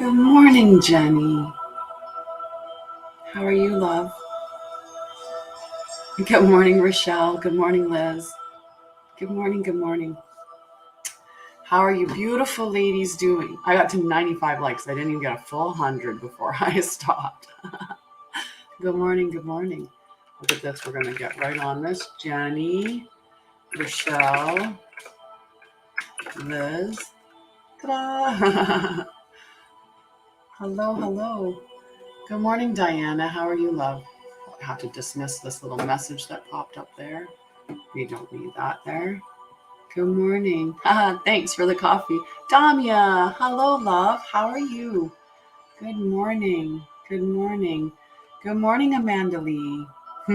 Good morning, Jenny. How are you, love? Good morning, Rochelle. Good morning, Liz. Good morning, good morning. How are you beautiful ladies doing? I got to 95 likes. I didn't even get a full 100 before I stopped. Good morning, good morning. Look at this. We're going to get right on this. Jenny, Rochelle, Liz. Ta-da! Hello, hello. Good morning, Diana. How are you, love? I have to dismiss this little message that popped up there. We don't need that there. Good morning. Thanks for the coffee. Tanya, hello, love. How are you? Good morning. Good morning. Good morning, Amanda Lee.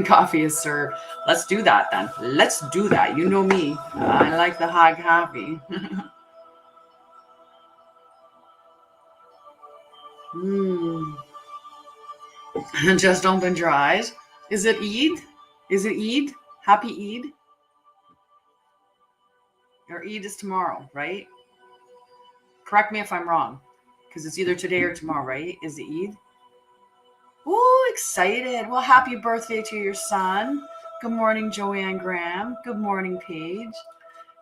Coffee is served. Let's do that then. Let's do that. You know me. I like the hot coffee. Just open your eyes. Is it Eid? Is it Eid? Happy Eid? Or Eid is tomorrow, right? Correct me if I'm wrong, because it's either today or tomorrow, right? Is it Eid? Oh, excited. Well, happy birthday to your son. Good morning, Joanne Graham. Good morning, Paige.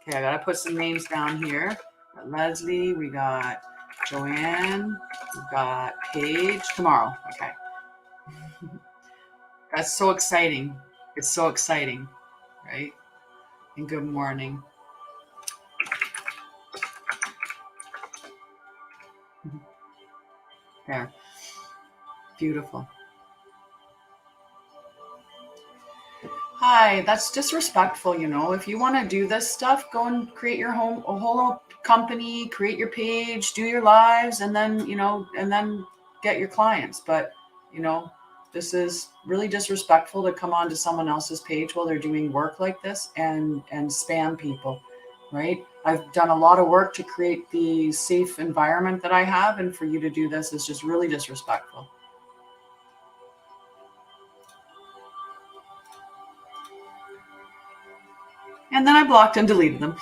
Okay, I got to put some names down here. We got Leslie, we got Joanne, we got Paige. Tomorrow. Okay. That's so exciting. It's so exciting, right? And good morning. There. Beautiful. Hi, that's disrespectful, you know. If you want to do this stuff, go and create your whole company, create your page, do your lives, and then, and then get your clients. But, this is really disrespectful to come onto someone else's page while they're doing work like this and spam people, right? I've done a lot of work to create the safe environment that I have, and for you to do this is just really disrespectful. And then I blocked and deleted them.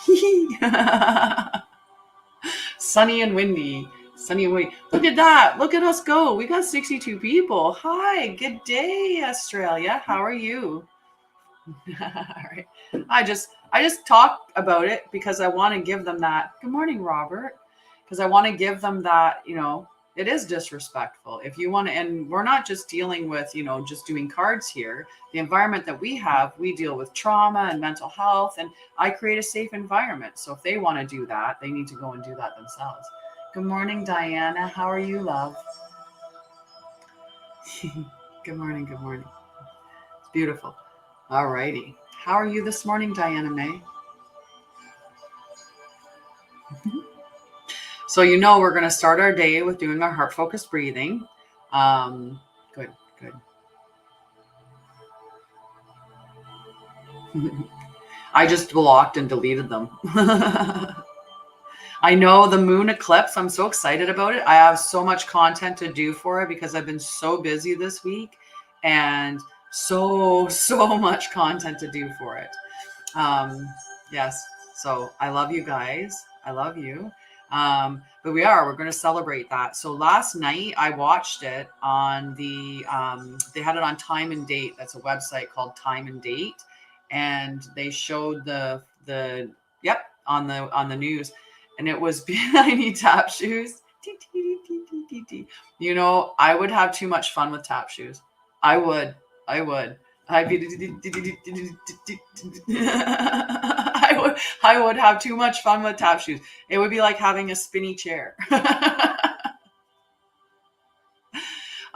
Sunny and windy. Sunny and windy. Look at that. Look at us go. We got 62 people. Hi. Good day, Australia. How are you? All right. I just talk about it because I want to give them that. Good morning, Robert. Because I want to give them that, it is disrespectful. If you want to, and we're not just dealing with, just doing cards here. The environment that we have, we deal with trauma and mental health, and I create a safe environment. So if they want to do that, they need to go and do that themselves. Good morning, Diana. How are you, love? Good morning. Good morning. It's beautiful. All righty. How are you this morning, Diana May? So, we're going to start our day with doing our heart-focused breathing. Good. I just blocked and deleted them. I know the moon eclipse. I'm so excited about it. I have so much content to do for it because I've been so busy this week and so much content to do for it. Yes. So I love you guys. I love you. But we're going to celebrate that. So last night I watched it on they had it on Time and Date. That's a website called Time and Date. And they showed on the news, and it was I need tap shoes. I would have too much fun with tap shoes. I would. I would have too much fun with tap shoes. It would be like having a spinny chair.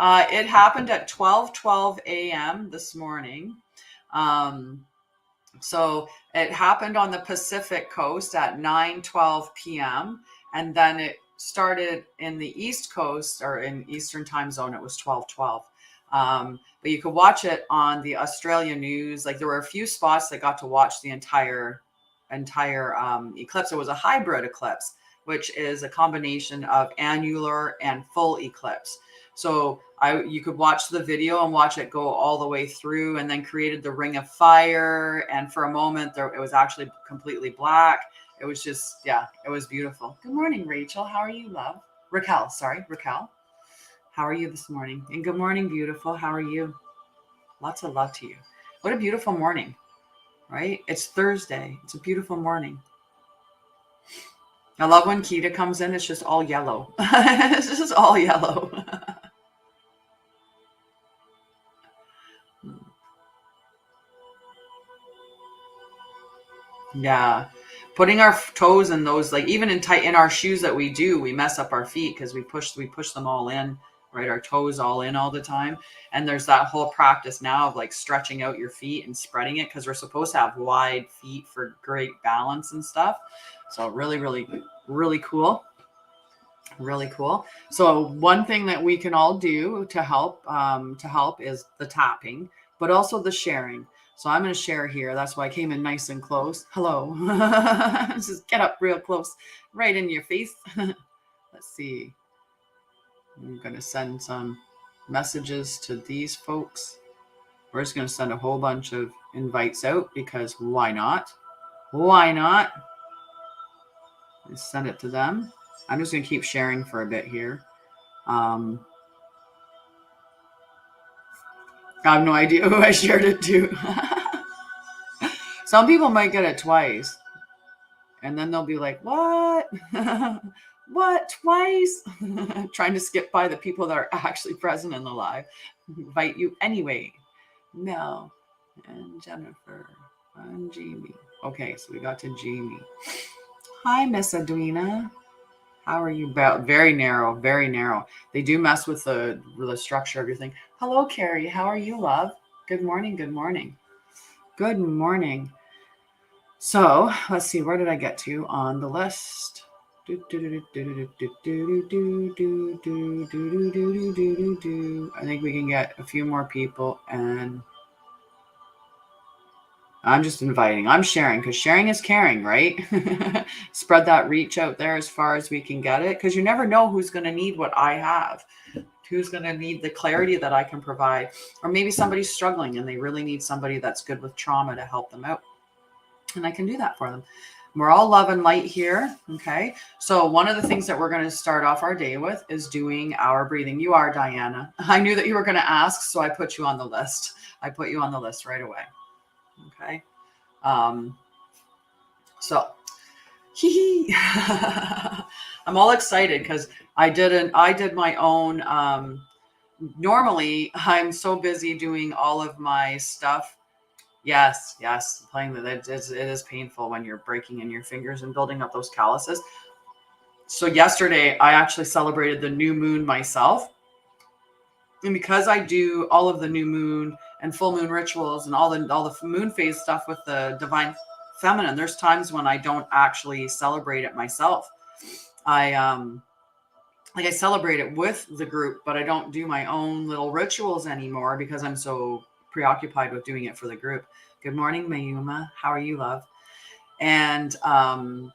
It happened at 12:12 a.m. this morning. So it happened on the Pacific coast at 9:12 p.m. And then it started in the East Coast, or in Eastern time zone. It was 12:12. But you could watch it on the Australian news. Like, there were a few spots that got to watch the entire eclipse. It was a hybrid eclipse, which is a combination of annular and full eclipse. So you could watch the video and watch it go all the way through, and then created the ring of fire. And for a moment there, it was actually completely black. It was just, it was beautiful. Good morning, Rachel. How are you, love? Raquel, sorry, Raquel. How are you this morning? And good morning, beautiful. How are you? Lots of love to you. What a beautiful morning, right? It's Thursday. It's a beautiful morning. I love when Kita comes in. It's just all yellow. It's just all yellow. Yeah. Putting our toes in those, like even in our shoes that we do, we mess up our feet because we push them all in, right? Our toes all in all the time. And there's that whole practice now of like stretching out your feet and spreading it because we're supposed to have wide feet for great balance and stuff. So really, really, really cool. Really cool. So one thing that we can all do to help is the tapping, but also the sharing. So I'm going to share here. That's why I came in nice and close. Hello. Just get up real close, right in your face. Let's see. I'm going to send some messages to these folks. We're just going to send a whole bunch of invites out because why not? Why not? Just send it to them. I'm just going to keep sharing for a bit here. I have no idea who I shared it to. Some people might get it twice. And then they'll be like, what? What? Twice? Trying to skip by the people that are actually present in the live. Invite you anyway. Mel and Jennifer and Jamie. Okay, so we got to Jamie. Hi, Miss Edwina. How are you? Very narrow, very narrow. They do mess with the structure of your thing. Hello, Carrie. How are you, love? Good morning. Good morning. Good morning. So let's see. Where did I get to on the list? I think we can get a few more people, and I'm just inviting. I'm sharing because sharing is caring, right? Spread that reach out there as far as we can get it, because you never know who's going to need what I have, who's going to need the clarity that I can provide, or maybe somebody's struggling and they really need somebody that's good with trauma to help them out, and I can do that for them. We're all love and light here. Okay. So one of the things that we're going to start off our day with is doing our breathing. You are Diana. I knew that you were going to ask, so I put you on the list. I put you on the list right away. Okay. So I'm all excited because I did my own, normally I'm so busy doing all of my stuff. Yes, playing it is painful when you're breaking in your fingers and building up those calluses. So yesterday I actually celebrated the new moon myself. And because I do all of the new moon and full moon rituals and all the moon phase stuff with the divine feminine, there's times when I don't actually celebrate it myself. I celebrate it with the group, but I don't do my own little rituals anymore because I'm so preoccupied with doing it for the group. Good morning, Mayuma. How are you, love? And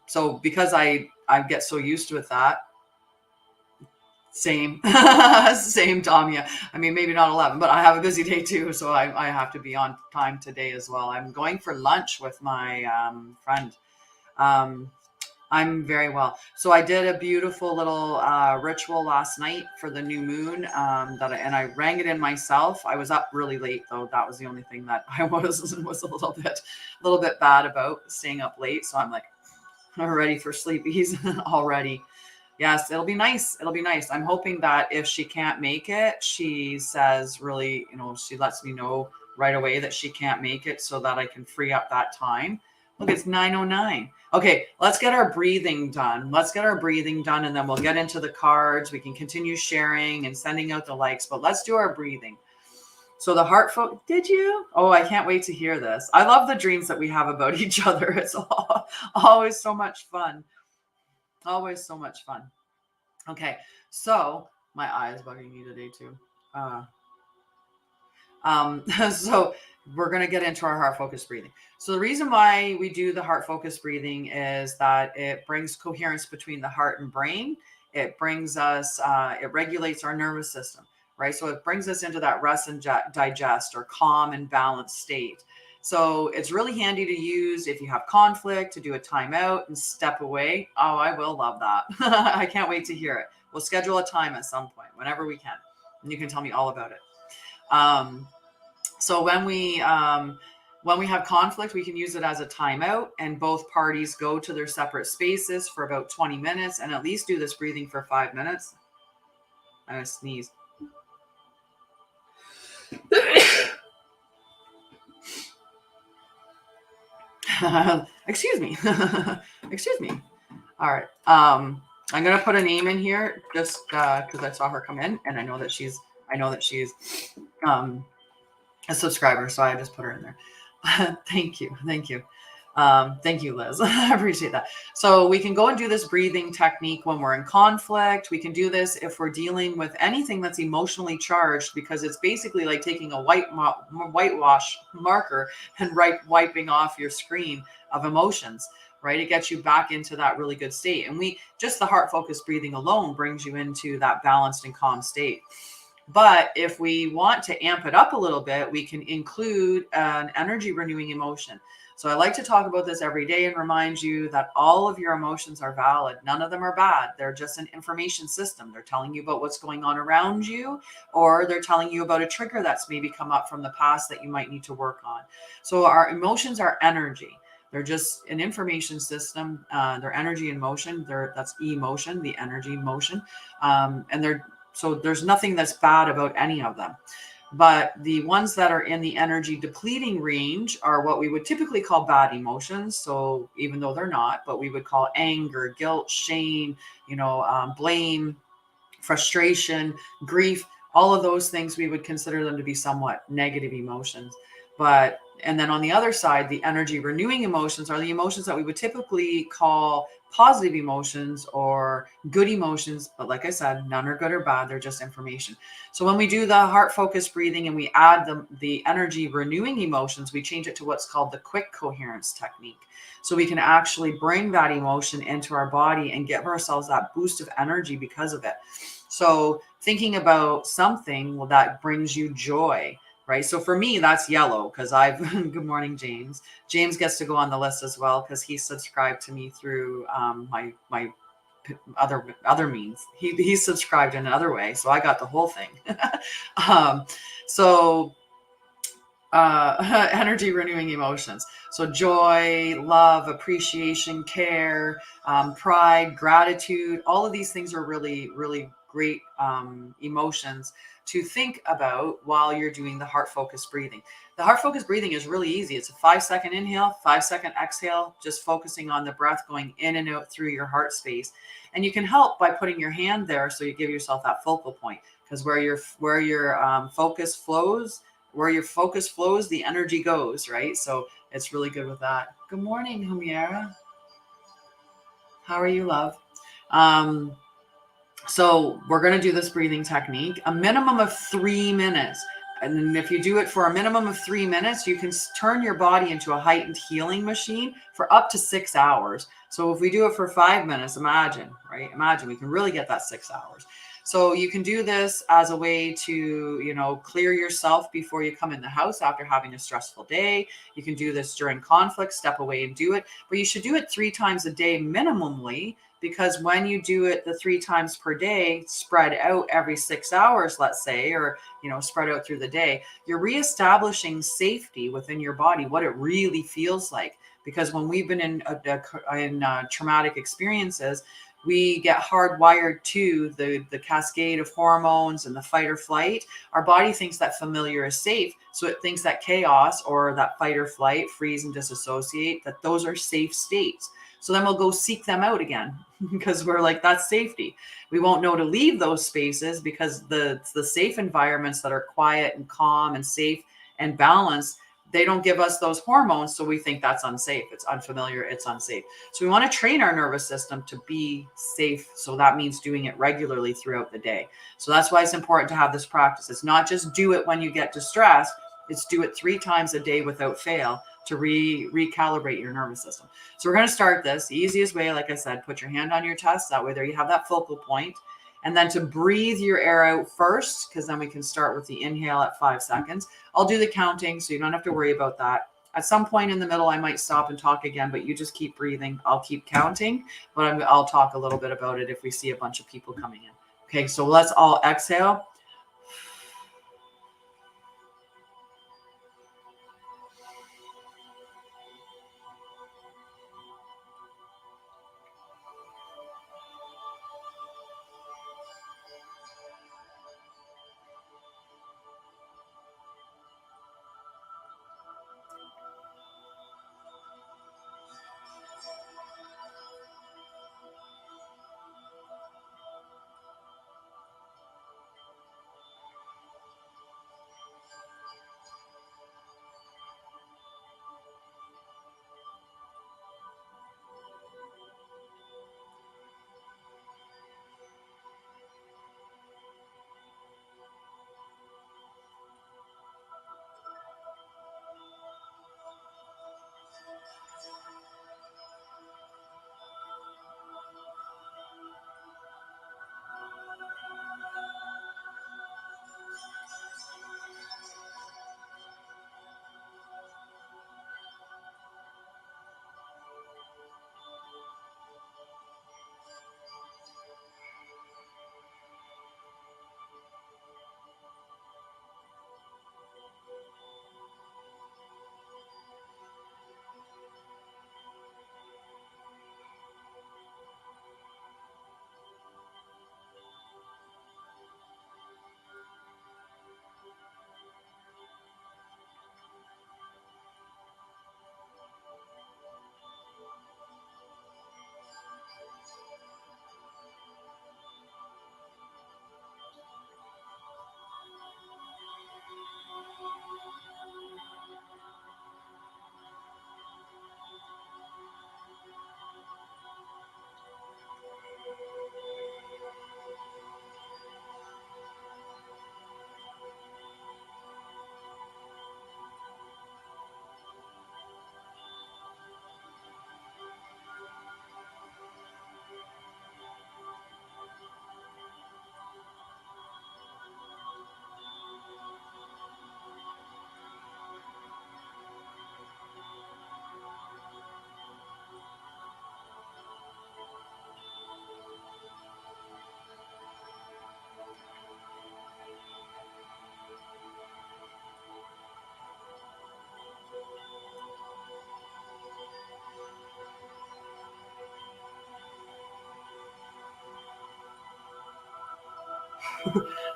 so because I get so used with that, same Tanya. I mean, maybe not 11, but I have a busy day too, so I have to be on time today as well. I'm going for lunch with my friend. I'm very well. So I did a beautiful little ritual last night for the new moon, and I rang it in myself. I was up really late though. That was the only thing that I was a little bit bad about, staying up late. So I'm like, I'm ready for sleepies already. Yes, it'll be nice. It'll be nice. I'm hoping that if she can't make it, she says really, she lets me know right away that she can't make it so that I can free up that time. Look, it's 9:09. Okay, let's get our breathing done. And then we'll get into the cards. We can continue sharing and sending out the likes, but let's do our breathing. So the heart did you? Oh, I can't wait to hear this. I love the dreams that we have about each other. It's always so much fun. Always so much fun. Okay, so my eye is bugging me today too. So we're going to get into our heart focused breathing. So the reason why we do the heart focused breathing is that it brings coherence between the heart and brain. It brings us, it regulates our nervous system, right? So it brings us into that rest and digest or calm and balanced state. So it's really handy to use if you have conflict, to do a timeout and step away. Oh, I will love that. I can't wait to hear it. We'll schedule a time at some point, whenever we can. And you can tell me all about it. So when we have conflict, we can use it as a timeout, and both parties go to their separate spaces for about 20 minutes and at least do this breathing for 5 minutes. I'm going to sneeze. Excuse me. Excuse me. All right. I'm going to put a name in here just because I saw her come in, and I know that she's a subscriber, so I just put her in there. Thank you. Thank you, Liz. I appreciate that. So we can go and do this breathing technique when we're in conflict. We can do this if we're dealing with anything that's emotionally charged, because it's basically like taking a whitewash marker and wiping off your screen of emotions, right? It gets you back into that really good state. And just the heart focused breathing alone brings you into that balanced and calm state. But if we want to amp it up a little bit, we can include an energy renewing emotion. So I like to talk about this every day and remind you that all of your emotions are valid. None of them are bad. They're just an information system. They're telling you about what's going on around you, or they're telling you about a trigger that's maybe come up from the past that you might need to work on. So our emotions are energy. They're just an information system. They're energy in motion. That's emotion, the energy motion. So there's nothing that's bad about any of them. But the ones that are in the energy depleting range are what we would typically call bad emotions. So even though they're not, but we would call anger, guilt, shame, blame, frustration, grief, all of those things, we would consider them to be somewhat negative emotions. And then on the other side, the energy renewing emotions are the emotions that we would typically call positive emotions or good emotions. But like I said, none are good or bad. They're just information. So when we do the heart focused breathing and we add the energy renewing emotions, we change it to what's called the quick coherence technique. So we can actually bring that emotion into our body and give ourselves that boost of energy because of it. So thinking about something that brings you joy, right? So for me, that's yellow because good morning, James. James gets to go on the list as well because he subscribed to me through my other means. He's subscribed in another way. So I got the whole thing. Energy renewing emotions. So joy, love, appreciation, care, pride, gratitude, all of these things are really, really great emotions to think about while you're doing the heart focused breathing. The heart focused breathing is really easy. It's a 5-second inhale, 5-second exhale, just focusing on the breath going in and out through your heart space. And you can help by putting your hand there so you give yourself that focal point, because where your focus flows, the energy goes, right? So it's really good with that. Good morning, Humiera. How are you, love? So we're going to do this breathing technique, a minimum of 3 minutes. And if you do it for a minimum of 3 minutes, you can turn your body into a heightened healing machine for up to 6 hours. So if we do it for 5 minutes, imagine we can really get that 6 hours. So you can do this as a way to, clear yourself before you come in the house after having a stressful day. You can do this during conflict, step away and do it, but you should do it 3 times a day minimally, because when you do it the 3 times per day, spread out every 6 hours, let's say, or, spread out through the day, you're reestablishing safety within your body, what it really feels like. Because when we've been in traumatic experiences, we get hardwired to the cascade of hormones and the fight or flight. Our body thinks that familiar is safe. So it thinks that chaos or that fight or flight, freeze and disassociate, that those are safe states. So then we'll go seek them out again because we're like, that's safety. We won't know to leave those spaces because the safe environments that are quiet and calm and safe and balanced, they don't give us those hormones. So we think that's unsafe. It's unfamiliar. It's unsafe. So we want to train our nervous system to be safe. So that means doing it regularly throughout the day. So that's why it's important to have this practice. It's not just do it when you get distressed. It's do it 3 times a day without fail to recalibrate your nervous system. So we're going to start this. The easiest way, like I said, put your hand on your chest. That way there you have that focal point. And then to breathe your air out first, because then we can start with the inhale at 5 seconds. I'll do the counting so you don't have to worry about that. At some point in the middle, I might stop and talk again, but you just keep breathing. I'll keep counting, but I'll talk a little bit about it if we see a bunch of people coming in. Okay, so let's all exhale.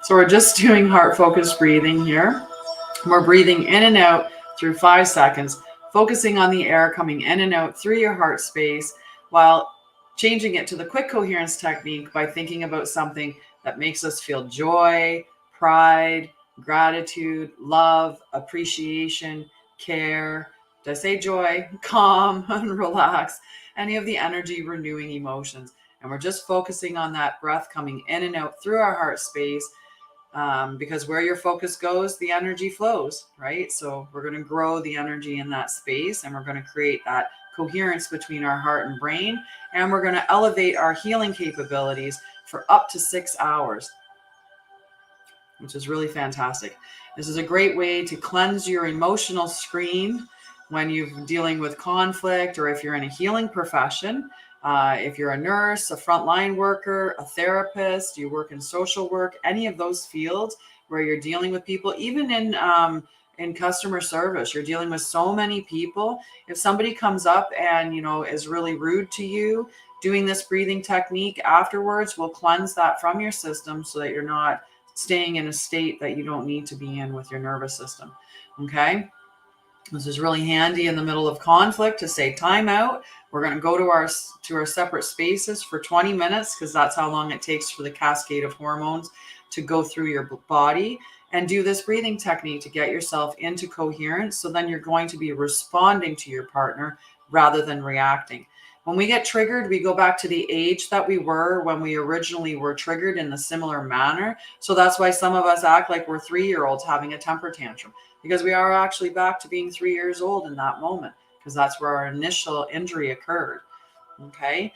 So we're just doing heart focused breathing here. We're breathing in and out through 5 seconds, focusing on the air coming in and out through your heart space while changing it to the quick coherence technique by thinking about something that makes us feel joy, pride, gratitude, love, appreciation, care. Did I say joy? Calm and relax. Any of the energy renewing emotions. And we're just focusing on that breath coming in and out through our heart space. Because where your focus goes, the energy flows, right? So we're going to grow the energy in that space, and we're going to create that coherence between our heart and brain, and we're going to elevate our healing capabilities for up to 6 hours, which is really fantastic. This is a great way to cleanse your emotional screen when you're dealing with conflict, or if you're in a healing profession. If you're a nurse, a frontline worker, a therapist, you work in social work, any of those fields where you're dealing with people, even in customer service, you're dealing with so many people. If somebody comes up and, is really rude to you, doing this breathing technique afterwards will cleanse that from your system so that you're not staying in a state that you don't need to be in with your nervous system. Okay. This is really handy in the middle of conflict to say time out. We're going to go to our separate spaces for 20 minutes because that's how long it takes for the cascade of hormones to go through your body, and do this breathing technique to get yourself into coherence. So then you're going to be responding to your partner rather than reacting. When we get triggered, we go back to the age that we were when we originally were triggered in a similar manner. So that's why some of us act like we're 3-year-olds having a temper tantrum, because we are actually back to being 3 years old in that moment, because that's where our initial injury occurred. Okay.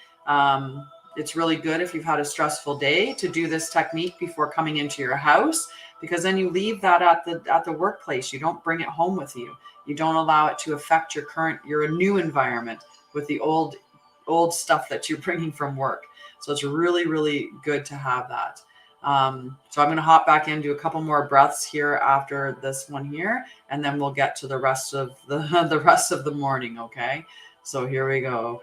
It's really good if you've had a stressful day to do this technique before coming into your house, because then you leave that at the workplace. You don't bring it home with you. You don't allow it to affect your new environment with the old stuff that you're bringing from work. So it's really, really good to have that. So I'm going to hop back in, do a couple more breaths here after this one here, and then we'll get to the rest of the rest of the morning. Okay. So here we go.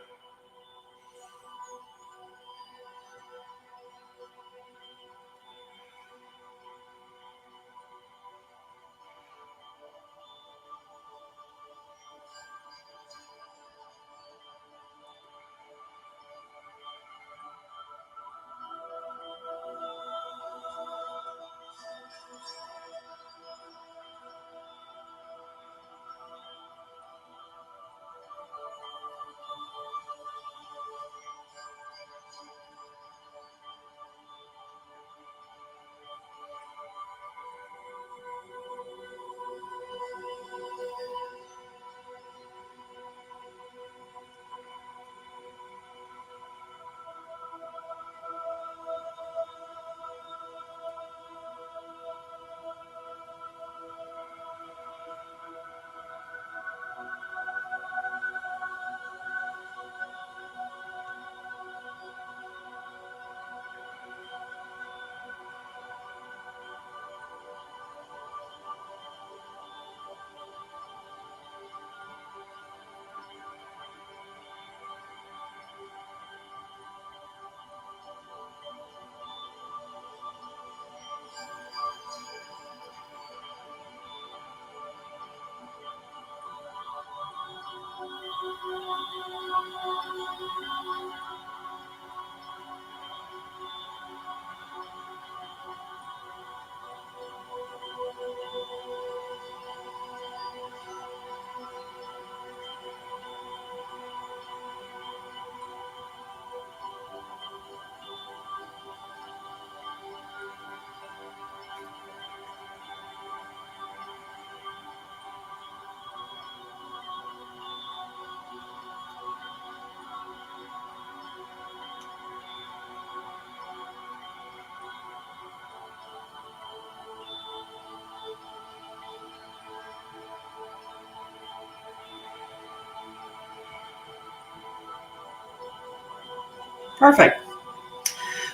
Perfect.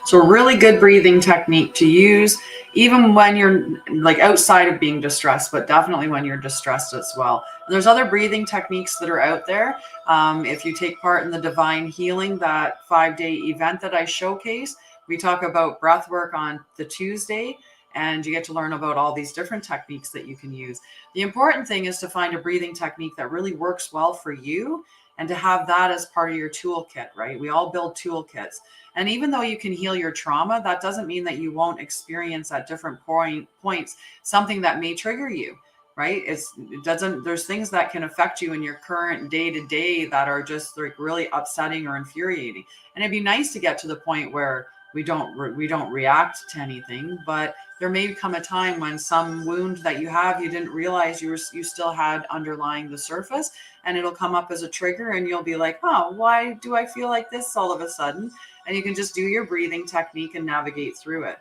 So a really good breathing technique to use even when you're like outside of being distressed, but definitely when you're distressed as well. And there's other breathing techniques that are out there. If you take part in the Divine Healing, that 5-day event that I showcase, we talk about breath work on the Tuesday, and you get to learn about all these different techniques that you can use. The important thing is to find a breathing technique that really works well for you and to have that as part of your toolkit, right? We all build toolkits. And even though you can heal your trauma, that doesn't mean that you won't experience at different points something that may trigger you, right? There's things that can affect you in your current day to day that are just like really upsetting or infuriating. And it'd be nice to get to the point where we don't react to anything, but there may come a time when some wound that you have, you didn't realize you still had underlying the surface, and it'll come up as a trigger, and you'll be like, oh, why do I feel like this all of a sudden? And you can just do your breathing technique and navigate through it.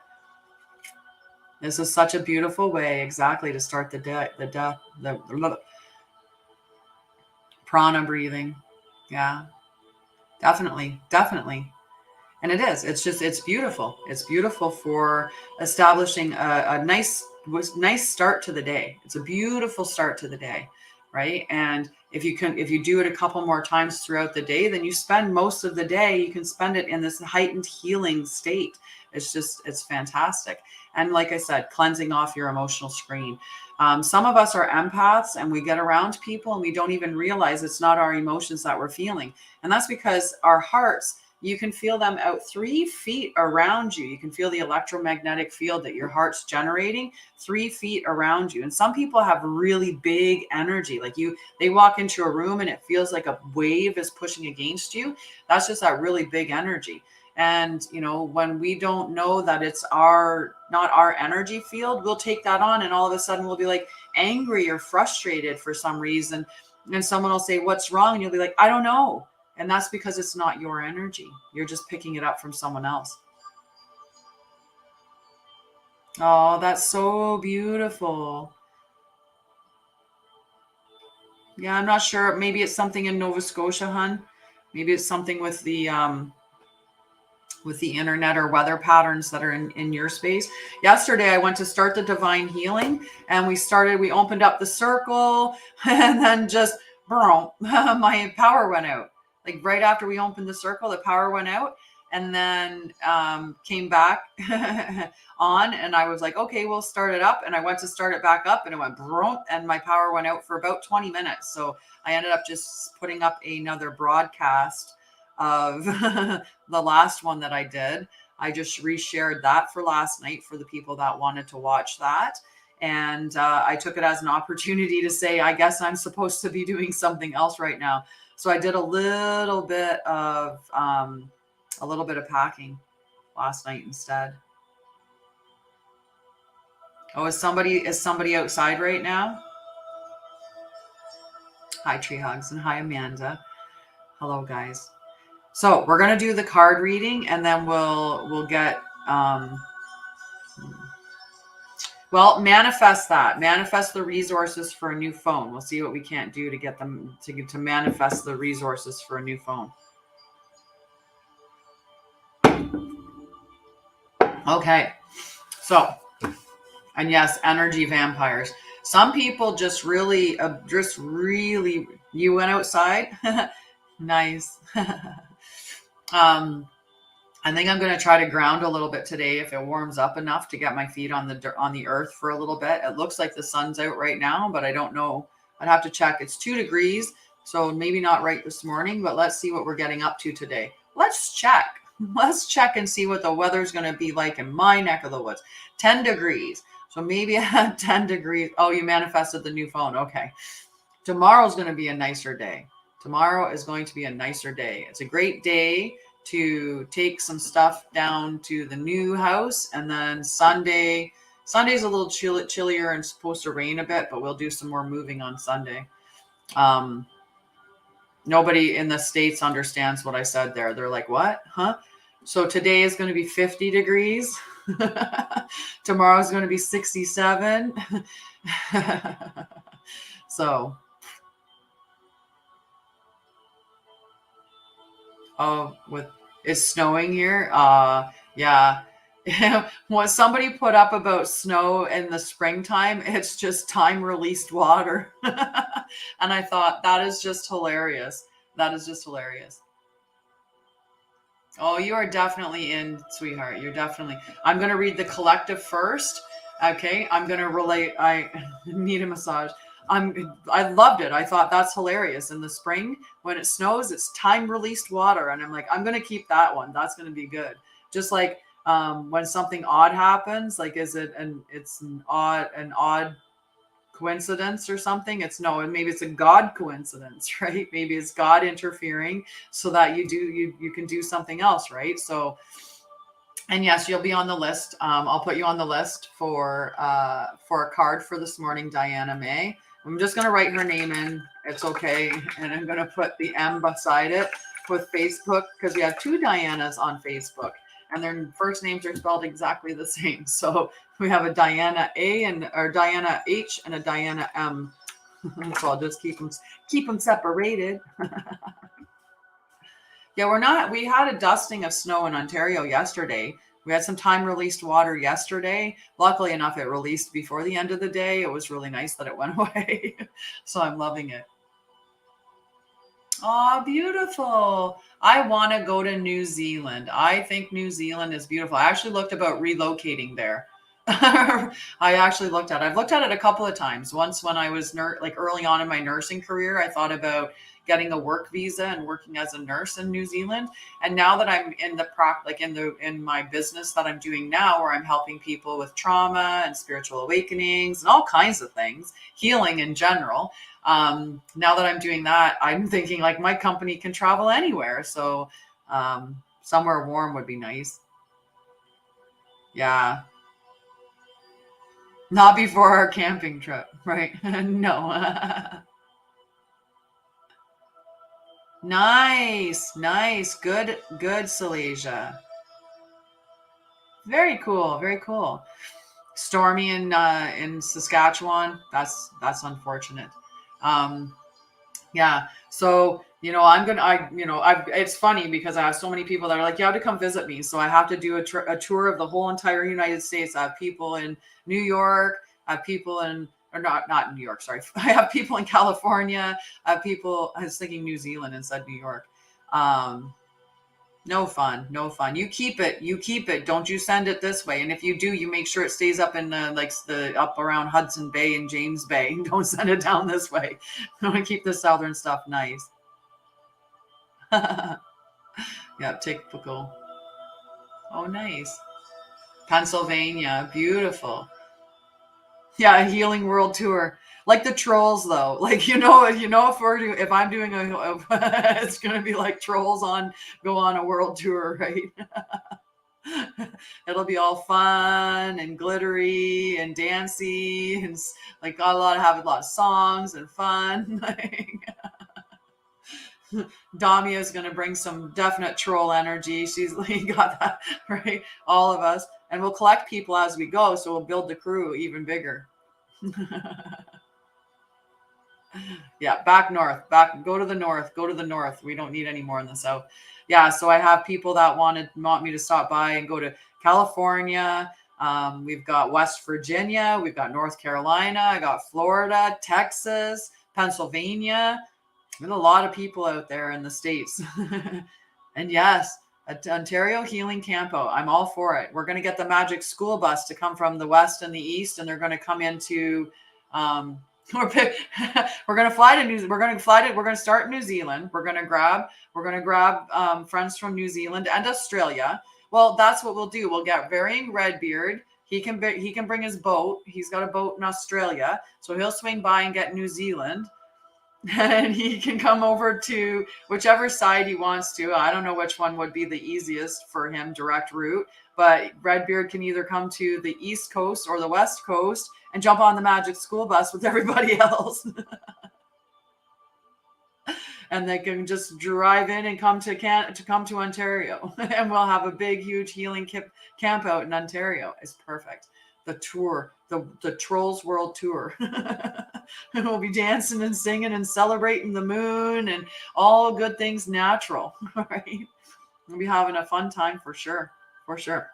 This is such a beautiful way, exactly, to start the prana breathing. Yeah, definitely. And it's beautiful. It's beautiful for establishing a nice start to the day. It's a beautiful start to the day, right? And if you do it a couple more times throughout the day, then you spend most of the day, you can spend it in this heightened healing state. It's fantastic. And like I said, cleansing off your emotional screen. Some of us are empaths, and we get around people and we don't even realize it's not our emotions that we're feeling. And that's because our hearts, you can feel them out 3 feet around you. You can feel the electromagnetic field that your heart's generating 3 feet around you. And some people have really big energy. Like they walk into a room and it feels like a wave is pushing against you. That's just that really big energy. And, when we don't know that it's not our energy field, we'll take that on, and all of a sudden we'll be like angry or frustrated for some reason. And someone will say, what's wrong? And you'll be like, I don't know. And that's because it's not your energy. You're just picking it up from someone else. Oh, that's so beautiful. Yeah, I'm not sure. Maybe it's something in Nova Scotia, hun. Maybe it's something with the internet or weather patterns that are in your space. Yesterday, I went to start the divine healing, and we opened up the circle, and then just, my power went out. Like right after we opened the circle, the power went out, and then came back on, and I was like, okay, we'll start it up. And I went to start it back up, and it went, and my power went out for about 20 minutes. So I ended up just putting up another broadcast of the last one that I did. I just reshared that for last night for the people that wanted to watch that. And I took it as an opportunity to say, I guess I'm supposed to be doing something else right now. So I did a little bit of packing last night instead. Oh, is somebody outside right now? Hi, Tree Hugs, and hi, Amanda. Hello, guys. So we're going to do the card reading, and then we'll get, manifest that. Manifest the resources for a new phone. We'll see what we can't do to get them to manifest the resources for a new phone. Okay. So, and yes, energy vampires. Some people just really, you went outside? Nice. I think I'm going to try to ground a little bit today if it warms up enough to get my feet on the earth for a little bit. It looks like the sun's out right now, but I don't know. I'd have to check. It's 2 degrees, so maybe not right this morning, but let's see what we're getting up to today. Let's check. Let's check and see what the weather's going to be like in my neck of the woods. 10 degrees. So maybe at 10 degrees. Oh, you manifested the new phone. Okay. Tomorrow's going to be a nicer day. Tomorrow is going to be a nicer day. It's a great day to take some stuff down to the new house. And then Sunday's a little chillier and supposed to rain a bit, but we'll do some more moving on Sunday. Nobody in the States understands what I said there. They're like, what? Huh? So today is going to be 50 degrees. Tomorrow is going to be 67. So, it's snowing here. Yeah. What somebody put up about snow in the springtime, it's just time released water. And I thought that is just hilarious. That is just hilarious. Oh, you are definitely in, sweetheart. You're definitely. I'm going to read the collective first. Okay. I'm going to relate. I need a massage. I loved it. I thought that's hilarious. In the spring, when it snows, it's time released water. And I'm like, I'm going to keep that one. That's going to be good. Just like when something odd happens, like, it's an odd coincidence or something. Maybe it's a God coincidence, right? Maybe it's God interfering so that you can do something else, right? So, and yes, you'll be on the list. I'll put you on the list for a card for this morning, Diana May. I'm just going to write her name in. It's okay. And I'm going to put the M beside it with Facebook, because we have 2 Dianas on Facebook and their first names are spelled exactly the same. So we have a Diana or Diana H and a Diana M. So I'll just keep them separated. Yeah, we had a dusting of snow in Ontario yesterday. We had some time released water yesterday. Luckily enough, it released before the end of the day. It was really nice that it went away. So I'm loving it. Oh, beautiful. I want to go to New Zealand. I think New Zealand is beautiful. I actually looked about relocating there. I've looked at it a couple of times. Once when I was early on in my nursing career, I thought about getting a work visa and working as a nurse in New Zealand. And now that I'm in in my business that I'm doing now, where I'm helping people with trauma and spiritual awakenings and all kinds of things, healing in general. Now that I'm doing that, I'm thinking like my company can travel anywhere. So somewhere warm would be nice. Yeah. Not before our camping trip, right? No. Nice, nice. Good, good, Silesia. Very cool, very cool. Stormy in Saskatchewan. That's unfortunate. Um, Yeah. So, it's funny because I have so many people that are like, you have to come visit me. So I have to do a tour of the whole entire United States. I have people in New York. I have people or not New York, sorry. I have people in California. I have people, I was thinking New Zealand instead New York. Um, no fun, no fun. You keep it. Don't you send it this way. And if you do, you make sure it stays up in the up around Hudson Bay and James Bay. Don't send it down this way. I want to keep the southern stuff nice. Yeah, typical. Oh, nice. Pennsylvania, beautiful. Yeah, a healing world tour. Like the trolls though. Like if I'm doing it's gonna be like trolls go on a world tour, right? It'll be all fun and glittery and dancy and like have a lot of songs and fun. Damia is going to bring some definite troll energy. She's got that, right? All of us. And we'll collect people as we go. So we'll build the crew even bigger. Yeah, back north, go to the north. We don't need any more in the south. Yeah, so I have people that want me to stop by and go to California. We've got West Virginia, we've got North Carolina, I got Florida, Texas, Pennsylvania. There's a lot of people out there in the States. And yes, Ontario Healing Campo. I'm all for it. We're going to get the magic school bus to come from the west and the east, and they're going to come into we're going to fly to we're going to start in New Zealand. We're going to grab friends from New Zealand and Australia. Well, that's what we'll do. We'll get Varying Redbeard. He can bring his boat. He's got a boat in Australia, so he'll swing by and get New Zealand. And he can come over to whichever side he wants to. I don't know which one would be the easiest for him, direct route, but Redbeard can either come to the East Coast or the West Coast and jump on the magic school bus with everybody else. And they can just drive in and come to Ontario. And we'll have a big, huge healing camp out in Ontario. It's perfect. The tour, the Trolls World Tour. And we'll be dancing and singing and celebrating the moon and all good things natural, right? We'll be having a fun time for sure. For sure.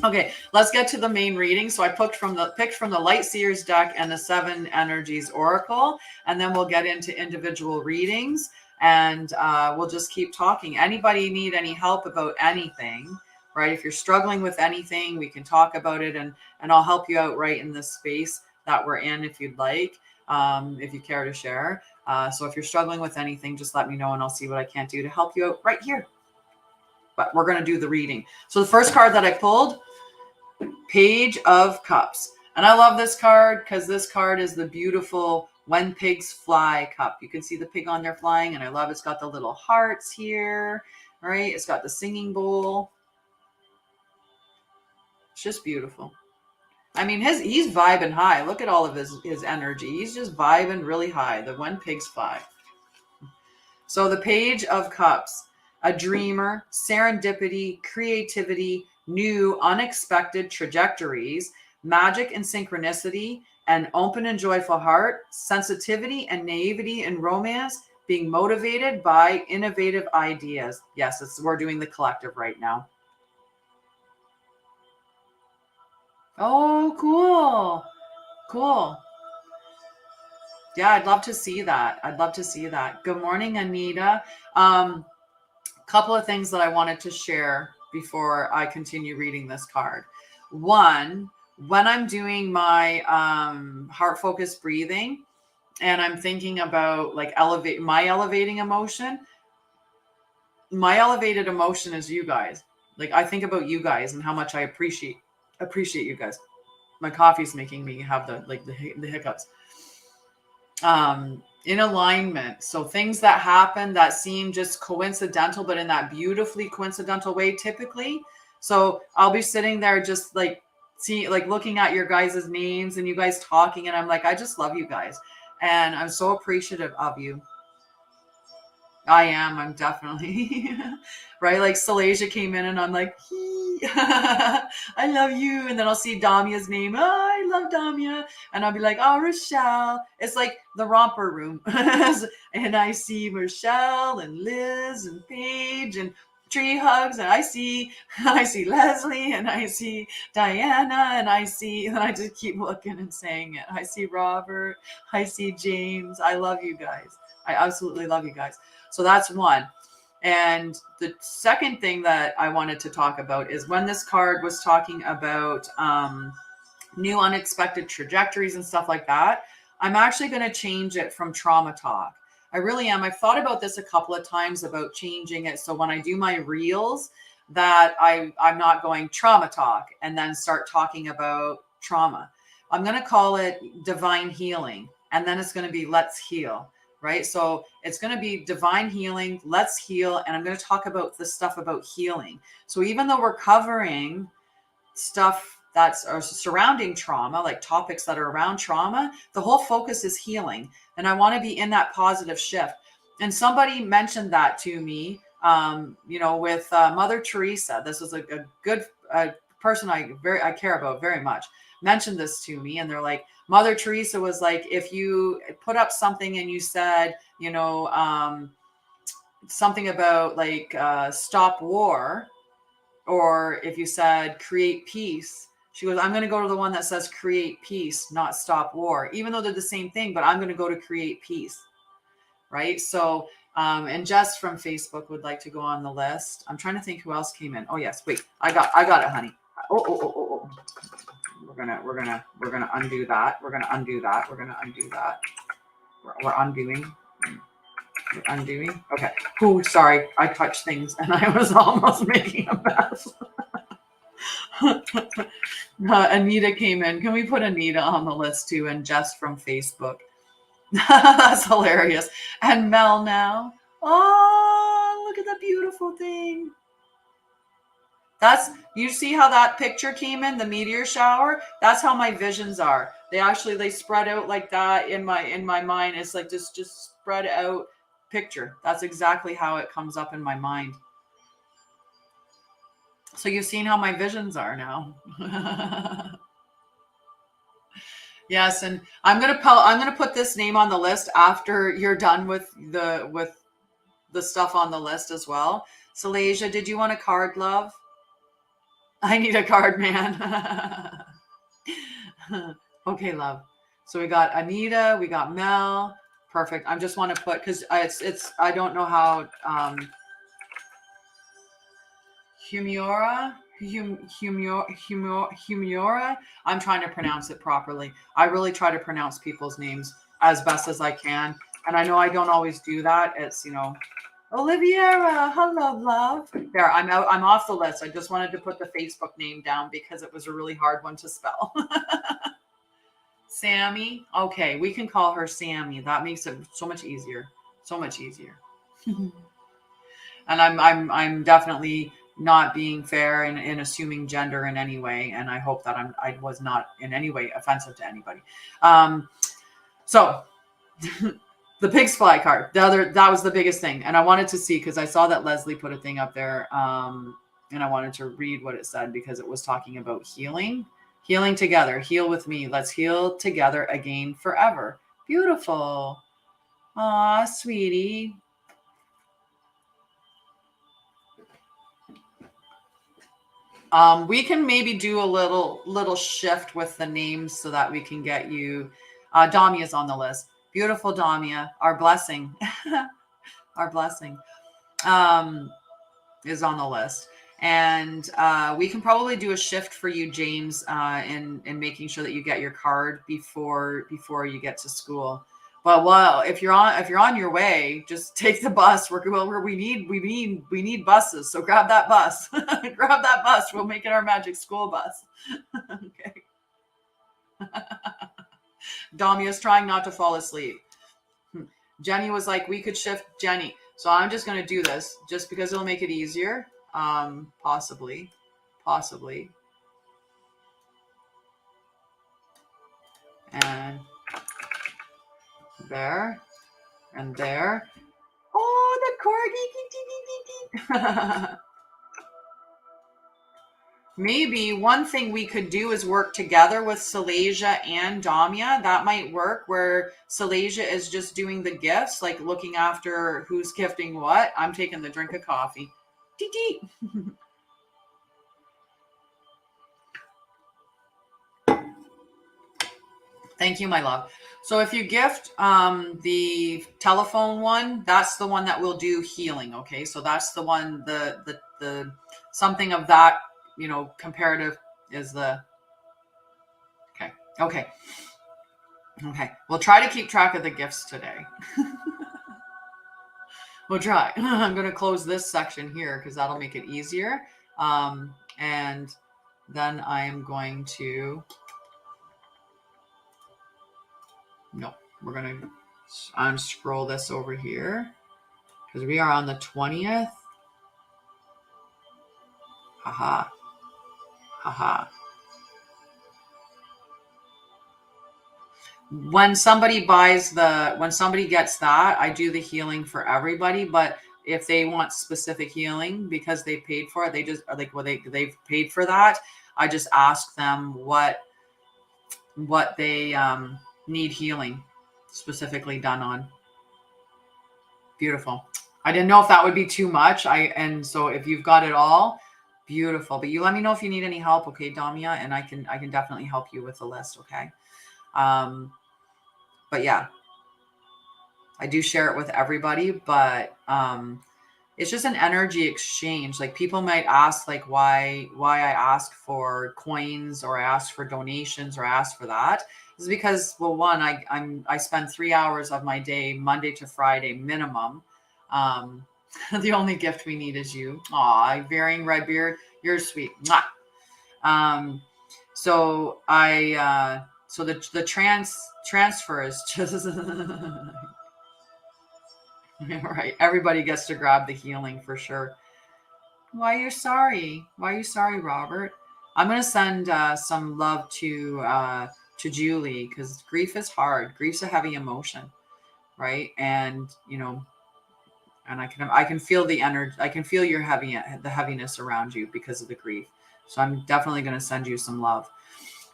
Okay, let's get to the main reading. So I picked from the Light Seers deck and the Seven Energies Oracle, and then we'll get into individual readings, and we'll just keep talking. Anybody need any help about anything, right? If you're struggling with anything, we can talk about it, and I'll help you out right in this space that we're in if you'd like, if you care to share. So if you're struggling with anything, just let me know and I'll see what I can do to help you out right here. But we're going to do the reading. So the first card that I pulled, Page of Cups. And I love this card because this card is the beautiful When Pigs Fly cup. You can see the pig on there flying, and I love it's got the little hearts here, right? It's got the singing bowl. It's just beautiful. I mean, he's vibing high. Look at all of his energy. He's just vibing really high. The When Pigs Fly. So the Page of Cups. A dreamer, serendipity, creativity, new, unexpected trajectories, magic and synchronicity, an open and joyful heart, sensitivity and naivety in romance, being motivated by innovative ideas. Yes, we're doing the collective right now. Oh, cool. Cool. Yeah, I'd love to see that. Good morning, Anita. Couple of things that I wanted to share before I continue reading this card. One, when I'm doing my heart focused breathing and I'm thinking about like elevating emotion, my elevated emotion is you guys. Like I think about you guys and how much I appreciate you guys. My coffee's making me have the hiccups. In alignment. So things that happen that seem just coincidental, but in that beautifully coincidental way, typically. So I'll be sitting there just looking at your guys' names and you guys talking. And I'm like, I just love you guys. And I'm so appreciative of you. I am. I'm definitely right. Like Salasia came in and I'm like, I love you. And then I'll see Damia's name. Oh, I love Damia. And I'll be like, oh, Rochelle. It's like the romper room. And I see Rochelle and Liz and Paige and tree hugs. And I see Leslie and I see Diana and I just keep looking and saying it. I see Robert. I see James. I love you guys. I absolutely love you guys. So that's one. And the second thing that I wanted to talk about is when this card was talking about new unexpected trajectories and stuff like that, I'm actually going to change it from trauma talk. I really am. I've thought about this a couple of times about changing it. So when I do my reels, that I'm not going trauma talk and then start talking about trauma. I'm going to call it divine healing. And then it's going to be let's heal. Right? So it's going to be divine healing, let's heal. And I'm going to talk about the stuff about healing. So even though we're covering stuff that's surrounding trauma, like topics that are around trauma, the whole focus is healing. And I want to be in that positive shift. And somebody mentioned that to me, with Mother Teresa. This was a good person I care about very much, mentioned this to me. And they're like, Mother Teresa was like, if you put up something and you said, something about like stop war, or if you said create peace, she goes, I'm going to go to the one that says create peace, not stop war, even though they're the same thing, but I'm going to go to create peace. Right. So, and Jess from Facebook would like to go on the list. I'm trying to think who else came in. Oh yes. Wait, I got it, honey. Oh. We're gonna undo that. We're undoing. We're undoing. Okay. Oh, sorry. I touched things and I was almost making a mess. Anita came in. Can we put Anita on the list too? And Jess from Facebook. That's hilarious. And Mel now. Oh, look at that beautiful thing. You see how that picture came in, the meteor shower? That's how my visions are. They spread out like that in my mind. It's like just spread out picture. That's exactly how it comes up in my mind. So you've seen how my visions are now. Yes, and I'm gonna put this name on the list after you're done with the stuff on the list as well. Salasia, did you want a card, love? I need a card, man. Okay, love. So we got Anita, we got Mel. Perfect. I just want to put, because it's I don't know how Humiora. I'm trying to pronounce it properly. I really try to pronounce people's names as best as I can. And I know I don't always do that. It's, Oliviera, hello, love. There, I'm out. I'm off the list. I just wanted to put the Facebook name down because it was a really hard one to spell. Sammy. Okay, we can call her Sammy. That makes it so much easier. So much easier. And I'm definitely not being fair in assuming gender in any way. And I hope that I was not in any way offensive to anybody. So the pig's fly card, that was the biggest thing. And I wanted to see, because I saw that Leslie put a thing up there. And I wanted to read what it said because it was talking about healing together. Heal with me. Let's heal together again forever. Beautiful. Aw, sweetie. We can maybe do a little shift with the names so that we can get you. Damia's on the list. Beautiful Damia, our blessing. Our blessing is on the list. And we can probably do a shift for you, James, in making sure that you get your card before you get to school. But well, if you're on your way, just take the bus. We need buses, so grab that bus. Grab that bus. We'll make it our magic school bus. Okay. Damia's trying not to fall asleep. Jenny was like, we could shift Jenny. So I'm just going to do this just because it'll make it easier. Possibly. And there and there. Oh, the Maybe one thing we could do is work together with Salasia and Damia. That might work, where Salasia is just doing the gifts, like looking after who's gifting what. I'm taking the drink of coffee. Thank you, my love. So if you gift the telephone one, that's the one that will do healing. Okay, so that's the one, the something of that, comparative is the okay. We'll try to keep track of the gifts today. We'll try. I'm going to close this section here because that'll make it easier. And then I am going to. No, we're going to unscroll this over here because we are on the 20th. Haha. When somebody gets that, I do the healing for everybody. But if they want specific healing because they paid for it, they just are like, well, they've paid for that. I just ask them what they need healing specifically done on. Beautiful. I didn't know if that would be too much. And so if you've got it all, beautiful. But you let me know if you need any help, okay, Damia, and I can definitely help you with the list, okay? But yeah, I do share it with everybody, but it's just an energy exchange. Like people might ask like why I ask for coins or I ask for donations or I ask for that. It's because, well, one, I spend 3 hours of my day, Monday to Friday minimum. The only gift we need is you. Aw, varying red beard, you're sweet. Mwah. So the transfer is just right. Everybody gets to grab the healing for sure. Why are you sorry, Robert? I'm gonna send some love to Julie because grief is hard. Grief's a heavy emotion, right? And and I can feel the energy. I can feel the heaviness around you because of the grief. So I'm definitely going to send you some love.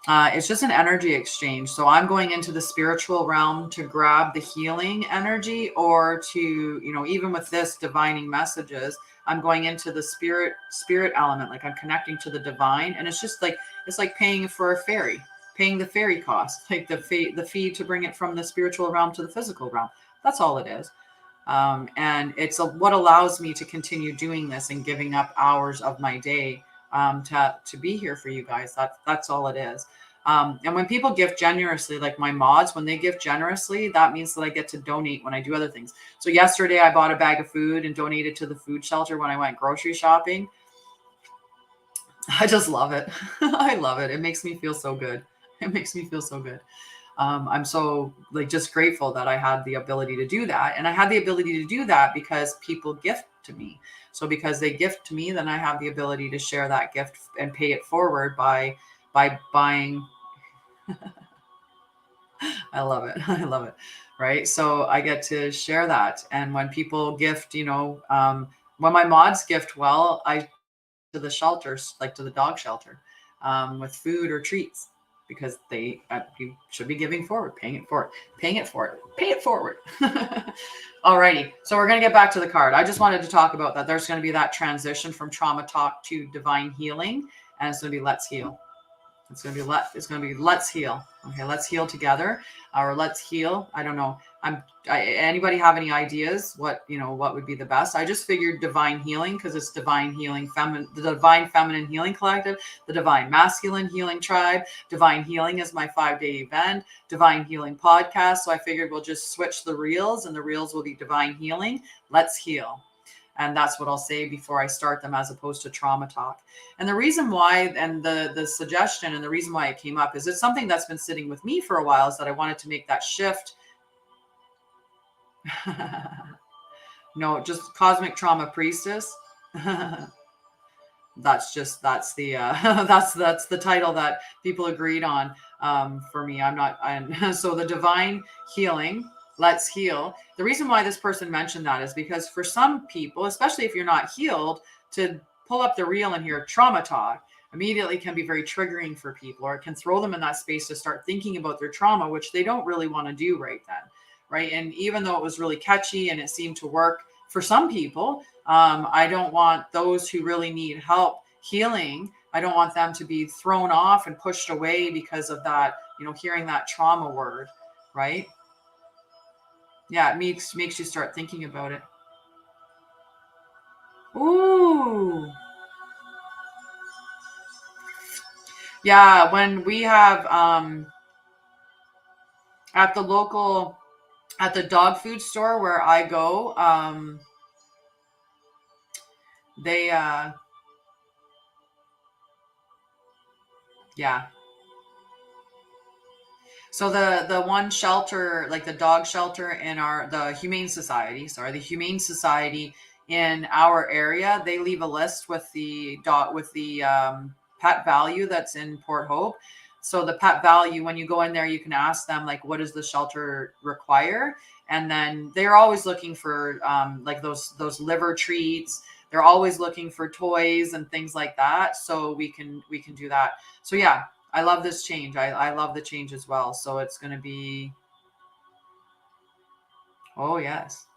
It's just an energy exchange. So I'm going into the spiritual realm to grab the healing energy, or to, even with this divining messages, I'm going into the spirit element. Like I'm connecting to the divine, and it's just like, it's like paying for a ferry, paying the ferry cost, like the fee to bring it from the spiritual realm to the physical realm. That's all it is. And it's what allows me to continue doing this and giving up hours of my day to be here for you guys. That's all it is. And when people give generously, like my mods, when they give generously, that means that I get to donate when I do other things. So yesterday I bought a bag of food and donated to the food shelter when I went grocery shopping. I just love it. I love it. It makes me feel so good. I'm so just grateful that I had the ability to do that. And I had the ability to do that because people gift to me. So because they gift to me, then I have the ability to share that gift and pay it forward by buying. I love it. Right. So I get to share that. And when people gift, when my mods gift, well, I to the shelters, like to the dog shelter, with food or treats, because you should be giving forward, paying it forward. Alrighty. So we're going to get back to the card. I just wanted to talk about that. There's going to be that transition from trauma talk to divine healing, and it's going to be let's heal. It's going to be let's heal. Okay, let's heal together, or let's heal. I don't know. Anybody have any ideas what would be the best? I just figured divine healing because it's divine healing, the divine feminine healing collective, the divine masculine healing tribe. Divine healing is my 5-day event, divine healing podcast. So I figured we'll just switch the reels, and the reels will be divine healing. Let's heal. And that's what I'll say before I start them, as opposed to trauma talk. And the reason why, and the suggestion, and the reason why it came up, is it's something that's been sitting with me for a while, is that I wanted to make that shift. No, just cosmic trauma priestess. That's the that's the title that people agreed on for me. So the divine healing Let's heal. The reason why this person mentioned that is because for some people, especially if you're not healed, to pull up the reel and hear trauma talk immediately can be very triggering for people, or it can throw them in that space to start thinking about their trauma, which they don't really want to do right then. Right. And even though it was really catchy and it seemed to work for some people, I don't want those who really need help healing. I don't want them to be thrown off and pushed away because of that, hearing that trauma word. Right. Yeah, it makes you start thinking about it. Ooh. Yeah, when we have at the dog food store where I go, they yeah. So the one shelter, like the dog shelter in the Humane Society in our area, they leave a list with the pet value that's in Port Hope. So the pet value, when you go in there, you can ask them like, what does the shelter require? And then they're always looking for like those liver treats. They're always looking for toys and things like that. So we can do that. So yeah, I love this change. I love the change as well. So it's going to be, oh yes.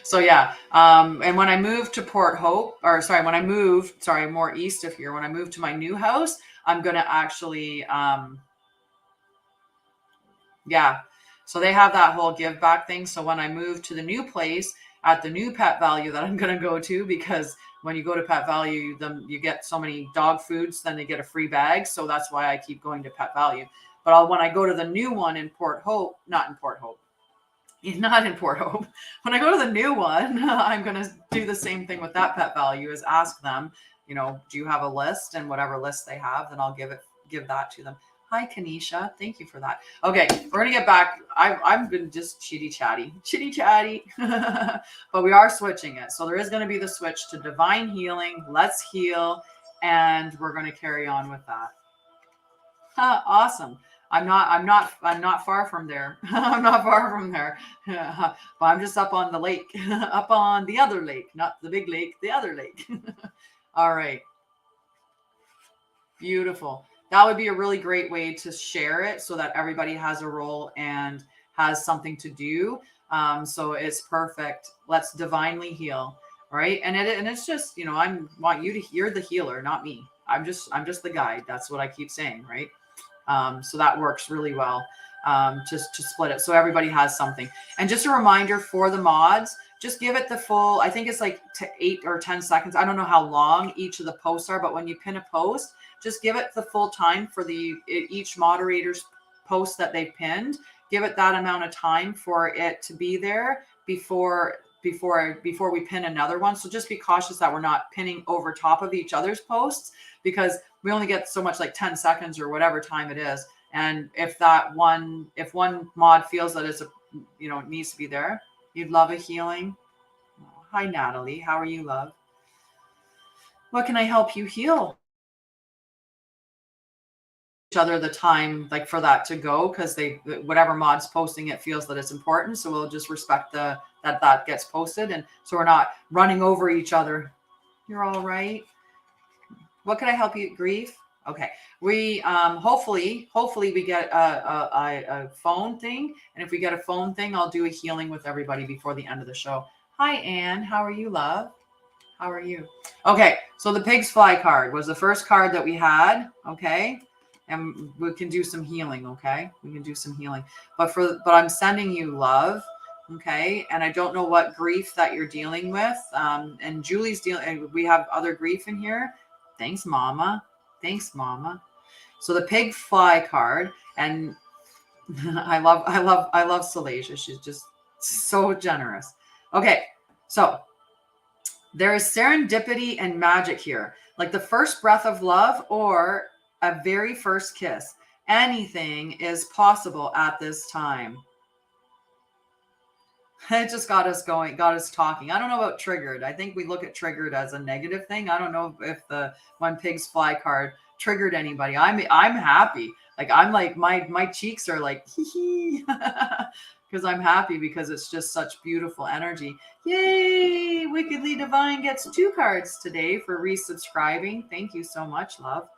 So yeah. And when I moved to Port Hope, more east of here, when I moved to my new house, I'm going to actually, yeah. So they have that whole give back thing. So when I move to the new place at the new pet value that I'm going to go to, because when you go to Pet Value, you get so many dog foods, then they get a free bag. So that's why I keep going to Pet Value. But when I go to the new one in Port Hope, not in Port Hope, when I go to the new one, I'm going to do the same thing with that Pet Value, is ask them, do you have a list? And whatever list they have, then I'll give that to them. Hi, Kanisha. Thank you for that. Okay, we're going to get back. I've been just chitty chatty, but we are switching it. So there is going to be the switch to divine healing. Let's heal. And we're going to carry on with that. Awesome. I'm not far from there. I'm not far from there. But I'm just up on the lake, up on the other lake, not the big lake, the other lake. All right. Beautiful. That would be a really great way to share it so that everybody has a role and has something to do. So it's perfect. Let's divinely heal. Right. And it's just, you're the healer, not me. I'm just the guide. That's what I keep saying. Right. So that works really well. Just to split it so everybody has something. And just a reminder for the mods, just give it the full, I think it's like 8 or 10 seconds. I don't know how long each of the posts are, but when you pin a post, just give it the full time for each moderator's post that they've pinned. Give it that amount of time for it to be there before we pin another one. So just be cautious that we're not pinning over top of each other's posts, because we only get so much, like 10 seconds or whatever time it is. And if one mod feels that it's needs to be there, you'd love a healing. Hi, Natalie. How are you, love? What can I help you heal? Each other the time, like, for that to go, because whatever mod's posting it feels that it's important. So we'll just respect that gets posted, and so we're not running over each other. You're all right. What can I help you? Grief. Okay. We hopefully we get a phone thing, and if we get a phone thing, I'll do a healing with everybody before the end of the show. Hi, Anne. How are you, love? How are you? Okay. So the Pigs Fly card was the first card that we had. Okay. And we can do some healing. Okay. We can do some healing, but I'm sending you love. Okay. And I don't know what grief that you're dealing with. And Julie's dealing, and we have other grief in here. Thanks, Mama. Thanks, Mama. So the Pig Fly card, and I love Salasia. She's just so generous. Okay. So there is serendipity and magic here, like the first breath of love or a very first kiss. Anything is possible at this time. It just got us going, got us talking. I don't know about triggered. I think we look at triggered as a negative thing. I don't know if the When Pigs Fly card triggered anybody. I'm happy. Like I'm like my cheeks are like hee because I'm happy because it's just such beautiful energy. Yay! Wickedly Divine gets 2 cards today for resubscribing. Thank you so much, love.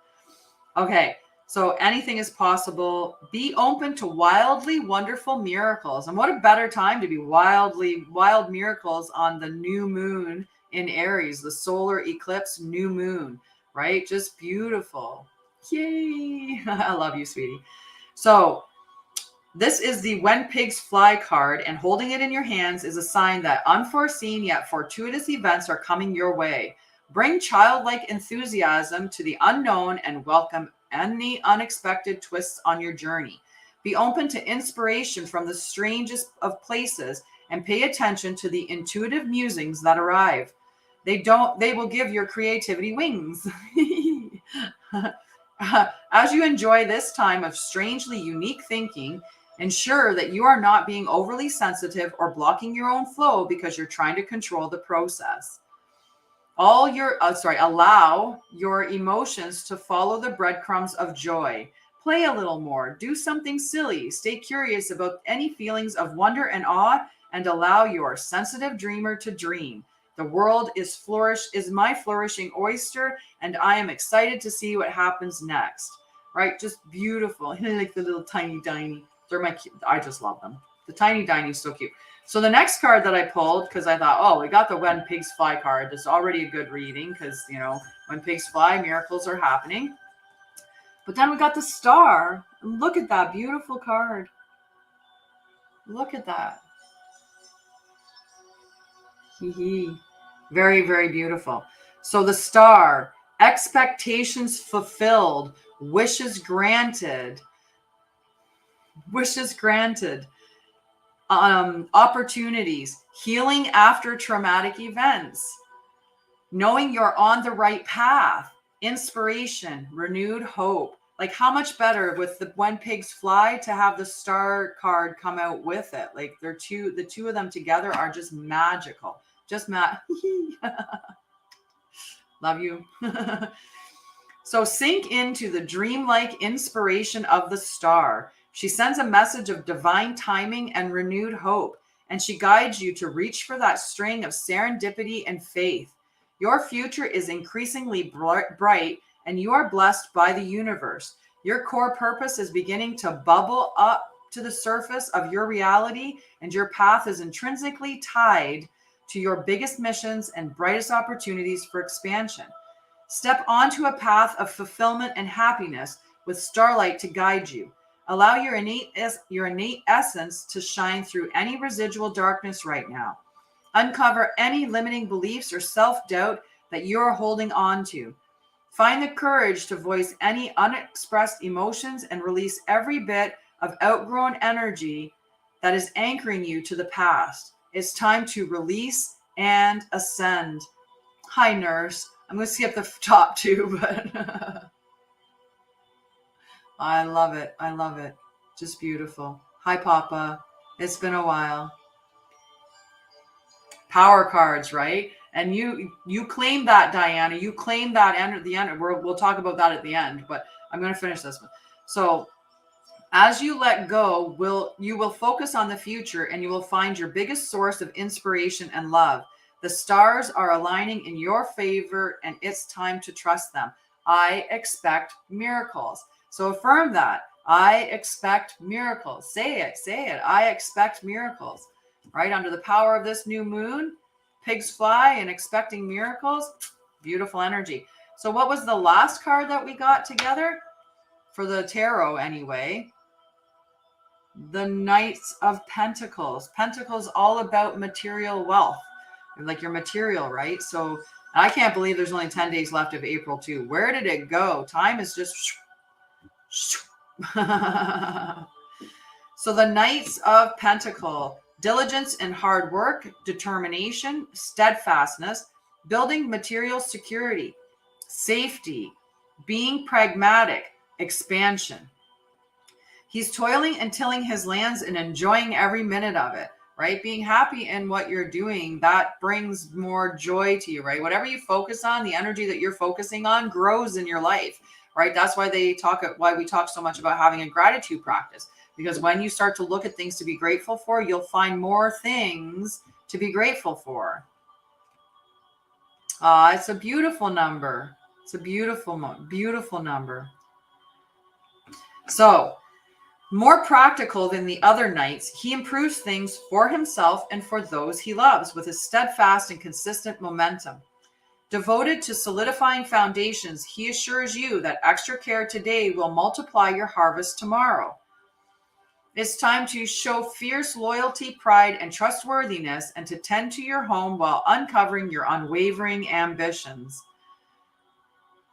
Okay, so anything is possible. Be open to wildly wonderful miracles. And what a better time to be wild miracles on the new moon in Aries, the solar eclipse new moon, right? Just beautiful. Yay! I love you, sweetie. So this is the When Pigs Fly card, and holding it in your hands is a sign that unforeseen yet fortuitous events are coming your way. Bring childlike enthusiasm to the unknown and welcome any unexpected twists on your journey. Be open to inspiration from the strangest of places and pay attention to the intuitive musings that arrive. They will give your creativity wings. As you enjoy this time of strangely unique thinking, ensure that you are not being overly sensitive or blocking your own flow because you're trying to control the process. Allow your emotions to follow the breadcrumbs of joy. Play a little more, do something silly, stay curious about any feelings of wonder and awe, and allow your sensitive dreamer to dream. The world is my flourishing oyster, and I am excited to see what happens next. Right? Just beautiful. Like the little tiny diny. I just love them. The tiny diny is so cute. So the next card that I pulled, because I thought, oh, we got the When Pigs Fly card. It's already a good reading because, when pigs fly, miracles are happening. But then we got the Star. And look at that beautiful card. Look at that. Very, very beautiful. So the Star, expectations fulfilled, wishes granted. Opportunities, healing after traumatic events, knowing you're on the right path, inspiration, renewed hope. Like how much better with the When Pigs Fly to have the Star card come out with it. Like the two of them together are just magical. Just love you. So sink into the dreamlike inspiration of the Star. She sends a message of divine timing and renewed hope, and she guides you to reach for that string of serendipity and faith. Your future is increasingly bright, and you are blessed by the universe. Your core purpose is beginning to bubble up to the surface of your reality, and your path is intrinsically tied to your biggest missions and brightest opportunities for expansion. Step onto a path of fulfillment and happiness with starlight to guide you. Allow your innate essence to shine through any residual darkness right now. Uncover any limiting beliefs or self-doubt that you are holding on to. Find the courage to voice any unexpressed emotions and release every bit of outgrown energy that is anchoring you to the past. It's time to release and ascend. Hi, nurse. I'm going to skip the top two, but I love it. I love it. Just beautiful. Hi, Papa. It's been a while. Power cards, right? And you claim that, Diana. You claim that at the end. We'll talk about that at the end, but I'm going to finish this one. So as you let go, you will focus on the future, and you will find your biggest source of inspiration and love. The stars are aligning in your favor, and it's time to trust them. I expect miracles. So affirm that. I expect miracles. Say it. I expect miracles. Right? Under the power of this new moon, pigs fly and expecting miracles. Beautiful energy. So what was the last card that we got together? For the tarot anyway. The Knights of Pentacles. Pentacles all about material wealth. Like your material, right? So I can't believe there's only 10 days left of April too. Where did it go? Time is just... So the Knights of Pentacles, diligence and hard work, determination, steadfastness, building material security, safety, being pragmatic, expansion. He's toiling and tilling his lands and enjoying every minute of it, right? Being happy in what you're doing, that brings more joy to you, right? Whatever you focus on, the energy that you're focusing on grows in your life, right? That's why why we talk so much about having a gratitude practice, because when you start to look at things to be grateful for, you'll find more things to be grateful for. It's a beautiful number. It's a beautiful number. So, more practical than the other knights, he improves things for himself and for those he loves with a steadfast and consistent momentum. Devoted to solidifying foundations, he assures you that extra care today will multiply your harvest tomorrow. It's time to show fierce loyalty, pride, and trustworthiness, and to tend to your home while uncovering your unwavering ambitions.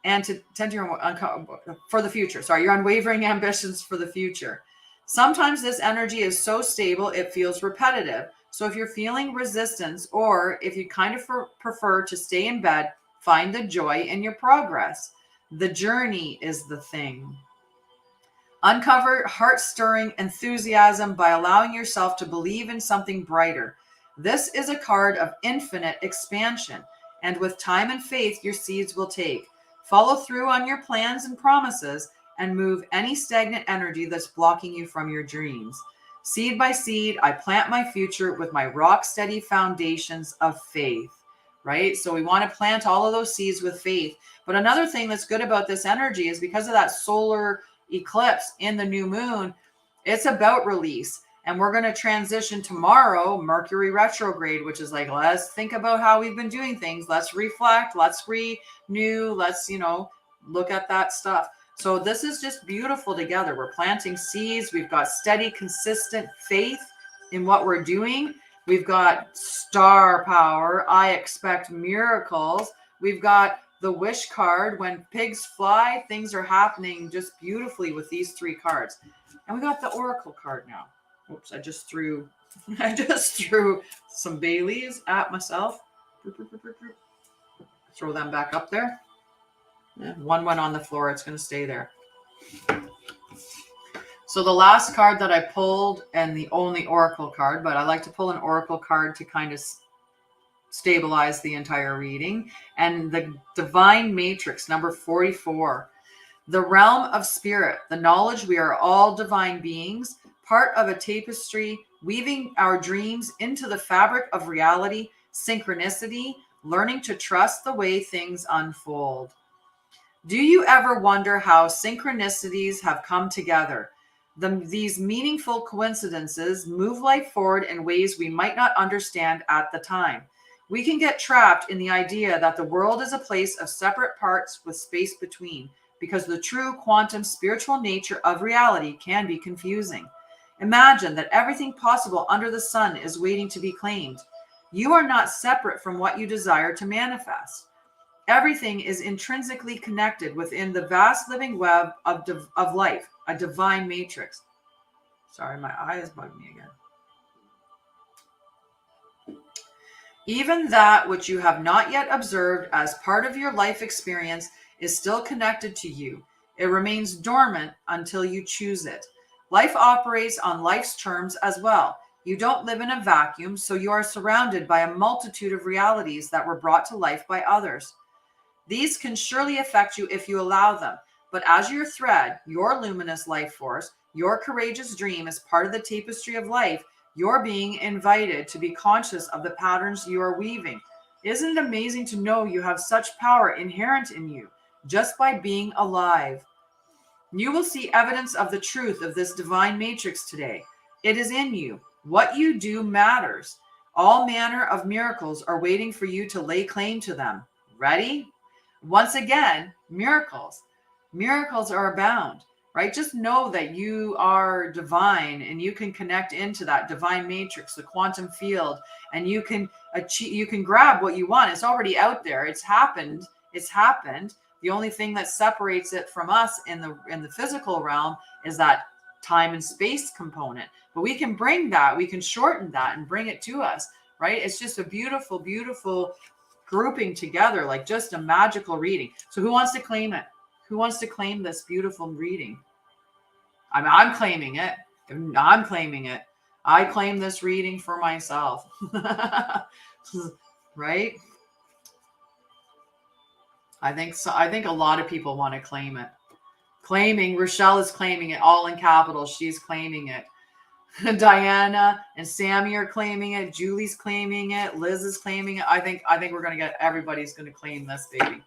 And to tend to your for the future. Your unwavering ambitions for the future. Sometimes this energy is so stable it feels repetitive. So if you're feeling resistance, or if you kind of prefer to stay in bed, find the joy in your progress. The journey is the thing. Uncover heart-stirring enthusiasm by allowing yourself to believe in something brighter. This is a card of infinite expansion, and with time and faith, your seeds will take. Follow through on your plans and promises, and move any stagnant energy that's blocking you from your dreams. Seed by seed, I plant my future with my rock-steady foundations of faith. Right? So we want to plant all of those seeds with faith. But another thing that's good about this energy is because of that solar eclipse in the new moon, it's about release. And we're going to transition tomorrow, Mercury retrograde, which is like, let's think about how we've been doing things. Let's reflect, let's renew, let's, look at that stuff. So this is just beautiful together. We're planting seeds. We've got steady, consistent faith in what we're doing. We've got star power. I expect miracles. We've got the wish card. When pigs fly, things are happening just beautifully with these three cards. And we got the oracle card now. Oops, I just threw some Baileys at myself. Throw them back up there. Yeah, one went on the floor. It's going to stay there. So the last card that I pulled, and the only oracle card, but I like to pull an oracle card to kind of stabilize the entire reading, and the Divine Matrix, number 44. The realm of spirit, the knowledge we are all divine beings, part of a tapestry, weaving our dreams into the fabric of reality, synchronicity, learning to trust the way things unfold. Do you ever wonder how synchronicities have come together? These meaningful coincidences move life forward in ways we might not understand at the time. We can get trapped in the idea that the world is a place of separate parts with space between, because the true quantum spiritual nature of reality can be confusing. Imagine that everything possible under the sun is waiting to be claimed. You are not separate from what you desire to manifest. Everything is intrinsically connected within the vast living web of life, a divine matrix. Sorry, my eye is bugging me again. Even that which you have not yet observed as part of your life experience is still connected to you. It remains dormant until you choose it. Life operates on life's terms as well. You don't live in a vacuum, so you are surrounded by a multitude of realities that were brought to life by others. These can surely affect you if you allow them, but as your thread, your luminous life force, your courageous dream is part of the tapestry of life, you're being invited to be conscious of the patterns you are weaving. Isn't it amazing to know you have such power inherent in you just by being alive? You will see evidence of the truth of this divine matrix today. It is in you. What you do matters. All manner of miracles are waiting for you to lay claim to them. Ready? Once again, miracles. Miracles are abound, right? Just know that you are divine, and you can connect into that divine matrix, the quantum field, and you can achieve, you can grab what you want. It's already out there. It's happened. It's happened. The only thing that separates it from us in the physical realm is that time and space component. But we can bring that, we can shorten that and bring it to us, right? It's just a beautiful, beautiful grouping together, like just a magical reading. So who wants to claim it? Who wants to claim this beautiful reading? I'm claiming it. I'm claiming it. I claim this reading for myself. Right? I think so. I think a lot of people want to claim it. Claiming. Rochelle is claiming it, all in capitals. She's claiming it. Diana and Sammy are claiming it. Julie's claiming it. Liz is claiming it. I think we're going to get, everybody's going to claim this baby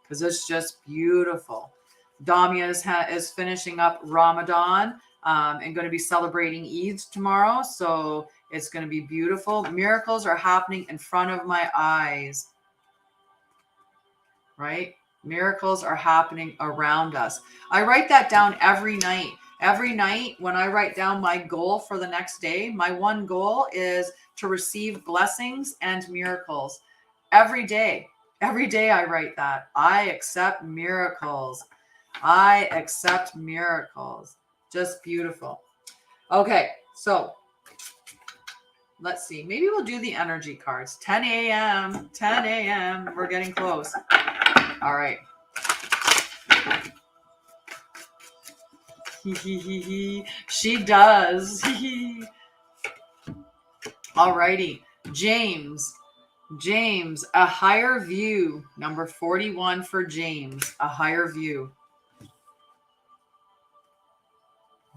because it's just beautiful. Damia is finishing up Ramadan and going to be celebrating Eid tomorrow. So it's going to be beautiful. Miracles are happening in front of my eyes, right? Miracles are happening around us. I write that down every night. Every night when I write down my goal for the next day, my one goal is to receive blessings and miracles. Every day I write that. I accept miracles. I accept miracles. Just beautiful. Okay, so let's see. Maybe we'll do the energy cards. 10 a.m. 10 a.m. We're getting close. All right. She does. All righty. James, a higher view. Number 41 for James, a higher view.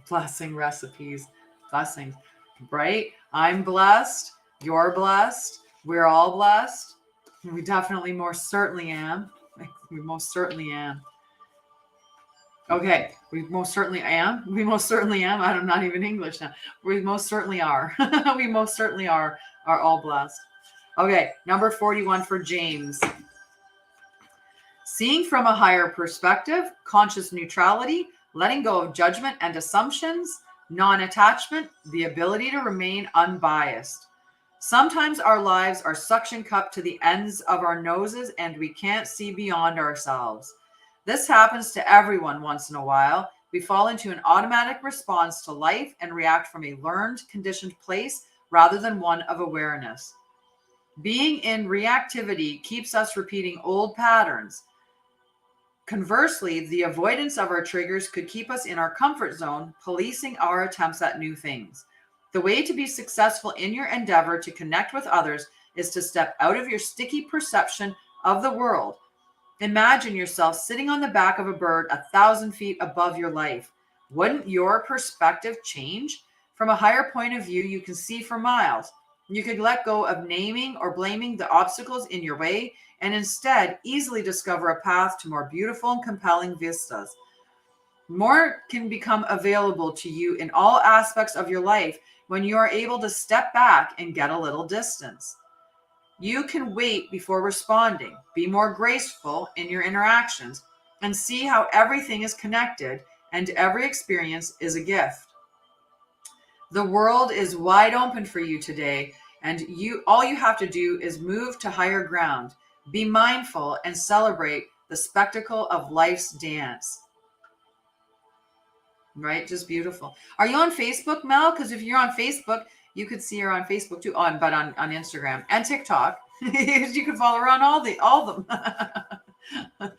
Blessing recipes. Blessings. Right? I'm blessed. You're blessed. We're all blessed. We definitely most certainly am. We most certainly am. Okay, we most certainly am. We most certainly am. I'm not even English now. We most certainly are. We most certainly are all blessed. Okay, number 41 for James. Seeing from a higher perspective, conscious neutrality, letting go of judgment and assumptions, non-attachment, the ability to remain unbiased. Sometimes our lives are suction cupped to the ends of our noses and we can't see beyond ourselves. This happens to everyone once in a while. We fall into an automatic response to life and react from a learned, conditioned place rather than one of awareness. Being in reactivity keeps us repeating old patterns. Conversely, the avoidance of our triggers could keep us in our comfort zone, policing our attempts at new things. The way to be successful in your endeavor to connect with others is to step out of your sticky perception of the world. Imagine yourself sitting on the back of a bird 1,000 feet above your life. Wouldn't your perspective change? From a higher point of view, you can see for miles. You could let go of naming or blaming the obstacles in your way and instead easily discover a path to more beautiful and compelling vistas. More can become available to you in all aspects of your life when you are able to step back and get a little distance. You can wait before responding, be more graceful in your interactions, and see how everything is connected and every experience is a gift. The world is wide open for you today, and all you have to do is move to higher ground. Be mindful and celebrate the spectacle of life's dance. Right? Just beautiful. Are you on Facebook, Mel? Because if you're on Facebook, you could see her on Facebook too, but on Instagram and TikTok. You could follow her on all of them.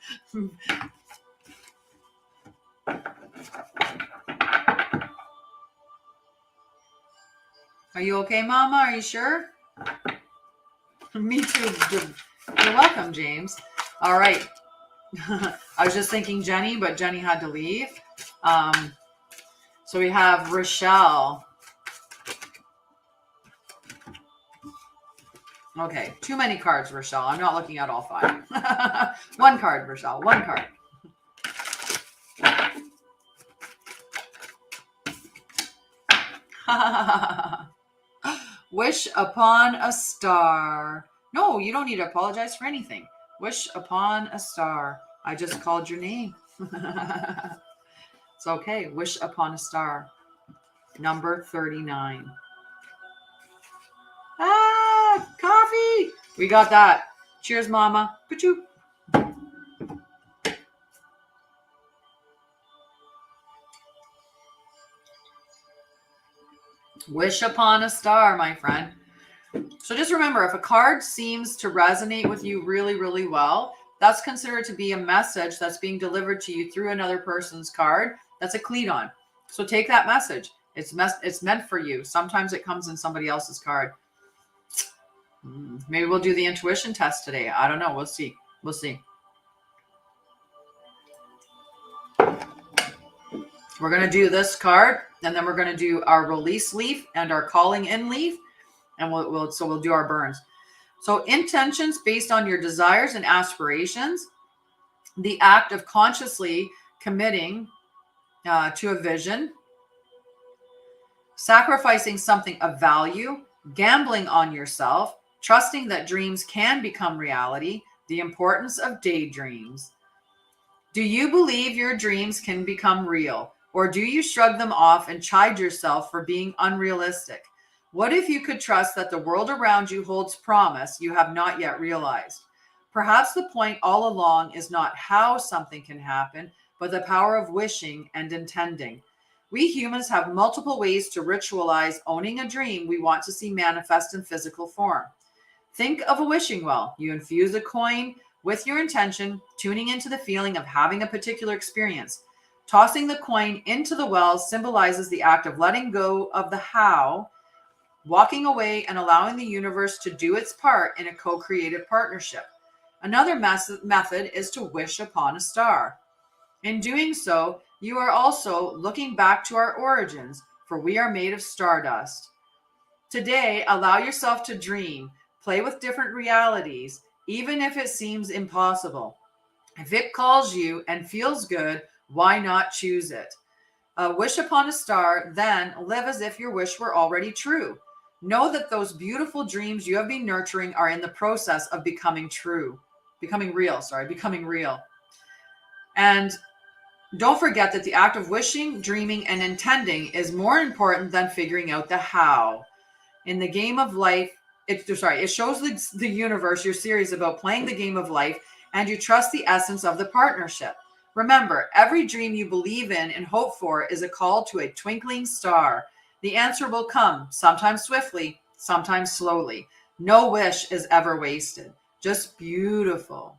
Are you okay, Mama? Are you sure? Me too. You're welcome, James. All right. I was just thinking Jenny, but Jenny had to leave. So we have Rochelle. Okay, too many cards, Rochelle. I'm not looking at all 5. One card, Rochelle. One card. Wish upon a star. No, you don't need to apologize for anything. Wish upon a star. I just called your name. It's okay. Wish upon a star. Number 39. Coffee. We got that. Cheers, Mama. Pachoo. Wish upon a star, my friend. So just remember, if a card seems to resonate with you really, really well, that's considered to be a message that's being delivered to you through another person's card. That's a Cleton. So take that message. It's meant for you. Sometimes it comes in somebody else's card. Maybe we'll do the intuition test today. I don't know. We'll see. We'll see. We're going to do this card, and then we're going to do our release leaf and our calling in leaf, and we'll do our burns. So intentions based on your desires and aspirations, the act of consciously committing to a vision, sacrificing something of value, gambling on yourself, trusting that dreams can become reality, the importance of daydreams. Do you believe your dreams can become real, or do you shrug them off and chide yourself for being unrealistic? What if you could trust that the world around you holds promise you have not yet realized? Perhaps the point all along is not how something can happen, but the power of wishing and intending. We humans have multiple ways to ritualize owning a dream we want to see manifest in physical form. Think of a wishing well. You infuse a coin with your intention, tuning into the feeling of having a particular experience. Tossing the coin into the well symbolizes the act of letting go of the how, walking away and allowing the universe to do its part in a co-creative partnership. Another method is to wish upon a star. In doing so, you are also looking back to our origins, for we are made of stardust. Today, allow yourself to dream, play with different realities, even if it seems impossible. If it calls you and feels good, why not choose it? Wish upon a star, then live as if your wish were already true. Know that those beautiful dreams you have been nurturing are in the process of becoming real. And don't forget that the act of wishing, dreaming, and intending is more important than figuring out the how. In the game of life, it shows the universe you're serious about playing the game of life, and you trust the essence of the partnership. Remember, every dream you believe in and hope for is a call to a twinkling star. The answer will come, sometimes swiftly, sometimes slowly. No wish is ever wasted, just beautiful.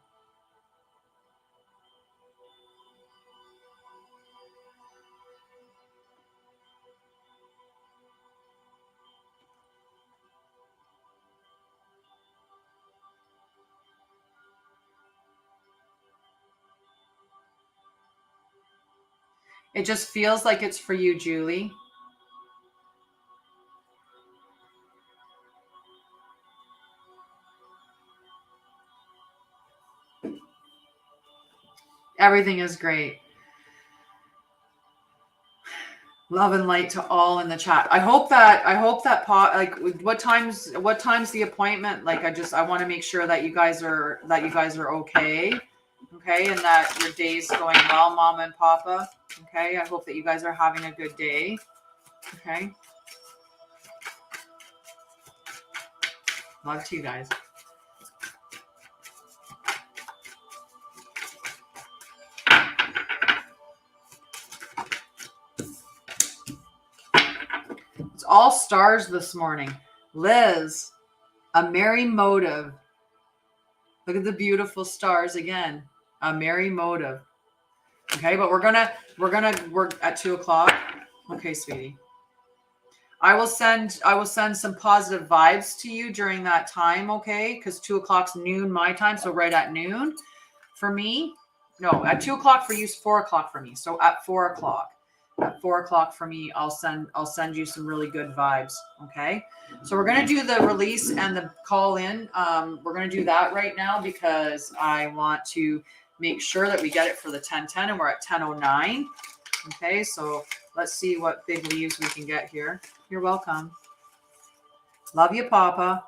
It just feels like it's for you, Julie. Everything is great. Love and light to all in the chat. I hope that like what time's the appointment? Like I want to make sure that you guys are okay. Okay, and that your day's going well, Mama and Papa. Okay, I hope that you guys are having a good day. Okay. Love to you guys. It's all stars this morning. Liz, a merry motive. Look at the beautiful stars again. A merry motive. Okay, but we're gonna work at 2:00. Okay, sweetie. I will send some positive vibes to you during that time, okay? Because 2:00's noon my time, so right at noon for me. No, at 2:00 for you, 4:00 for me. So at 4:00. At 4:00 for me, I'll send you some really good vibes. Okay. So we're gonna do the release and the call in. We're gonna do that right now because I want to make sure that we get it for the 10:10, and we're at 10:09. Okay, so let's see what big leaves we can get here. You're welcome. Love you, Papa.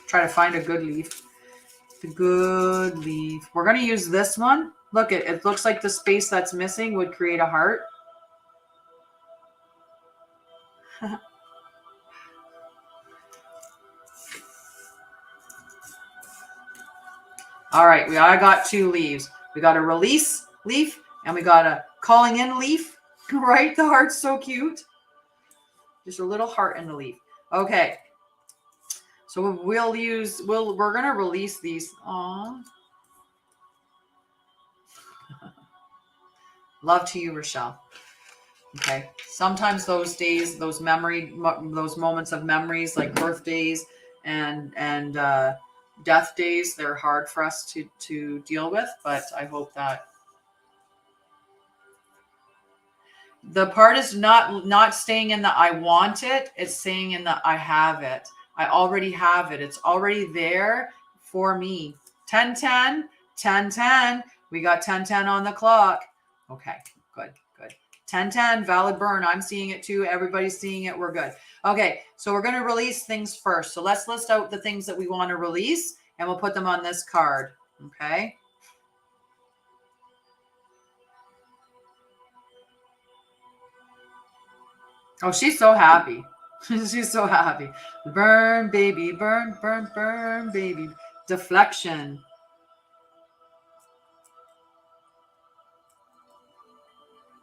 Try to find a good leaf. The good leaf. We're gonna use this one. Look, it looks like the space that's missing would create a heart. All right, I got 2 leaves. We got a release leaf and we got a calling in leaf, right? The heart's so cute. Just a little heart in the leaf. Okay. So we're going to release these. Aww. Love to you, Rochelle. Okay. Sometimes those days, those moments of memories, like birthdays and death days, they're hard for us to deal with, but I hope that The part is not staying in the I want it. It's staying in the I have it. I already have it. It's already there for me. 10-10, 10-10. We got 10-10 on the clock. Okay, good, good. 10-10, valid burn. I'm seeing it too. Everybody's seeing it. We're good. Okay, so we're going to release things first. So let's list out the things that we want to release, and we'll put them on this card. Okay. Oh, she's so happy. She's so happy. Burn, baby, burn, burn, burn, baby. Deflection.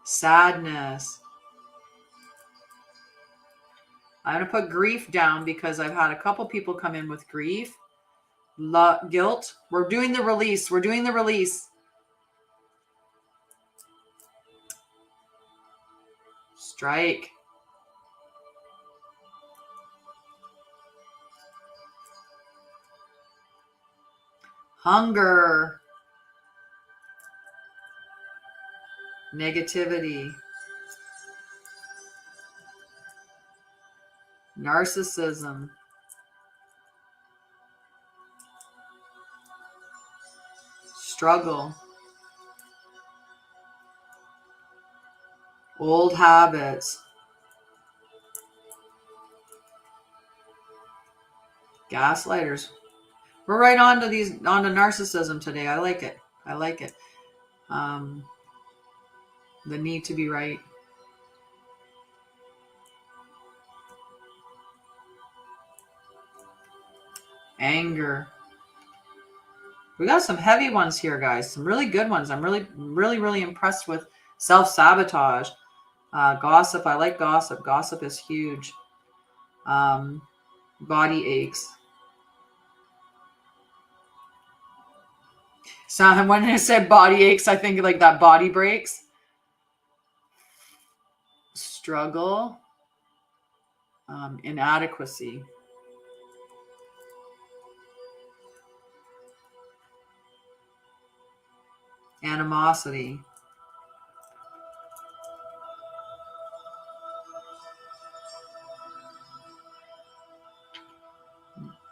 Sadness. I'm going to put grief down because I've had a couple people come in with grief. Guilt. We're doing the release. We're doing the release. Strike. Hunger. Negativity. Narcissism. Struggle. Old habits. Gaslighters. We're right on to narcissism today. I like it. I like it. The need to be right. Anger. We got some heavy ones here, guys. Some really good ones. I'm really impressed with self-sabotage. Gossip. I like gossip. Gossip is huge. Body aches. So when I said body aches, I think like that body breaks. Struggle. Inadequacy. Animosity.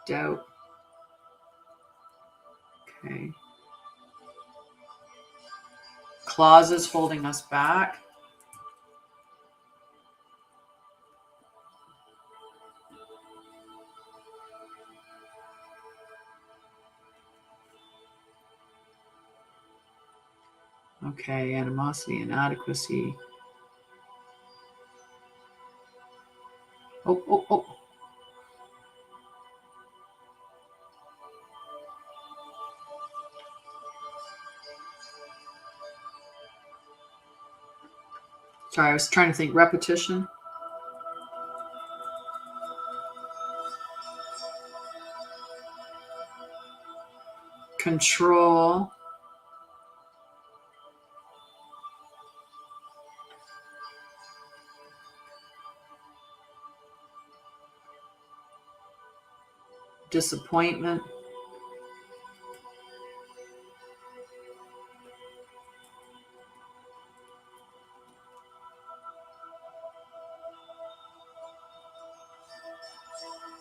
Doubt. Okay. Clauses holding us back. Okay, animosity, inadequacy. Oh. Sorry, I was trying to think. Repetition. Control. Disappointment.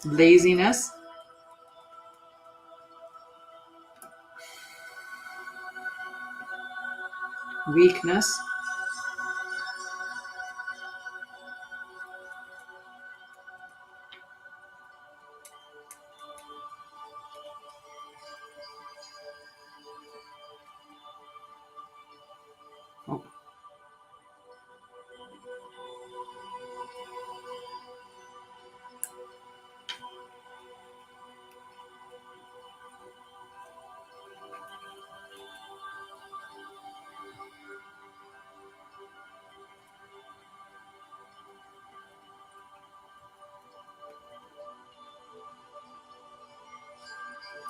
Laziness. Weakness. Oh.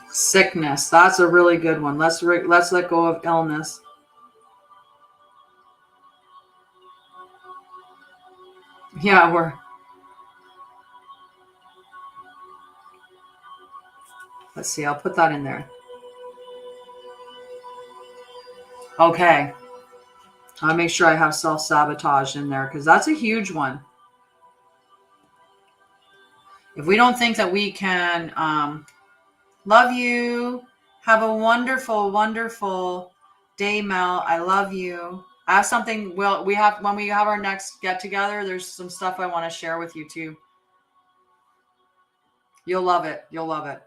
Sickness. That's a really good one. Let's let go of illness. Yeah, let's see. I'll put that in there. Okay. I'll make sure I have self-sabotage in there because that's a huge one. If we don't think that we can love you, have a wonderful, wonderful day, Mel. I love you. I have something. Well, when we have our next get together, there's some stuff I want to share with you too. You'll love it. You'll love it.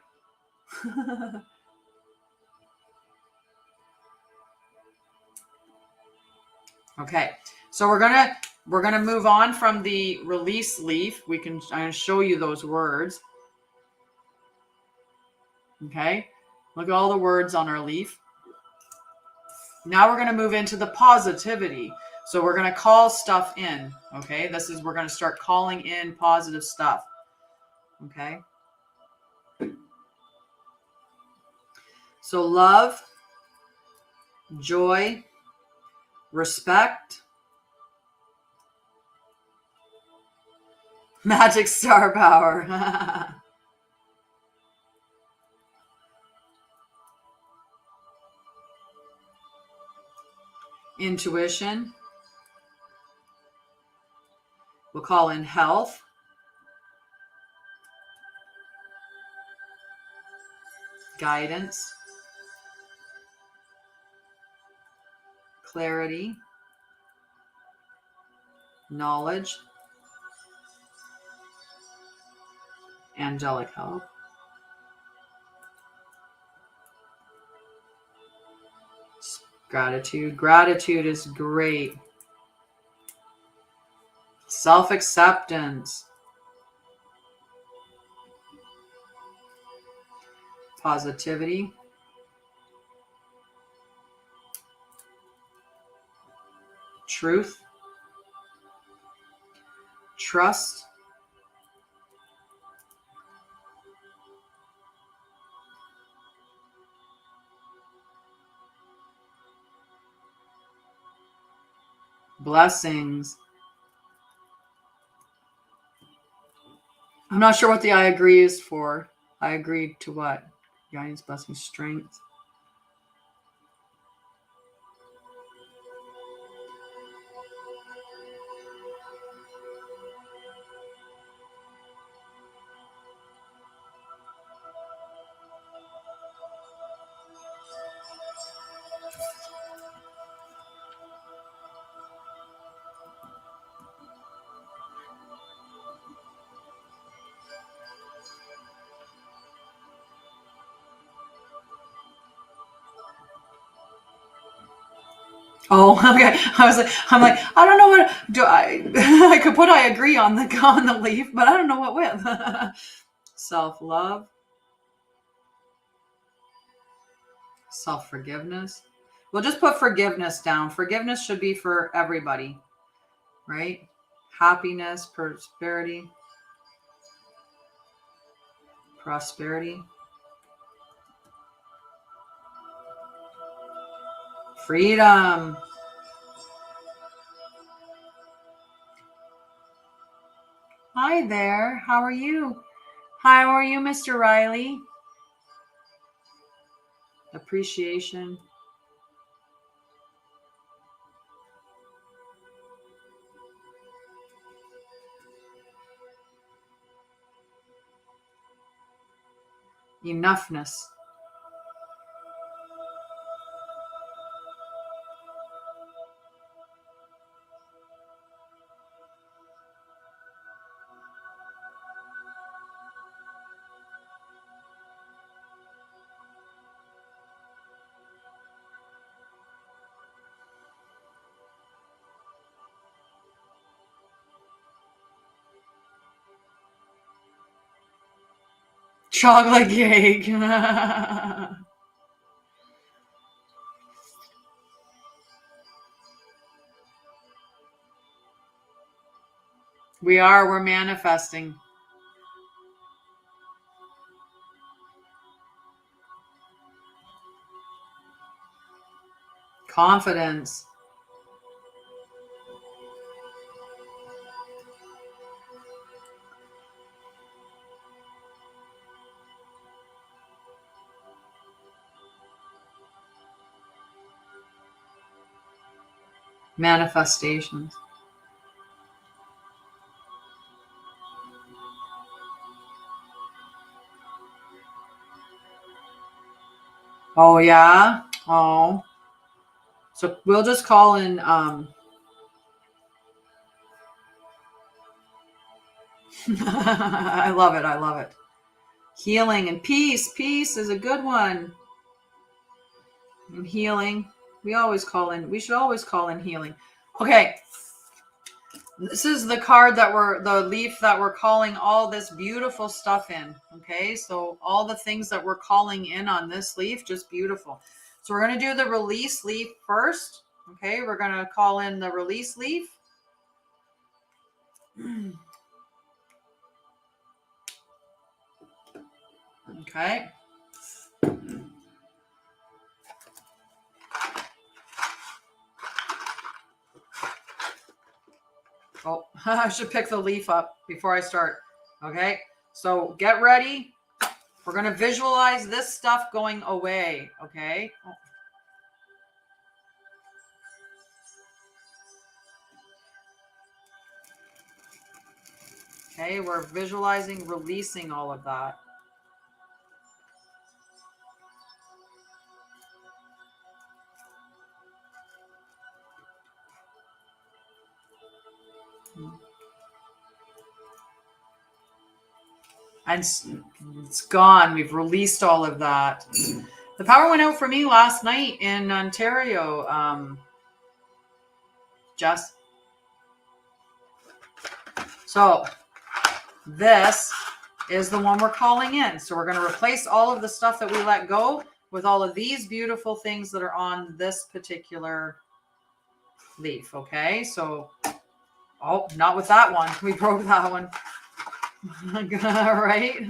Okay, so we're gonna move on from the release leaf. I'm gonna show you those words. Okay, look at all the words on our leaf. Now we're gonna move into the positivity. So we're gonna call stuff in. Okay, we're gonna start calling in positive stuff. Okay. So love, joy, respect, magic star power. Intuition. We'll call in health, guidance, clarity, knowledge, angelic help. Gratitude. Gratitude is great. Self-acceptance. Positivity. Truth. Trust. Blessings. I'm not sure what the I agree is for. I agree to what? Guidance, blessing, strength. Oh, okay. I'm like, I don't know what do I. I could put I agree on the leaf, but I don't know what with. Self-love, self-forgiveness. We'll just put forgiveness down. Forgiveness should be for everybody, right? Happiness, prosperity, freedom. Hi there. How are you? How are you, Mr. Riley? Appreciation. Enoughness. Chocolate cake. We're manifesting. Confidence. Manifestations. Oh, yeah. Oh. So we'll just call in I love it. I love it. Healing and peace. Peace is a good one. And healing. We should always call in healing. Okay. This is the the leaf that we're calling all this beautiful stuff in. Okay. So all the things that we're calling in on this leaf, just beautiful. So we're going to do the release leaf first. Okay. We're going to call in the release leaf. Okay. Oh, I should pick the leaf up before I start. Okay. So get ready. We're going to visualize this stuff going away. Okay. Okay. We're visualizing releasing all of that. And it's gone. We've released all of that. The power went out for me last night in Ontario. Jess. So this is the one we're calling in. So we're going to replace all of the stuff that we let go with all of these beautiful things that are on this particular leaf. Okay. So, oh, not with that one. We broke that one. Right.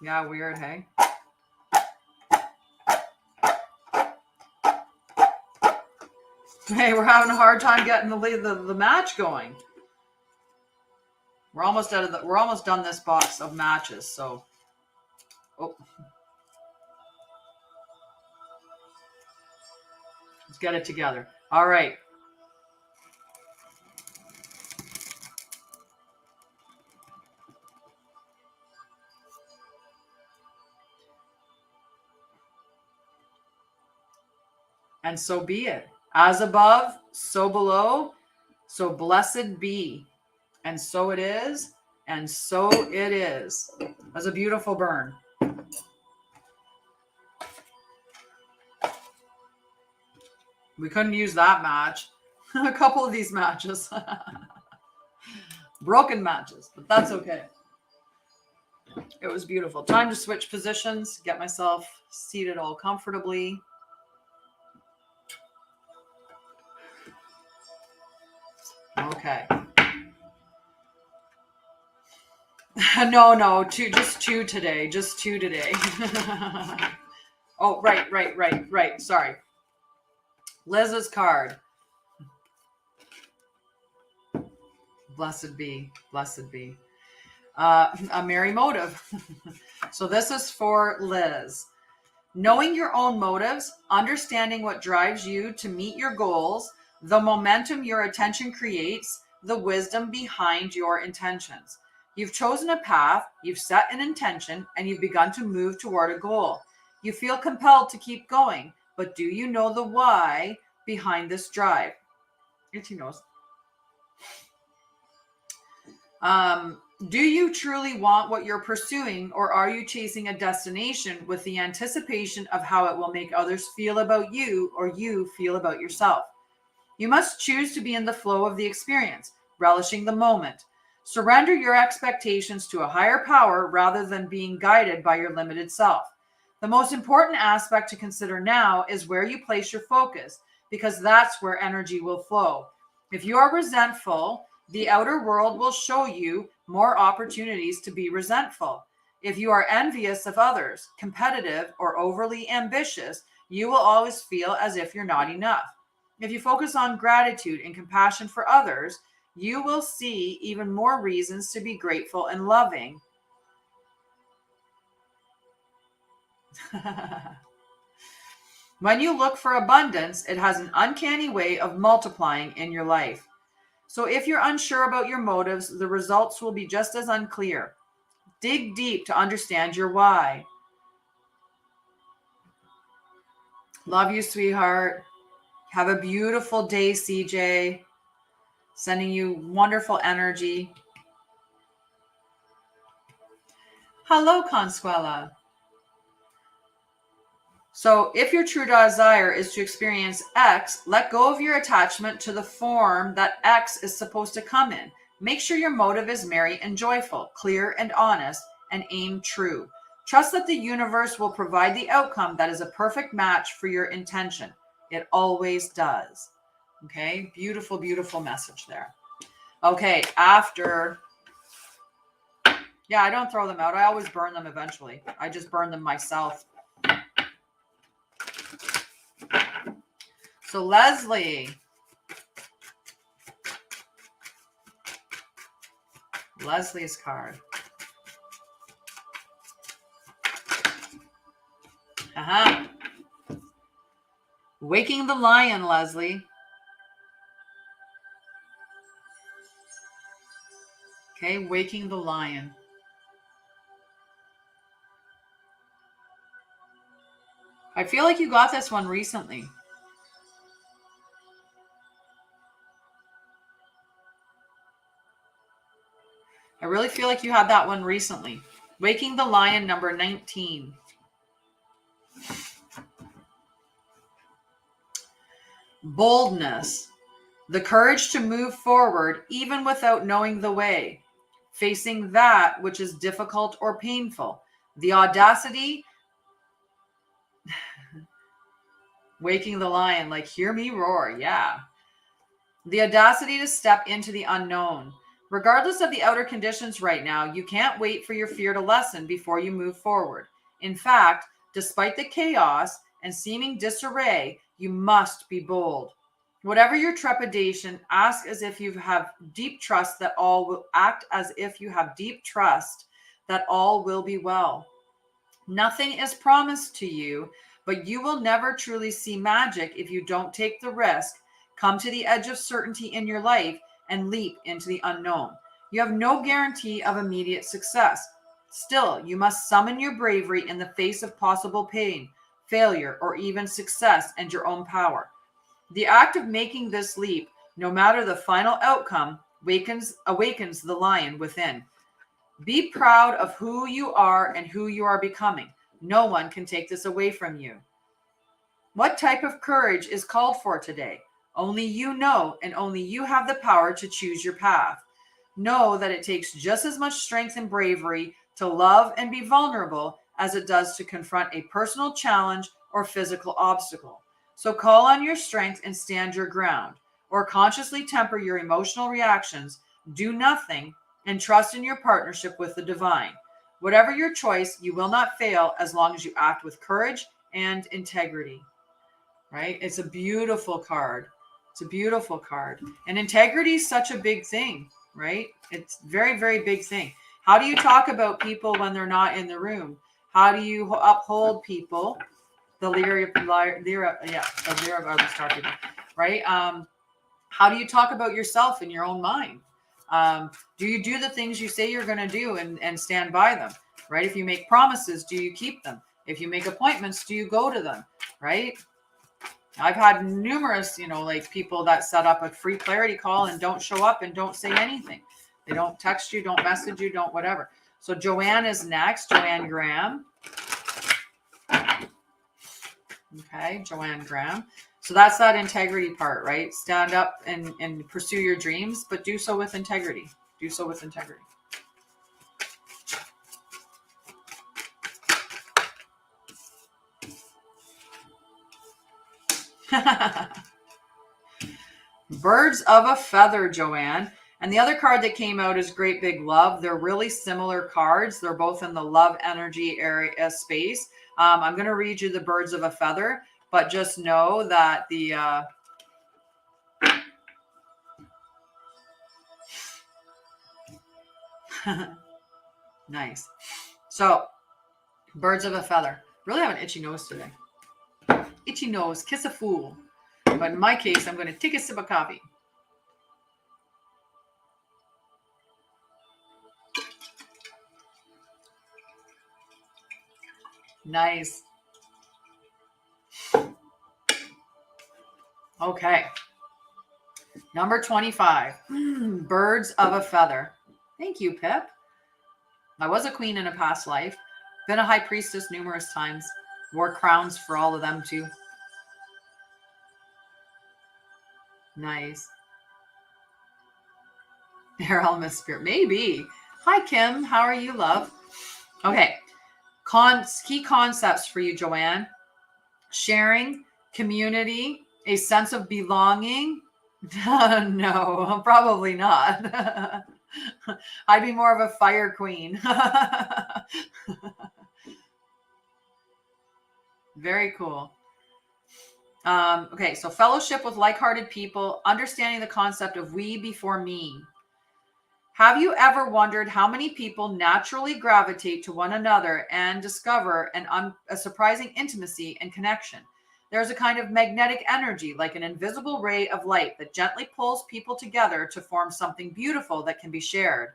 Yeah. Weird. Hey. Hey, we're having a hard time getting the match going. We're almost done this box of matches. So, oh, let's get it together. All right. And so be it. As above, so below. So blessed be. And so it is. And so it is. That's a beautiful burn. We couldn't use that match. A couple of these matches. Broken matches, but that's okay. It was beautiful. Time to switch positions, get myself seated all comfortably. Okay. No, just two today. Just two today. Oh, right. Sorry. Liz's card. Blessed be. A merry motive. So this is for Liz. Knowing your own motives, understanding what drives you to meet your goals, the momentum your attention creates, the wisdom behind your intentions. You've chosen a path, you've set an intention, and you've begun to move toward a goal. You feel compelled to keep going, but do you know the why behind this drive? Itchy nose. Do you truly want what you're pursuing, or are you chasing a destination with the anticipation of how it will make others feel about you or you feel about yourself? You must choose to be in the flow of the experience, relishing the moment. Surrender your expectations to a higher power rather than being guided by your limited self. The most important aspect to consider now is where you place your focus, because that's where energy will flow. If you are resentful, the outer world will show you more opportunities to be resentful. If you are envious of others, competitive, or overly ambitious, you will always feel as if you're not enough. If you focus on gratitude and compassion for others, you will see even more reasons to be grateful and loving. When you look for abundance, it has an uncanny way of multiplying in your life. So if you're unsure about your motives, the results will be just as unclear. Dig deep to understand your why. Love you, sweetheart. Have a beautiful day, CJ. Sending you wonderful energy. Hello, Consuela. So if your true desire is to experience X, let go of your attachment to the form that X is supposed to come in. Make sure your motive is merry and joyful, clear and honest, and aim true. Trust that the universe will provide the outcome that is a perfect match for your intention. It always does. Okay, beautiful, beautiful message there. Okay, after... Yeah, I don't throw them out. I always burn them eventually. I just burn them myself. So Leslie's card. Waking the lion, Leslie. Okay, waking the lion. I feel like you got this one recently. I really feel like you had that one recently. Waking the lion, number 19. Boldness. The courage to move forward even without knowing the way. Facing that which is difficult or painful. The audacity. Waking the lion, like hear me roar. Yeah. The audacity to step into the unknown. Regardless of the outer conditions right now, you can't wait for your fear to lessen before you move forward. In fact, despite the chaos and seeming disarray, you must be bold. Whatever your trepidation, ask as if you have deep trust that all will act as if you have deep trust that all will be well. Nothing is promised to you, but you will never truly see magic if you don't take the risk, come to the edge of certainty in your life, and leap into the unknown. You have no guarantee of immediate success. Still, you must summon your bravery in the face of possible pain, failure, or even success and your own power. The act of making this leap, no matter the final outcome, awakens the lion within. Be proud of who you are and who you are becoming. No one can take this away from you. What type of courage is called for today? Only you know, and only you have the power to choose your path. Know that it takes just as much strength and bravery to love and be vulnerable as it does to confront a personal challenge or physical obstacle. So call on your strength and stand your ground, or consciously temper your emotional reactions. Do nothing and trust in your partnership with the divine. Whatever your choice, you will not fail as long as you act with courage and integrity. Right? It's a beautiful card. It's a beautiful card. And integrity is such a big thing, right? It's very, very big thing. How do you talk about people when they're not in the room? How do you uphold people? The lyra of other star people, right? How do you talk about yourself in your own mind? Do you do the things you say you're going to do and stand by them, right? If you make promises, do you keep them? If you make appointments, do you go to them, right? I've had numerous, like people that set up a free clarity call and don't show up and don't say anything. They don't text you, don't message you, don't whatever. So Joanne is next, Joanne Graham. Okay, Joanne Graham. So that's that integrity part, right? Stand up and pursue your dreams, but do so with integrity. Do so with integrity. Birds of a feather, Joanne. And the other card that came out is Great Big Love. They're really similar cards. They're both in the love energy area space. I'm going to read you the birds of a feather, but just know that the nice. So birds of a feather. Really have an itchy nose today. Itchy nose, kiss a fool. But in my case, I'm going to take a sip of coffee. Nice. Okay. Number 25. Birds of a feather. Thank you, Pip. I was a queen in a past life. Been a high priestess numerous times. Wore crowns for all of them too. Nice. They're spirit. Maybe. Hi, Kim. How are you, love? Okay. Key concepts for you, Joanne. Sharing, community, a sense of belonging. No, probably not. I'd be more of a fire queen. Very cool. Okay, so fellowship with like-hearted people, understanding the concept of we before me. Have you ever wondered how many people naturally gravitate to one another and discover a surprising intimacy and connection? There's a kind of magnetic energy, like an invisible ray of light that gently pulls people together to form something beautiful that can be shared.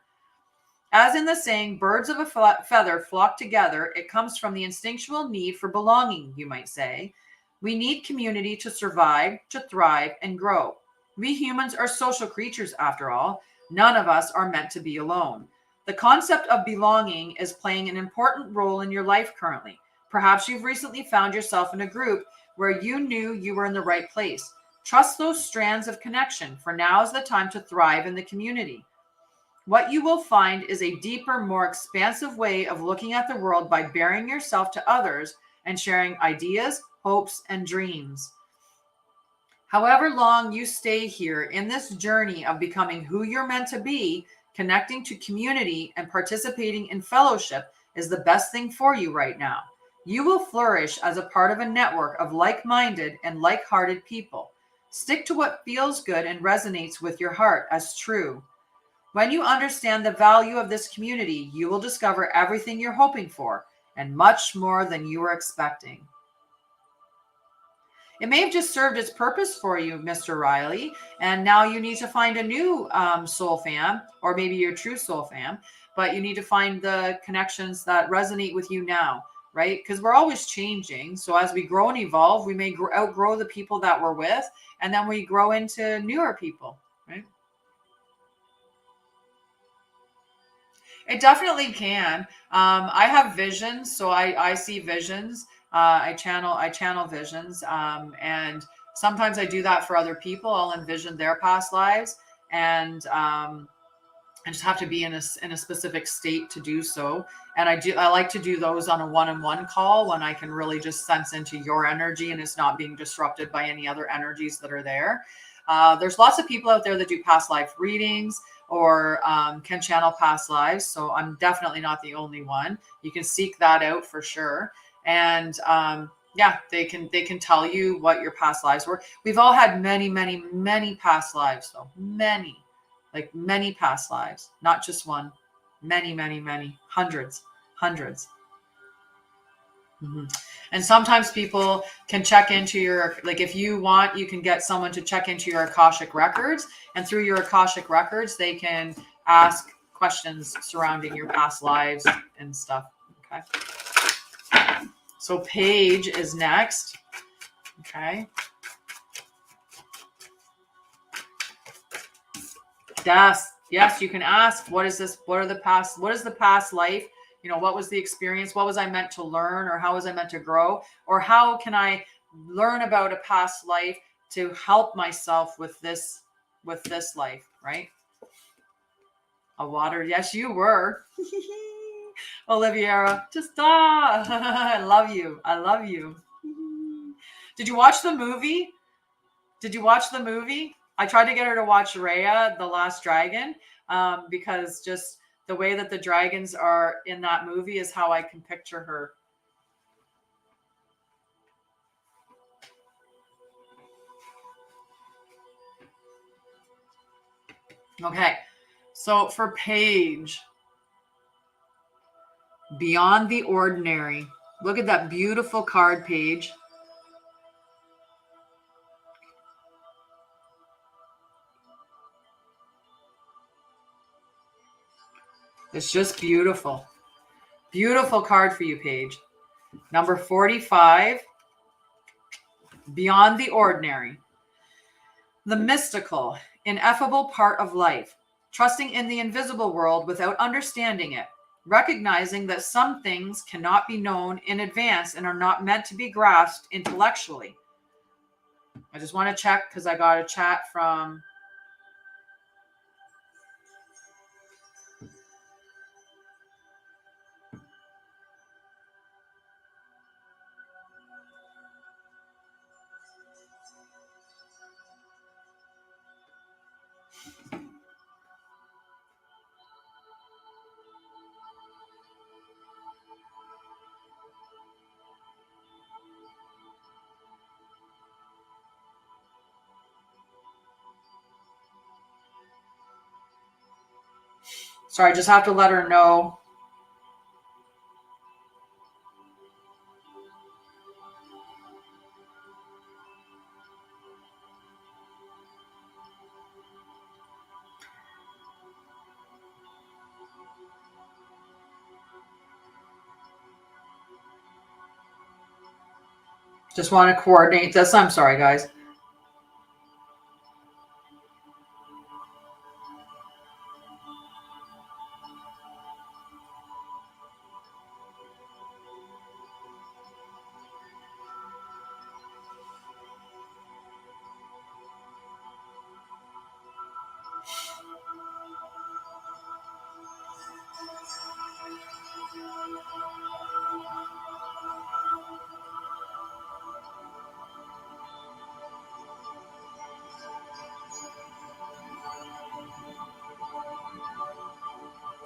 As in the saying, birds of a feather flock together, it comes from the instinctual need for belonging, you might say. We need community to survive, to thrive, and grow. We humans are social creatures, after all. None of us are meant to be alone. The concept of belonging is playing an important role in your life currently. Perhaps you've recently found yourself in a group where you knew you were in the right place. Trust those strands of connection, for now is the time to thrive in the community. What you will find is a deeper, more expansive way of looking at the world by bearing yourself to others and sharing ideas, hopes, and dreams. However long you stay here in this journey of becoming who you're meant to be, connecting to community and participating in fellowship is the best thing for you right now. You will flourish as a part of a network of like-minded and like-hearted people. Stick to what feels good and resonates with your heart as true. When you understand the value of this community, you will discover everything you're hoping for and much more than you were expecting. It may have just served its purpose for you, Mr. Riley, and now you need to find a new soul fam, or maybe your true soul fam, but you need to find the connections that resonate with you now, right? Because we're always changing. So as we grow and evolve, we may outgrow the people that we're with, and then we grow into newer people, right? It definitely can. I have visions, so I see visions. I channel visions, and sometimes I do that for other people. I'll envision their past lives, and I just have to be in a specific state to do so. And I like to do those on a one-on-one call when I can really just sense into your energy and it's not being disrupted by any other energies that are there. There's lots of people out there that do past life readings or can channel past lives. So I'm definitely not the only one. You can seek that out for sure. And yeah, they can tell you what your past lives were. We've all had many, many, many past lives, though. Many past lives, not just one. Many, many, many. Hundreds. Mm-hmm. And sometimes people can check into your, like if you want, you can get someone to check into your Akashic records, and through your Akashic records, they can ask questions surrounding your past lives and stuff. Okay. So Paige is next. Okay. Yes, you can ask, what is this? What is the past life? You know, what was the experience? What was I meant to learn, or how was I meant to grow? Or how can I learn about a past life to help myself with this life, right? A water. Yes, you were. Oliviera, just I love you. Did you watch the movie? I tried to get her to watch Raya, The Last Dragon, because just the way that the dragons are in that movie is how I can picture her. Okay, so for Paige, Beyond the Ordinary. Look at that beautiful card, Paige. It's just beautiful. Beautiful card for you, Paige. Number 45, beyond the ordinary. The mystical, ineffable part of life. Trusting in the invisible world without understanding it. Recognizing that some things cannot be known in advance and are not meant to be grasped intellectually. I just want to check because I got a chat from... Sorry, I just have to let her know. Just want to coordinate this. I'm sorry, guys.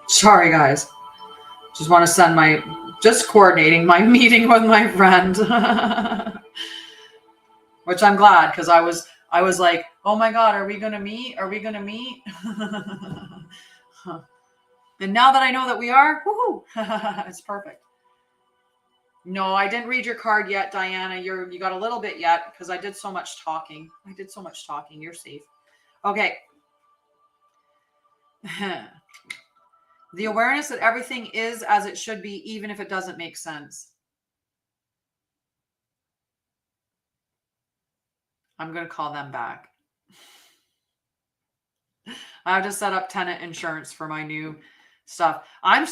Sorry, guys. Just want to send my... Just coordinating my meeting with my friend. Which I'm glad, because I was like, oh my God, are we going to meet? Are we going to meet? And now that I know that we are, woohoo, it's perfect. No, I didn't read your card yet, Diana. You got a little bit yet because I did so much talking. You're safe. Okay. The awareness that everything is as it should be, even if it doesn't make sense. I'm going to call them back. I have to set up tenant insurance for my new stuff. I'm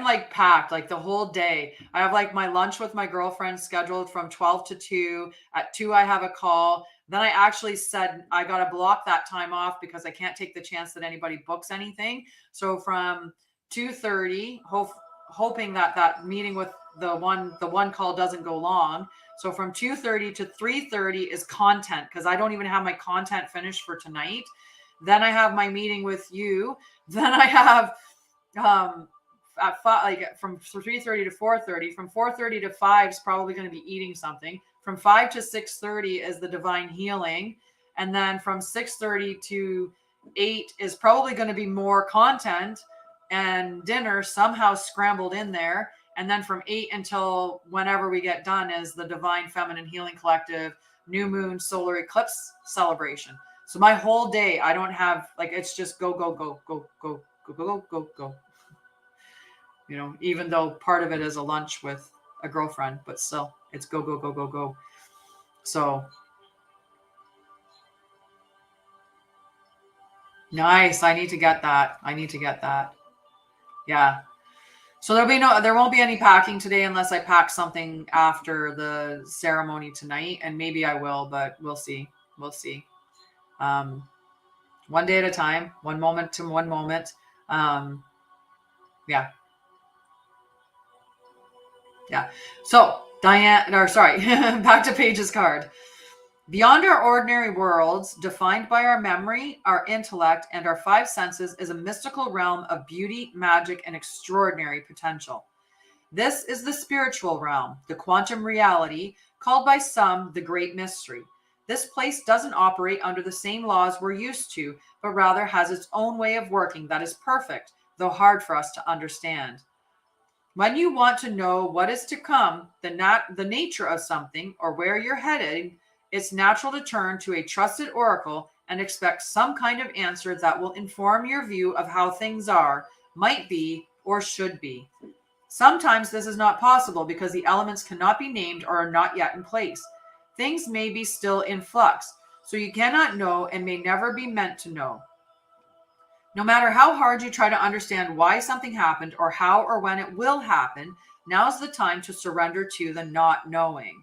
like packed like the whole day. I have like my lunch with my girlfriend scheduled from 12 to 2. At 2, I have a call. Then I actually said I got to block that time off because I can't take the chance that anybody books anything. So from 2:30, hoping that meeting with the one call doesn't go long. So from 2:30 to 3:30 is content because I don't even have my content finished for tonight. Then I have my meeting with you. Then I have at 5, like from 3:30 to 4:30. From 4:30 to 5 is probably going to be eating something. From 5 to 6:30 is the divine healing, and then from 6:30 to 8 is probably going to be more content and dinner somehow scrambled in there. And then from 8 until whenever we get done is the Divine Feminine Healing Collective New Moon Solar Eclipse celebration. So my whole day, I don't have like, it's just go, go, go, go, go, go, go, go, go, go. You know, even though part of it is a lunch with a girlfriend, but still it's go, go, go, go, go. So nice. I need to get that. Yeah. So there won't be any packing today unless I pack something after the ceremony tonight, and maybe I will, but we'll see. One day at a time, one moment to one moment. Yeah. So back to Paige's card. Beyond our ordinary worlds, defined by our memory, our intellect, and our 5 senses, is a mystical realm of beauty, magic, and extraordinary potential. This is the spiritual realm, the quantum reality, called by some the great mystery. This place doesn't operate under the same laws we're used to, but rather has its own way of working that is perfect, though hard for us to understand. When you want to know what is to come, the nature of something, or where you're headed, it's natural to turn to a trusted oracle and expect some kind of answer that will inform your view of how things are, might be, or should be. Sometimes this is not possible because the elements cannot be named or are not yet in place. Things may be still in flux, so you cannot know and may never be meant to know. No matter how hard you try to understand why something happened or how or when it will happen, now's the time to surrender to the not knowing.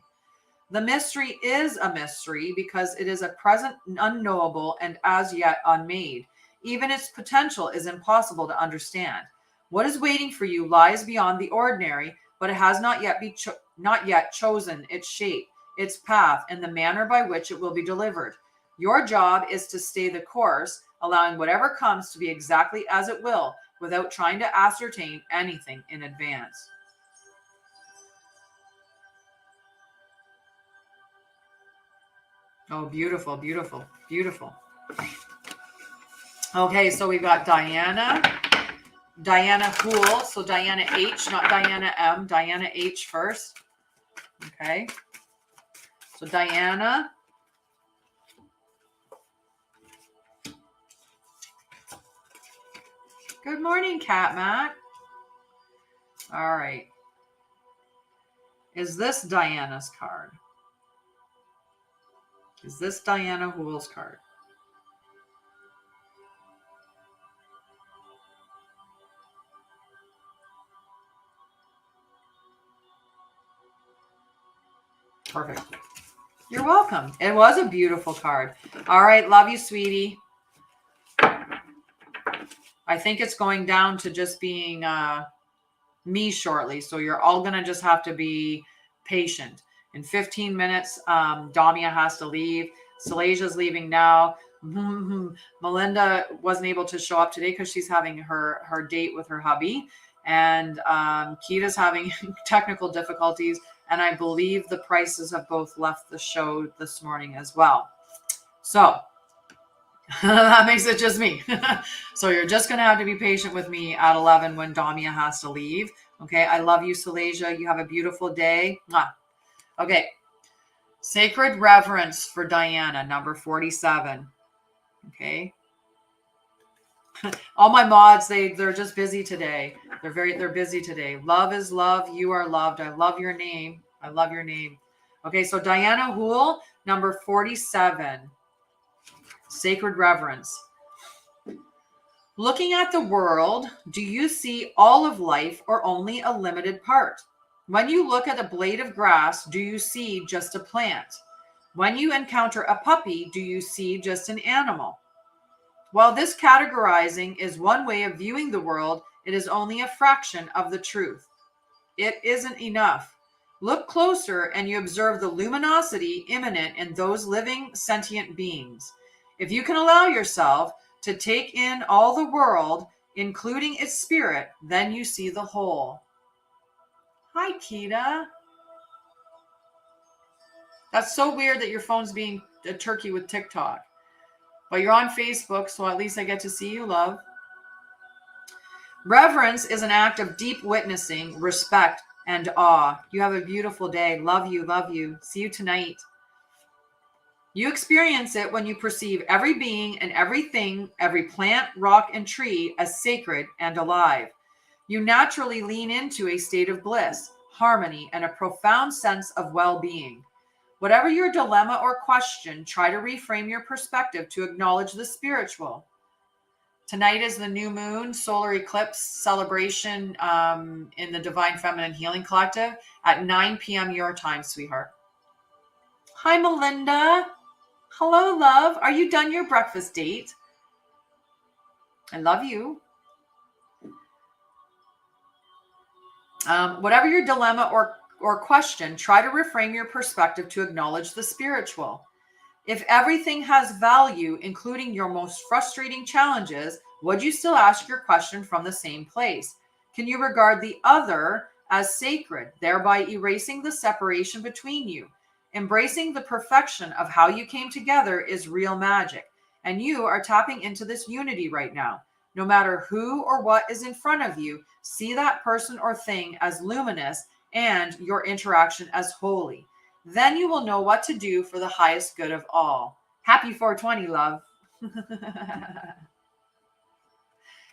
The mystery is a mystery because it is a present unknowable and as yet unmade. Even its potential is impossible to understand. What is waiting for you lies beyond the ordinary, but it has not yet chosen its shape, its path, and the manner by which it will be delivered. Your job is to stay the course, allowing whatever comes to be exactly as it will, without trying to ascertain anything in advance. Oh, beautiful, beautiful, beautiful. Okay, so we've got Diana Hool. So Diana H, not Diana M. Diana H first. Okay. So Diana. Good morning, Cat Mac. All right. Is this Diana's card? Is this Diana Hool's card? Perfect. You're welcome. It was a beautiful card. All right. Love you, sweetie. I think it's going down to just being me shortly. So you're all going to just have to be patient. In 15 minutes, Damia has to leave. Salasia's leaving now. Melinda wasn't able to show up today because she's having her date with her hubby. And Kita's having technical difficulties. And I believe the Prices have both left the show this morning as well. So that makes it just me. So you're just going to have to be patient with me at 11 when Damia has to leave. Okay. I love you, Salasia. You have a beautiful day. Mwah. Okay. Sacred reverence for Diana, number 47. Okay. All my mods, they're just busy today. They're busy today. Love is love. You are loved. I love your name. I love your name. Okay. So Diana Hool, number 47. Sacred reverence. Looking at the world, do you see all of life or only a limited part? When you look at a blade of grass, do you see just a plant? When you encounter a puppy, do you see just an animal? While this categorizing is one way of viewing the world, it is only a fraction of the truth. It isn't enough. Look closer and you observe the luminosity immanent in those living sentient beings. If you can allow yourself to take in all the world, including its spirit, then you see the whole. Hi, Kita. That's so weird that your phone's being a turkey with TikTok. But you're on Facebook, so at least I get to see you, love. Reverence is an act of deep witnessing, respect, and awe. You have a beautiful day. Love you, love you. See you tonight. You experience it when you perceive every being and everything, every plant, rock, and tree as sacred and alive. You naturally lean into a state of bliss, harmony, and a profound sense of well-being. Whatever your dilemma or question, try to reframe your perspective to acknowledge the spiritual. Tonight is the new moon solar eclipse celebration in the Divine Feminine Healing Collective at 9 p.m. your time, sweetheart. Hi, Melinda. Hello, love. Are you done your breakfast date? I love you. Whatever your dilemma or question, try to reframe your perspective to acknowledge the spiritual. If everything has value, including your most frustrating challenges, would you still ask your question from the same place? Can you regard the other as sacred, thereby erasing the separation between you? Embracing the perfection of how you came together is real magic, and you are tapping into this unity right now. No matter who or what is in front of you, see that person or thing as luminous and your interaction as holy. Then you will know what to do for the highest good of all. Happy 420, love.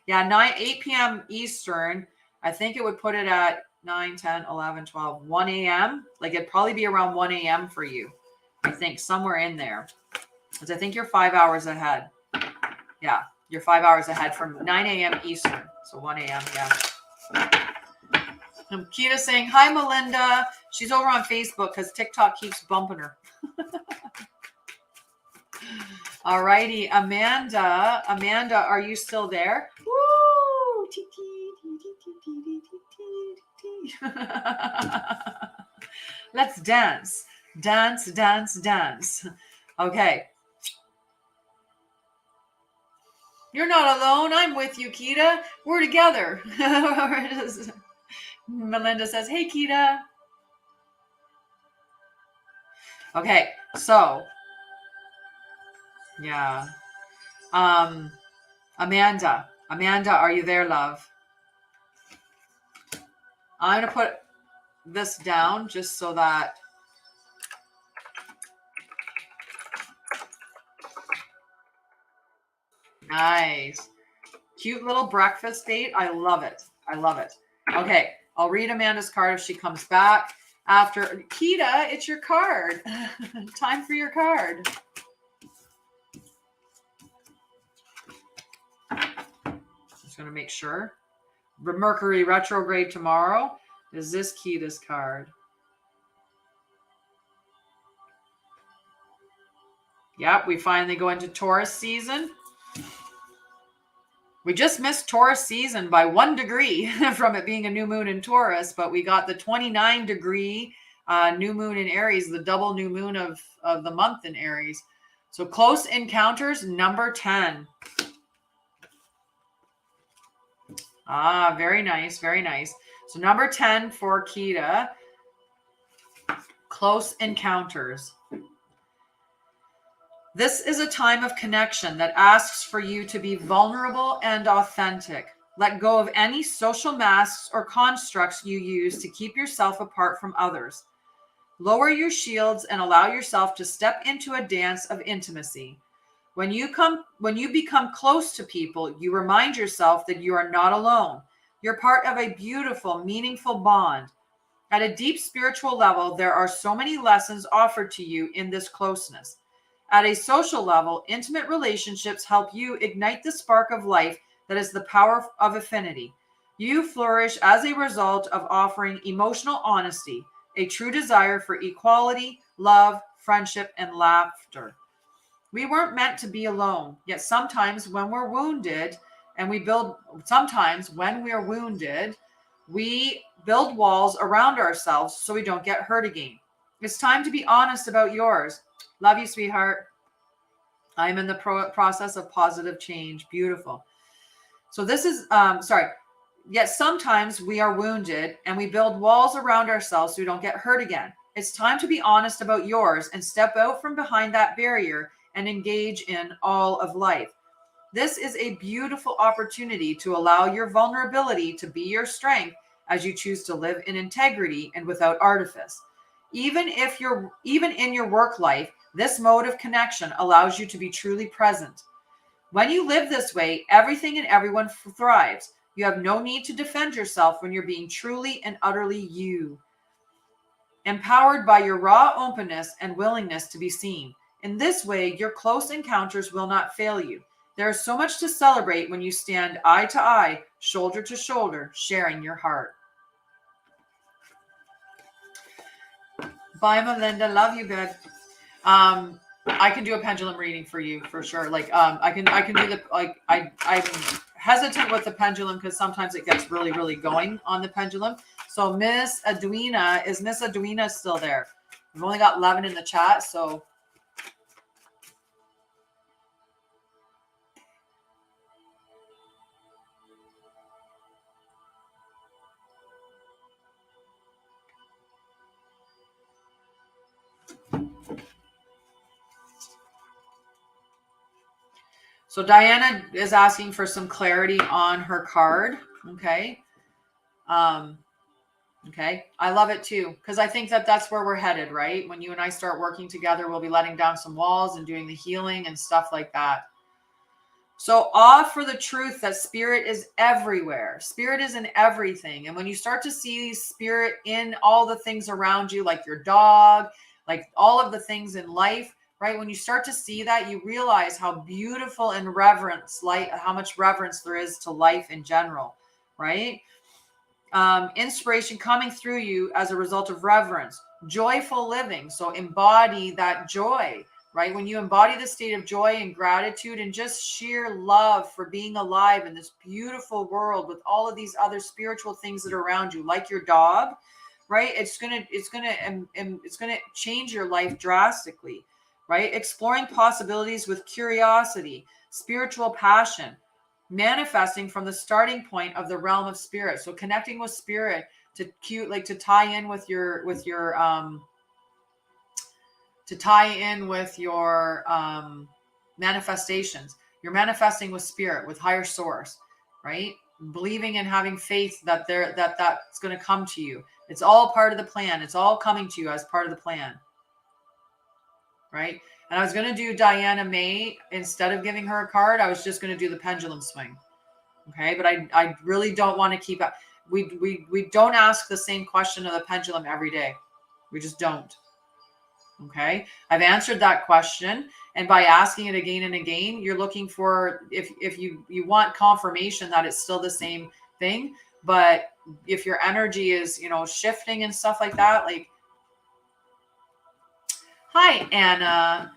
Yeah, 8 p.m. Eastern. I think it would put it at 9, 10, 11, 12, 1 a.m. Like it'd probably be around 1 a.m. for you. I think somewhere in there. Because I think you're 5 hours ahead. Yeah, you're 5 hours ahead from 9 a.m. Eastern. So 1 a.m. Yeah. Kita saying, hi, Melinda. She's over on Facebook because TikTok keeps bumping her. All righty. Amanda, are you still there? Woo! Let's dance. Dance, dance, dance. Okay. You're not alone. I'm with you, Kita. We're together. Melinda says, hey, Kita. Okay, so, yeah. Amanda, are you there, love? I'm going to put this down just so that nice. Cute little breakfast date. I love it. I love it. Okay, I'll read Amanda's card if she comes back after. Kita, it's your card. Time for your card. Just going to make sure. Mercury retrograde tomorrow. Is this Kita's card? Yep, we finally go into Taurus season. We just missed Taurus season by 1 degree from it being a new moon in Taurus, but we got the 29 degree new moon in Aries, the double new moon of the month in Aries. So close encounters, number 10. Ah, very nice, very nice. So number 10 for Kita, close encounters. This is a time of connection that asks for you to be vulnerable and authentic. Let go of any social masks or constructs you use to keep yourself apart from others. Lower your shields and allow yourself to step into a dance of intimacy. When you become close to people, you remind yourself that you are not alone. You're part of a beautiful, meaningful bond. At a deep spiritual level, there are so many lessons offered to you in this closeness. At a social level, intimate relationships help you ignite the spark of life that is the power of affinity. You flourish as a result of offering emotional honesty, a true desire for equality, love, friendship, and laughter. We weren't meant to be alone, yet sometimes when we're wounded, we build walls around ourselves so we don't get hurt again. It's time to be honest about yours. Love you, sweetheart. I'm in the process of positive change. Beautiful. So this is, Yet sometimes we are wounded and we build walls around ourselves so we don't get hurt again. It's time to be honest about yours and step out from behind that barrier and engage in all of life. This is a beautiful opportunity to allow your vulnerability to be your strength as you choose to live in integrity and without artifice. Even in your work life, this mode of connection allows you to be truly present. When you live this way, everything and everyone thrives. You have no need to defend yourself when you're being truly and utterly you. Empowered by your raw openness and willingness to be seen. In this way, your close encounters will not fail you. There is so much to celebrate when you stand eye to eye, shoulder to shoulder, sharing your heart. Bye, Melinda. Love you, babe. I can do a pendulum reading for you for sure. I can do the I'm hesitant with the pendulum because sometimes it gets really, really going on the pendulum. So Miss Edwina still there? We've only got 11 in the chat, so. So Diana is asking for some clarity on her card. Okay. Okay. I love it too, because I think that that's where we're headed, right? When you and I start working together, we'll be letting down some walls and doing the healing and stuff like that. So awe for the truth that spirit is everywhere. Spirit is in everything. And when you start to see spirit in all the things around you, like your dog, like all of the things in life, right? When you start to see that, you realize how beautiful and reverence, like how much reverence there is to life in general, right? Inspiration coming through you as a result of reverence, joyful living. So embody that joy, right? When you embody the state of joy and gratitude and just sheer love for being alive in this beautiful world with all of these other spiritual things that are around you, like your dog, right? It's gonna change your life drastically, right? Exploring possibilities with curiosity, spiritual passion, manifesting from the starting point of the realm of spirit. So connecting with spirit to tie in with your manifestations. You're manifesting with spirit, with higher source, right? Believing and having faith that that's going to come to you. It's all part of the plan. It's all coming to you as part of the plan, right? And I was going to do Diana May instead of giving her a card. I was just going to do the pendulum swing. Okay, but I really don't want to keep up. We don't ask the same question of the pendulum every day. We just don't. Okay, I've answered that question, and by asking it again and again, you're looking for if you want confirmation that it's still the same thing. But if your energy is shifting and stuff like that, like, hi Anna,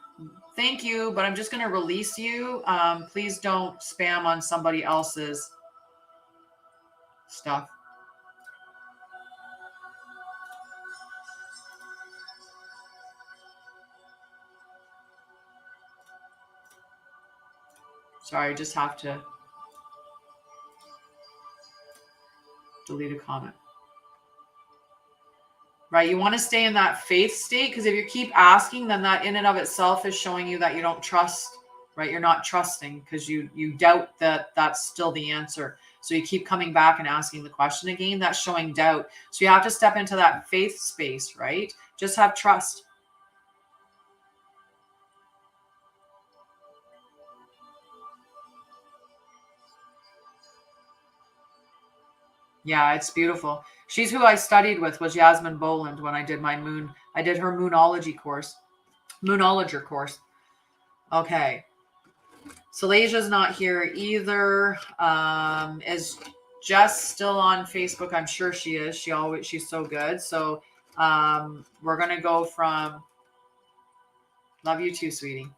thank you, but I'm just going to release you. Please don't spam on somebody else's stuff. Sorry, I just have to delete a comment. Right, you want to stay in that faith state, because if you keep asking, then that in and of itself is showing you that you don't trust, right? You're not trusting because you doubt that that's still the answer. So you keep coming back and asking the question again. That's showing doubt. So you have to step into that faith space, right? Just have trust. Yeah, it's beautiful. She's who I studied with, was Yasmin Boland, when I did her moonology course, moonologer course. Okay. Salasia's not here either. Is Jess still on Facebook? I'm sure she is. She's so good. So we're gonna go from love you too, sweetie.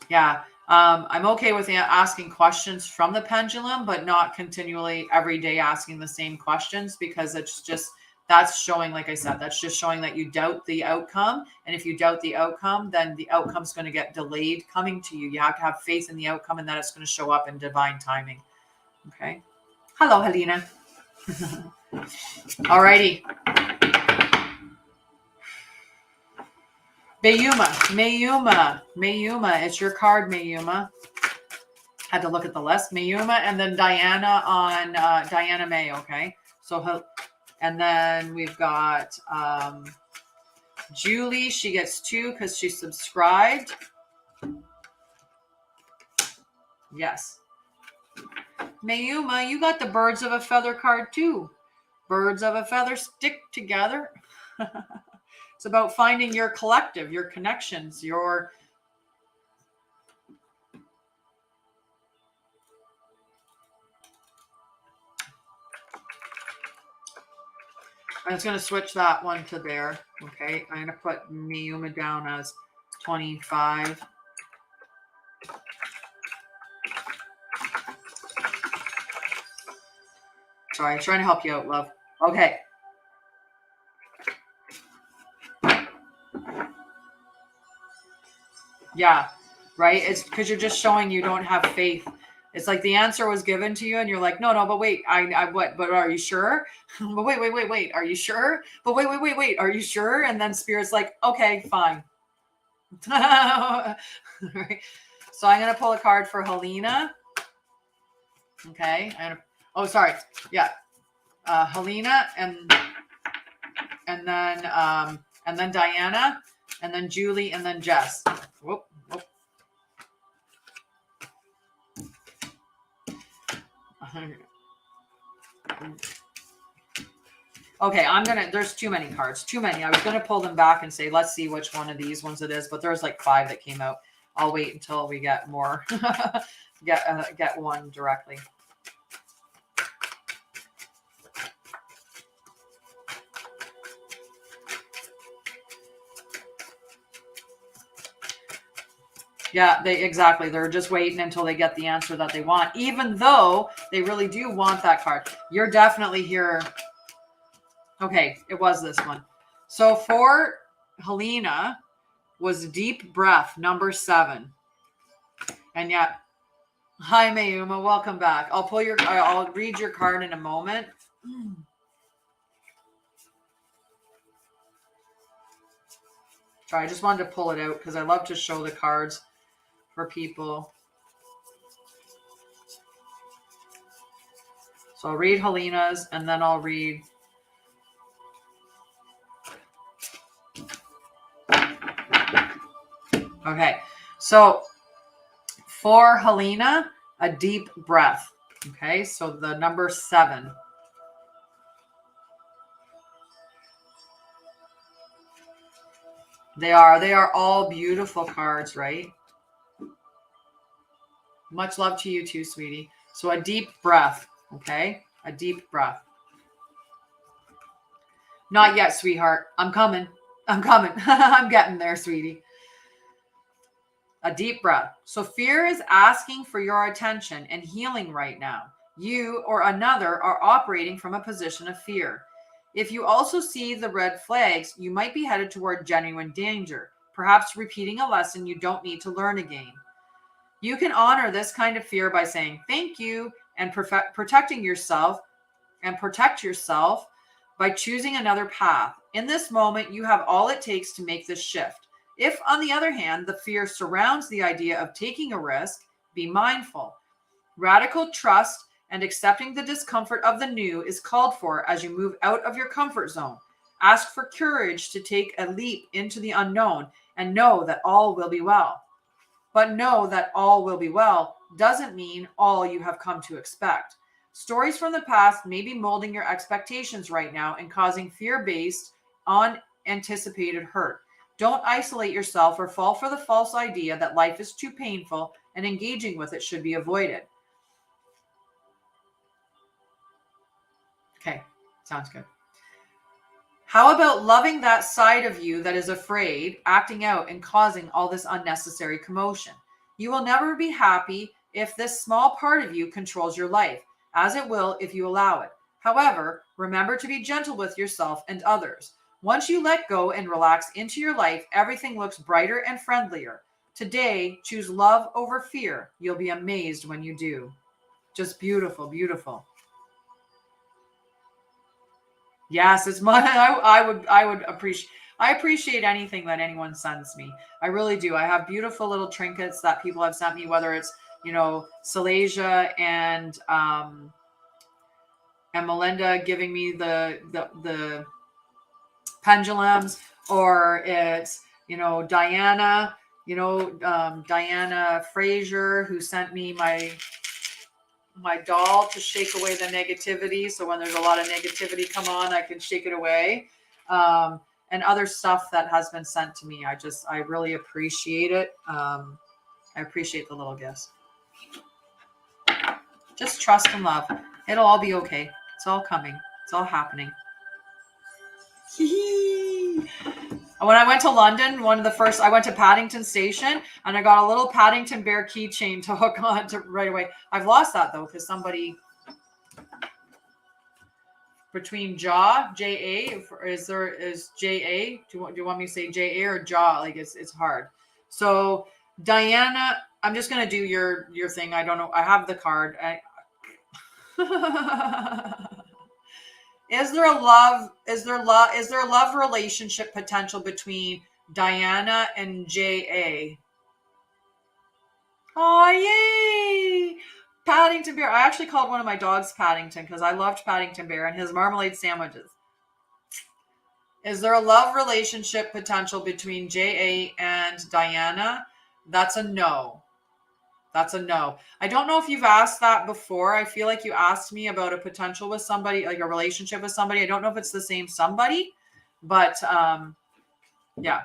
Yeah. I'm okay with asking questions from the pendulum, but not continually every day asking the same questions, because that's showing, like I said, that's just showing that you doubt the outcome. And if you doubt the outcome, then the outcome's going to get delayed coming to you. You have to have faith in the outcome and that it's going to show up in divine timing. Okay. Hello, Helena. Alrighty. Mayuma. It's your card, Mayuma. Had to look at the list. Mayuma, and then Diana on Diana May. Okay. So, and then we've got Julie. She gets 2 because she subscribed. Yes. Mayuma, you got the birds of a feather card too. Birds of a feather stick together. It's about finding your collective, your connections, your... I'm just going to switch that one to there. Okay. I'm going to put Mayuma down as 25. Sorry, I'm trying to help you out, love. Okay. Yeah, right? It's because you're just showing you don't have faith. It's like the answer was given to you and you're like, no, but wait, but are you sure? But wait, are you sure? But wait, are you sure? And then Spirit's like, okay, fine. Right. So I'm going to pull a card for Helena. Okay. Sorry. Yeah. Helena and then Diana, and then Julie, and then Jess. Whoop. Okay, there's too many cards. Too many. I was gonna pull them back and say, let's see which one of these ones it is, but there's like 5 that came out. I'll wait until we get more. Get one directly. Yeah, exactly. They're just waiting until they get the answer that they want, even though they really do want that card. You're definitely here. Okay, it was this one. So for Helena was deep breath, number 7. And yet, hi Mayuma, welcome back. I'll read your card in a moment. Sorry, I just wanted to pull it out because I love to show the cards for people. So I'll read Helena's and then I'll read. Okay, so for Helena, a deep breath. Okay, so the number 7. They are all beautiful cards, right? Much love to you too, sweetie. So a deep breath, okay? A deep breath. Not yet, sweetheart. I'm coming. I'm getting there, sweetie. A deep breath. So fear is asking for your attention and healing right now. You or another are operating from a position of fear. If you also see the red flags, you might be headed toward genuine danger, perhaps repeating a lesson you don't need to learn again. You can honor this kind of fear by saying thank you and protecting yourself and protect yourself by choosing another path. In this moment, you have all it takes to make this shift. If, on the other hand, the fear surrounds the idea of taking a risk, be mindful. Radical trust and accepting the discomfort of the new is called for as you move out of your comfort zone. Ask for courage to take a leap into the unknown and know that all will be well. But know that all will be well doesn't mean all you have come to expect. Stories from the past may be molding your expectations right now and causing fear based on anticipated hurt. Don't isolate yourself or fall for the false idea that life is too painful and engaging with it should be avoided. Okay, sounds good. How about loving that side of you that is afraid, acting out, and causing all this unnecessary commotion? You will never be happy if this small part of you controls your life, as it will if you allow it. However, remember to be gentle with yourself and others. Once you let go and relax into your life, everything looks brighter and friendlier. Today, choose love over fear. You'll be amazed when you do. Just beautiful, beautiful. Yes, it's my. I would appreciate. I appreciate anything that anyone sends me. I really do. I have beautiful little trinkets that people have sent me, whether it's Silesia and Melinda giving me the pendulums, or it's Diana, Diana Frazier, who sent me my doll to shake away the negativity. So when there's a lot of negativity come on, I can shake it away. And other stuff that has been sent to me. I really appreciate it. I appreciate the little gifts. Just trust and love. It'll all be okay. It's all coming. It's all happening. When I went to London, I went to Paddington Station and I got a little Paddington Bear keychain to hook on to right away. I've lost that though, because somebody between Jaw, J-A, is J-A? Do you want me to say J-A or Jaw? Like it's hard. So Diana, I'm just going to do your thing. I don't know. I have the card. Is there a love relationship potential between Diana and J.A.? Oh, yay! Paddington Bear. I actually called one of my dogs Paddington because I loved Paddington Bear and his marmalade sandwiches. Is there a love relationship potential between J.A. and Diana? That's a no. That's a no. I don't know if you've asked that before. I feel like you asked me about a potential with somebody, like a relationship with somebody. I don't know if it's the same somebody, but yeah.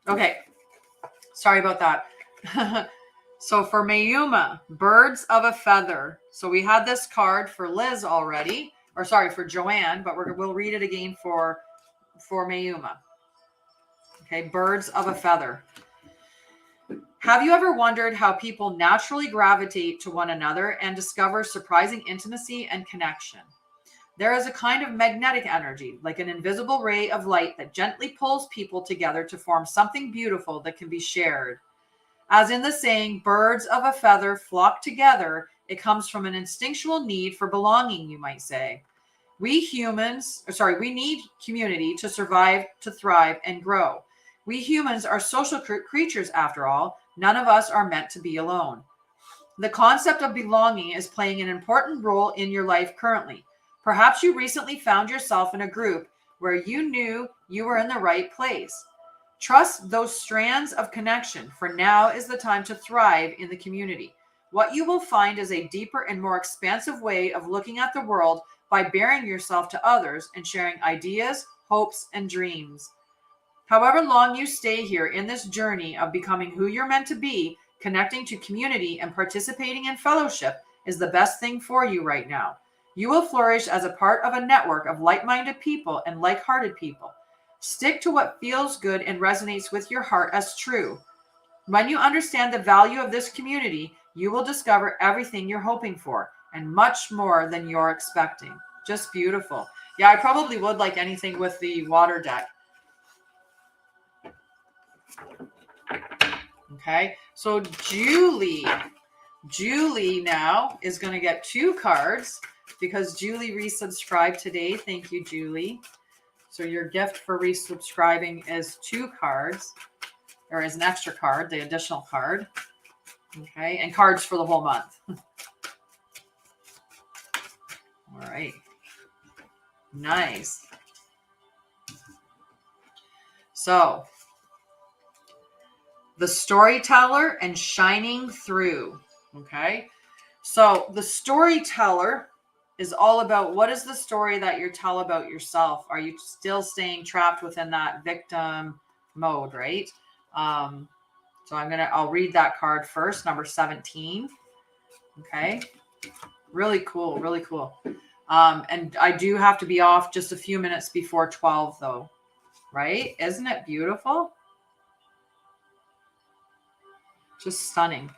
Okay. Sorry about that. So for Mayuma, birds of a feather. So we had this card for Liz already, or sorry, for Joanne, but we'll read it again for Mayuma. Okay, birds of a feather. Have you ever wondered how people naturally gravitate to one another and discover surprising intimacy and connection? There is a kind of magnetic energy, like an invisible ray of light that gently pulls people together to form something beautiful that can be shared. As in the saying, birds of a feather flock together, it comes from an instinctual need for belonging, you might say. We need community to survive, to thrive, and grow. We humans are social creatures after all. None of us are meant to be alone. The concept of belonging is playing an important role in your life currently. Perhaps you recently found yourself in a group where you knew you were in the right place. Trust those strands of connection, for now is the time to thrive in the community. What you will find is a deeper and more expansive way of looking at the world by bearing yourself to others and sharing ideas, hopes, and dreams. However long you stay here in this journey of becoming who you're meant to be, connecting to community and participating in fellowship is the best thing for you right now. You will flourish as a part of a network of like-minded people and like-hearted people. Stick to what feels good and resonates with your heart as true. When you understand the value of this community, you will discover everything you're hoping for and much more than you're expecting. Just beautiful. Yeah, I probably would like anything with the water deck. Okay, so Julie now is going to get 2 cards because Julie resubscribed today. Thank you, Julie. So your gift for resubscribing is 2 cards, or is an extra card, the additional card. Okay, and cards for the whole month. All right. Nice. So, the storyteller and shining through. Okay, so the storyteller is all about, what is the story that you tell about yourself? Are you still staying trapped within that victim mode, right? So I'll read that card first, number 17. Okay, really cool, really cool. And I do have to be off just a few minutes before 12 though, right? Isn't it beautiful? Just stunning.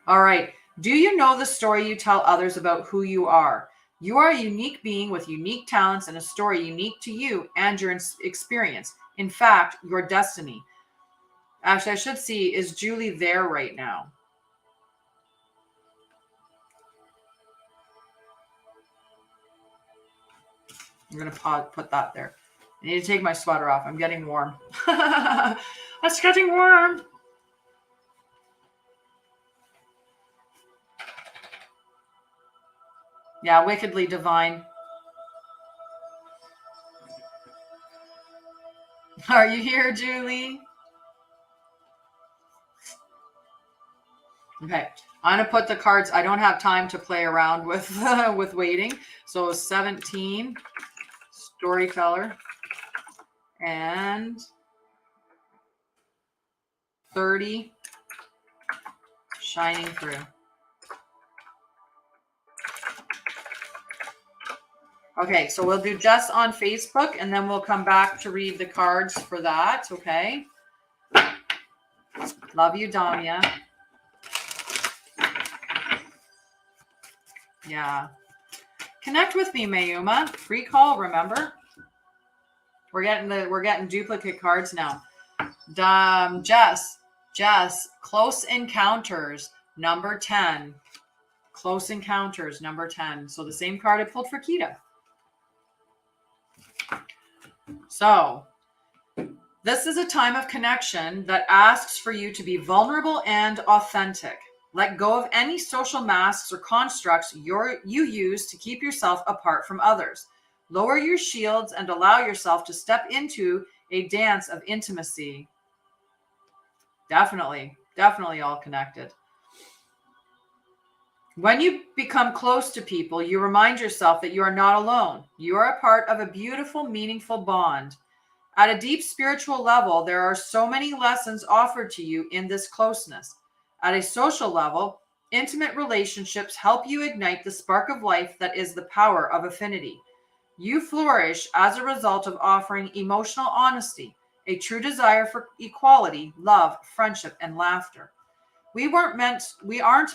All right. Do you know the story you tell others about who you are? You are a unique being with unique talents and a story unique to you and your experience. In fact, your destiny. Actually, I should see, is Julie there right now? I'm going to put that there. I need to take my sweater off. I'm getting warm. It's getting warm. Yeah, wickedly divine. Are you here, Julie? Okay, I'm going to put the cards. I don't have time to play around with with waiting. So 17, storyteller, and 30, shining through. Okay, so we'll do Jess on Facebook, and then we'll come back to read the cards for that, okay? Love you, Tanya. Yeah. Connect with me, Mayuma. Free call, remember? We're getting duplicate cards now. Jess, Close Encounters, number 10. Close Encounters, number 10. So the same card I pulled for Kita. So, this is a time of connection that asks for you to be vulnerable and authentic. Let go of any social masks or constructs you use to keep yourself apart from others. Lower your shields and allow yourself to step into a dance of intimacy. Definitely all connected. When you become close to people, you remind yourself that you are not alone. You are a part of a beautiful, meaningful bond. At a deep spiritual level, there are so many lessons offered to you in this closeness. At a social level, intimate relationships help you ignite the spark of life that is the power of affinity. You flourish as a result of offering emotional honesty, a true desire for equality, love, friendship, and laughter. We aren't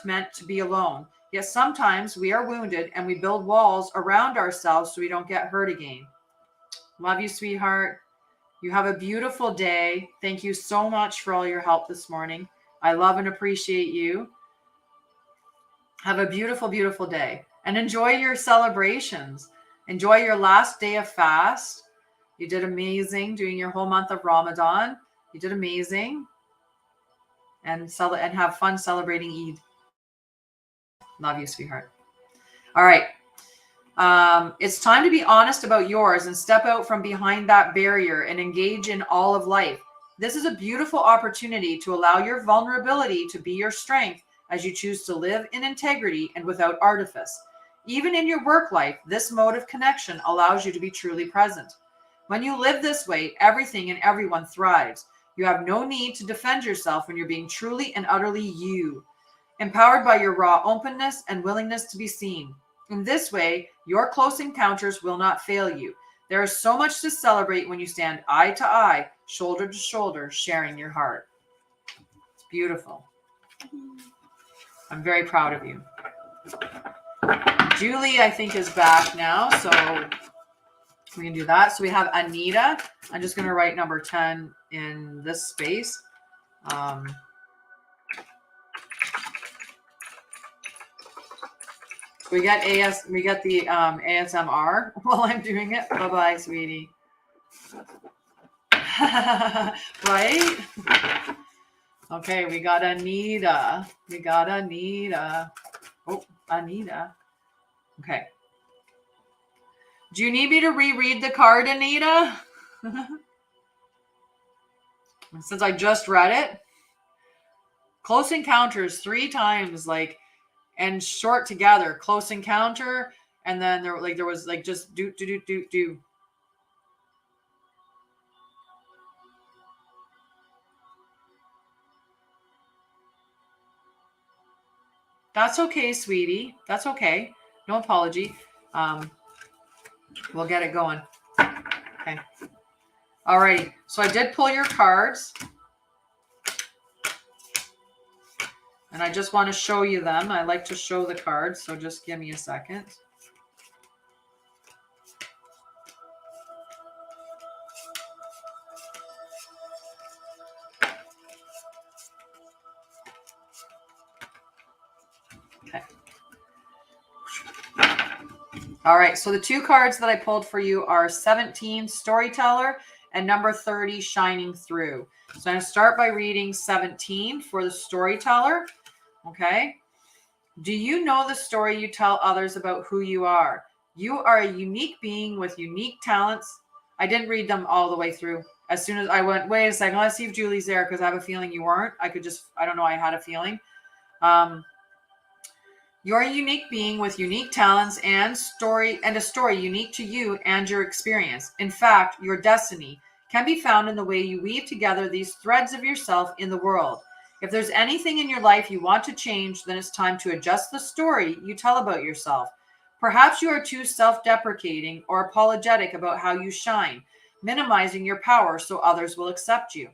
meant to be alone. Yet sometimes we are wounded and we build walls around ourselves so we don't get hurt again. Love you, sweetheart. You have a beautiful day. Thank you so much for all your help this morning. I love and appreciate you. Have a beautiful, beautiful day and enjoy your celebrations. Enjoy your last day of fast. You did amazing doing your whole month of Ramadan. You did amazing. And have fun celebrating Eid. Love you, sweetheart. All right. It's time to be honest about yours and step out from behind that barrier and engage in all of life. This is a beautiful opportunity to allow your vulnerability to be your strength as you choose to live in integrity and without artifice. Even in your work life, this mode of connection allows you to be truly present. When you live this way, everything and everyone thrives. You have no need to defend yourself when you're being truly and utterly you, empowered by your raw openness and willingness to be seen. In this way, your close encounters will not fail you. There is so much to celebrate when you stand eye to eye, shoulder to shoulder, sharing your heart. It's beautiful. I'm very proud of you. Julie, I think, is back now, so we can do that. So we have Anita. I'm just going to write number 10 in this space. We get the ASMR while I'm doing it. Bye-bye, sweetie. Right? Okay, we got Anita. Oh, Anita. Okay. Do you need me to reread the card, Anita? Since I just read it. Close encounters 3 times, and short together. Close encounter, and then there was just do. That's okay, sweetie. That's okay. No apology. We'll get it going. Okay. All right. So I did pull your cards. And I just want to show you them. I like to show the cards, so just give me a second. Okay. All right, so the 2 cards that I pulled for you are 17, Storyteller, and number 30, Shining Through. So I'm going to start by reading 17 for the Storyteller. Okay. Do you know the story you tell others about who you are? You are a unique being with unique talents. I didn't read them all the way through. As soon as I went, wait a second, let's see if Julie's there, because I have a feeling you weren't. I don't know, I had a feeling. You're a unique being with unique talents and a story unique to you and your experience. In fact, your destiny can be found in the way you weave together these threads of yourself in the world. If there's anything in your life you want to change, then it's time to adjust the story you tell about yourself. Perhaps you are too self-deprecating or apologetic about how you shine, minimizing your power so others will accept you.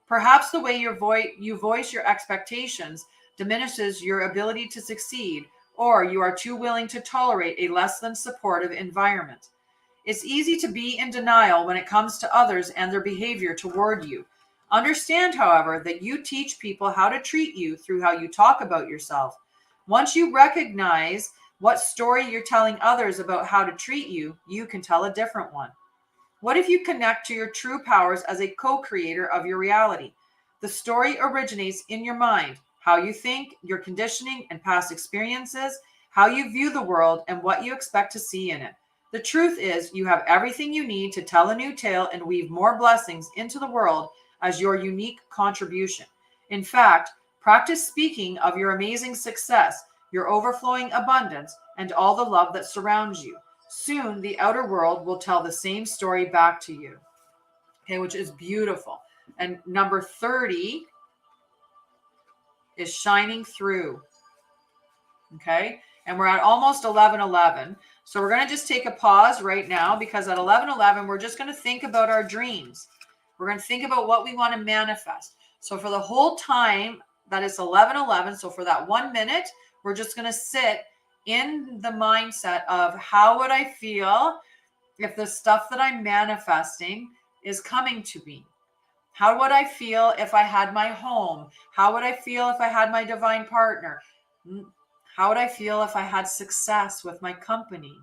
Perhaps the way you voice your expectations diminishes your ability to succeed, or you are too willing to tolerate a less than supportive environment. It's easy to be in denial when it comes to others and their behavior toward you. Understand, however, that you teach people how to treat you through how you talk about yourself. Once you recognize what story you're telling others about how to treat you, you can tell a different one. What if you connect to your true powers as a co-creator of your reality? The story originates in your mind, how you think, your conditioning and past experiences, how you view the world, and what you expect to see in it. The truth is, you have everything you need to tell a new tale and weave more blessings into the world as your unique contribution. In fact, practice speaking of your amazing success. your overflowing abundance, and all the love that surrounds you. Soon, the outer world will tell the same story back to you. Okay, which is beautiful. And number 30 is shining through. Okay, and we're at almost 11:11. So we're going to just take a pause right now, because at 11:11, we're just going to think about our dreams. We're going to think about what we want to manifest. So for the whole time that is 11:11, so for that 1 minute, we're just going to sit in the mindset of how would I feel if the stuff that I'm manifesting is coming to me? How would I feel if I had my home? How would I feel if I had my divine partner? How would I feel if I had success with my company?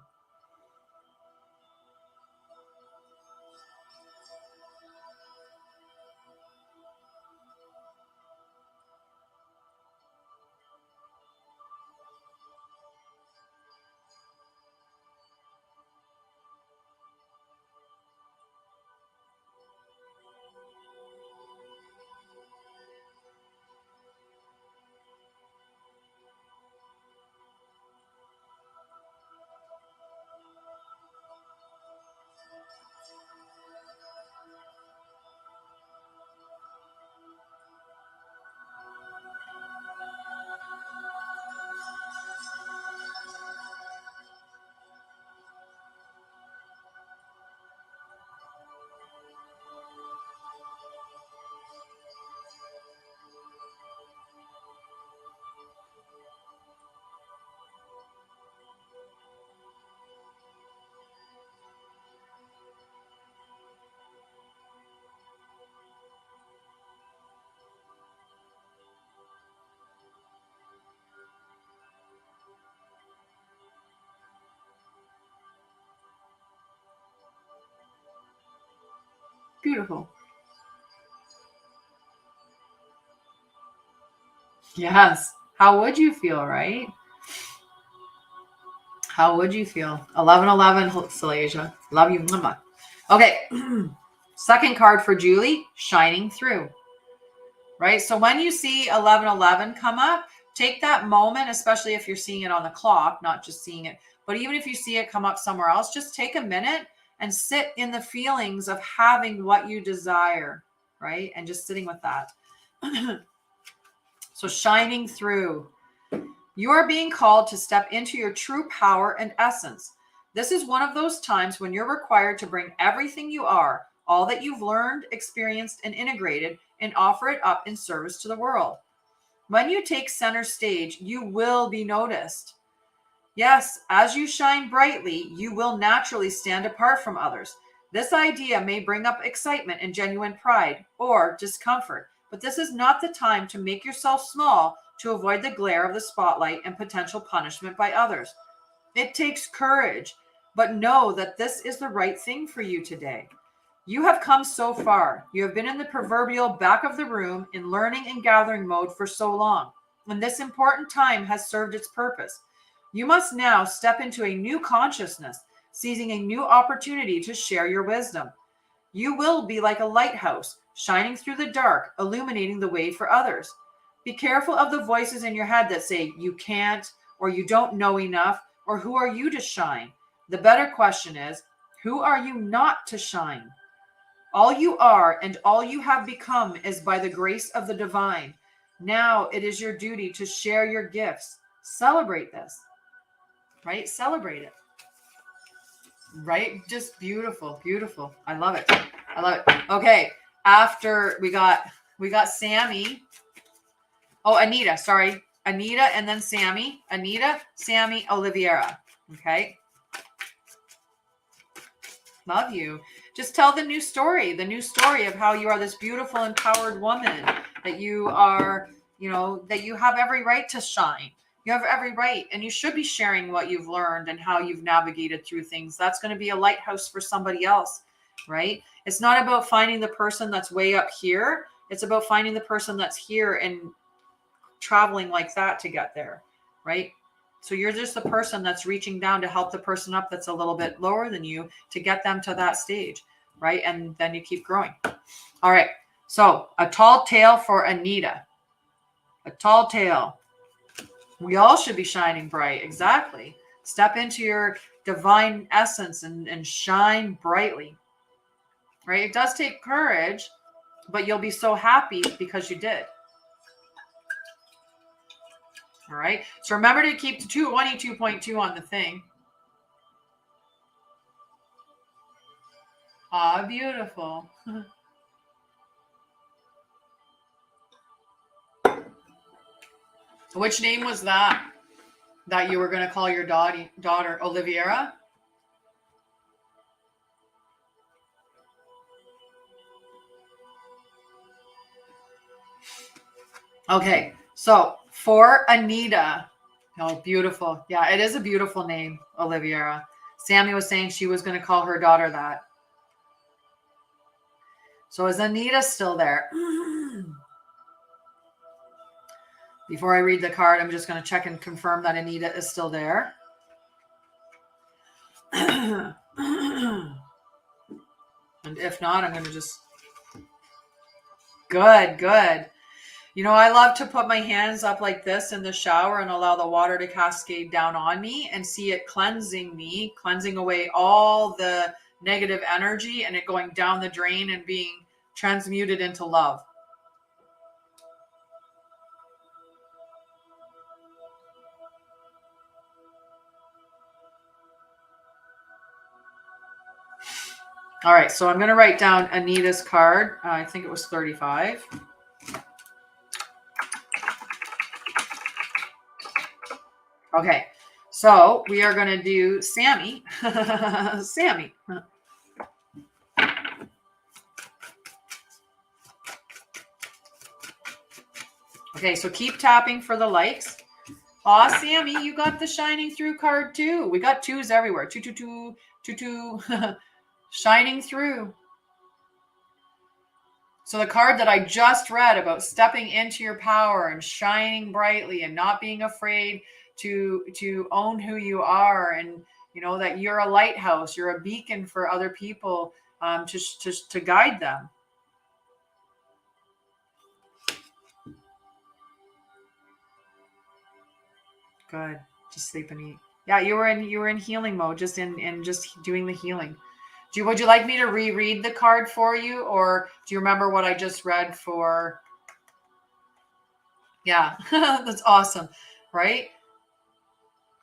Beautiful. Yes. How would you feel, right? How would you feel? 11:11, Salasia. Love you. Mama. Okay. Second card for Julie, shining through. Right? So when you see 11:11 come up, take that moment, especially if you're seeing it on the clock, not just seeing it, but even if you see it come up somewhere else, just take a minute and sit in the feelings of having what you desire, right? And just sitting with that. So shining through. You are being called to step into your true power and essence. This is one of those times when you're required to bring everything you are, all that you've learned, experienced, and integrated, and offer it up in service to the world. When you take center stage, you will be noticed. Yes, as you shine brightly, you will naturally stand apart from others. This idea may bring up excitement and genuine pride or discomfort, but this is not the time to make yourself small to avoid the glare of the spotlight and potential punishment by others. It takes courage, but know that this is the right thing for you today. You have come so far. You have been in the proverbial back of the room in learning and gathering mode for so long, and this important time has served its purpose. You must now step into a new consciousness, seizing a new opportunity to share your wisdom. You will be like a lighthouse, shining through the dark, illuminating the way for others. Be careful of the voices in your head that say you can't, or you don't know enough, or who are you to shine? The better question is, who are you not to shine? All you are and all you have become is by the grace of the divine. Now it is your duty to share your gifts. Celebrate this, right? Celebrate it, right? Just beautiful, beautiful. I love it. I love it. Okay. After we got Sammy. Oh, Anita, sorry. Anita and then Sammy. Anita, Sammy, Oliveira. Okay. Love you. Just tell the new story of how you are this beautiful, empowered woman, that you are, that you have every right to shine. You have every right, and you should be sharing what you've learned and how you've navigated through things. That's going to be a lighthouse for somebody else, right? It's not about finding the person that's way up here. It's about finding the person that's here and traveling like that to get there, right? So you're just the person that's reaching down to help the person up that's a little bit lower than you to get them to that stage, right? And then you keep growing. All right. So a tall tale for Anita. A tall tale. We all should be shining bright. Exactly. Step into your divine essence and shine brightly. Right? It does take courage, but you'll be so happy because you did. All right. So remember to keep the 1E2.2 on the thing. Ah, beautiful. Which name was that you were going to call your daughter? Oliviera? Okay. So for Anita. Oh, beautiful. Yeah, it is a beautiful name, Oliviera. Sammy was saying she was going to call her daughter that. So is Anita still there? Before I read the card, I'm just going to check and confirm that Anita is still there. And if not, I'm going to just... Good. You know, I love to put my hands up like this in the shower and allow the water to cascade down on me and see it cleansing me, cleansing away all the negative energy and it going down the drain and being transmuted into love. All right, so I'm going to write down Anita's card. I think it was 35. Okay, so we are going to do Sammy. Sammy. Okay, so keep tapping for the likes. Aw, Sammy, you got the shining through card too. We got twos everywhere. 222, 22. Shining through. So the card that I just read about stepping into your power and shining brightly and not being afraid to own who you are, and you know that you're a lighthouse, you're a beacon for other people, to guide them. Good. Just sleep and eat. Yeah, you were in healing mode, just in just doing the healing. Would you like me to reread the card for you, or do you remember what I just read for? Yeah, that's awesome, right?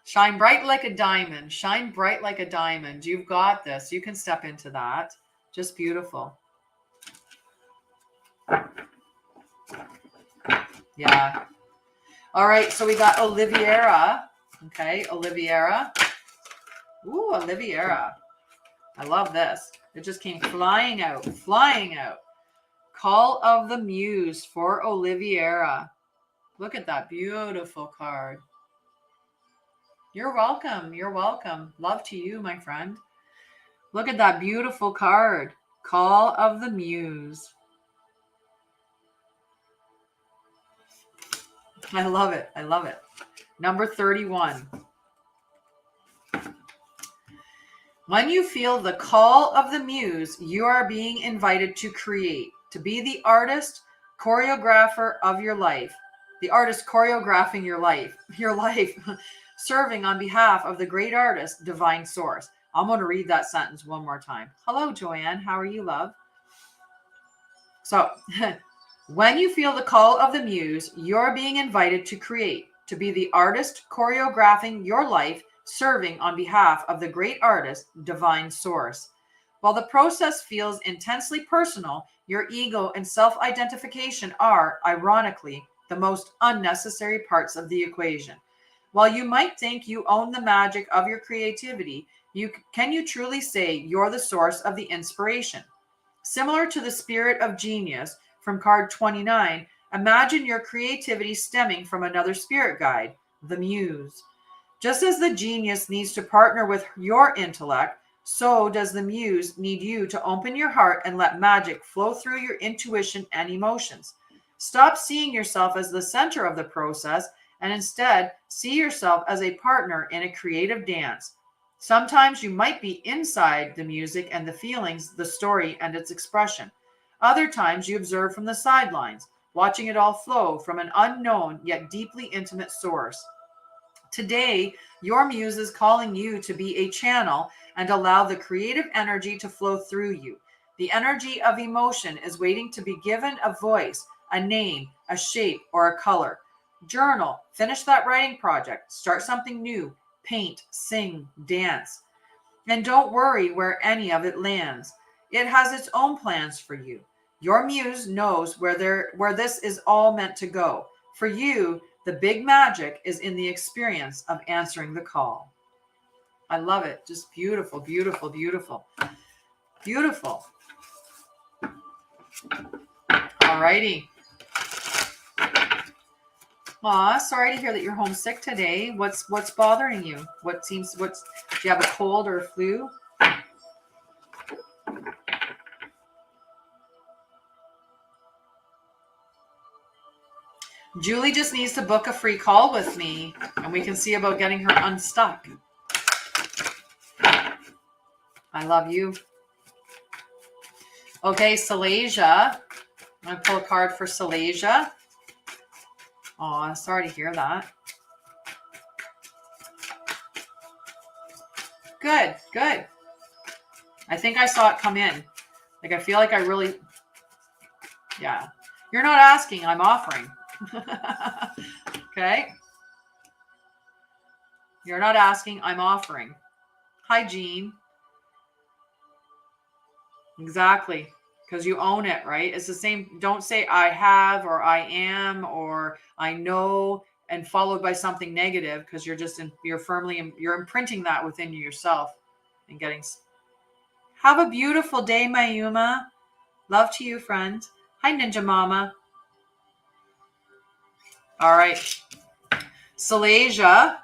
Shine bright like a diamond. Shine bright like a diamond. You've got this. You can step into that. Just beautiful. Yeah. All right, so we got Oliviera. Okay, Oliviera. Ooh, Oliviera. I love this. It just came flying out. Call of the Muse for Oliviera. Look at that beautiful card. You're welcome. Love to you, my friend. Look at that beautiful card. Call of the Muse. I love it. Number 31. When you feel the call of the muse, you are being invited to create, to be the artist, choreographer of your life. The artist choreographing your life, serving on behalf of the great artist, divine source. I'm going to read that sentence one more time. Hello, Joanne. How are you, love? So, when you feel the call of the muse, you're being invited to create, to be the artist choreographing your life, serving on behalf of the great artist, divine source. While the process feels intensely personal, your ego and self-identification are, ironically, the most unnecessary parts of the equation. While you might think you own the magic of your creativity, can you truly say you're the source of the inspiration? Similar to the spirit of genius from card 29, imagine your creativity stemming from another spirit guide, the muse. Just as the genius needs to partner with your intellect, so does the muse need you to open your heart and let magic flow through your intuition and emotions. Stop seeing yourself as the center of the process and instead see yourself as a partner in a creative dance. Sometimes you might be inside the music and the feelings, the story and its expression. Other times you observe from the sidelines, watching it all flow from an unknown yet deeply intimate source. Today, your muse is calling you to be a channel and allow the creative energy to flow through you. The energy of emotion is waiting to be given a voice, a name, a shape, or a color. Journal, finish that writing project, start something new, paint, sing, dance. And don't worry where any of it lands. It has its own plans for you. Your muse knows where this is all meant to go. For you, the big magic is in the experience of answering the call. I love it. Just beautiful, beautiful, beautiful. Beautiful. All righty. Aw, sorry to hear that you're homesick today. What's bothering you? Do you have a cold or a flu? Julie just needs to book a free call with me and we can see about getting her unstuck. I love you. Okay, Salasia. I'm going to pull a card for Salasia. Oh, sorry to hear that. Good, good. I think I saw it come in. Like, I feel like I really, yeah. You're not asking, I'm offering. Okay. You're not asking, I'm offering. Hi, Jean. Exactly. Because you own it, right? It's the same. Don't say I have or I am or I know and followed by something negative, because you're imprinting that within yourself and getting. Have a beautiful day, Mayuma. Love to you, friend. Hi, Ninja Mama. All right. Salasia,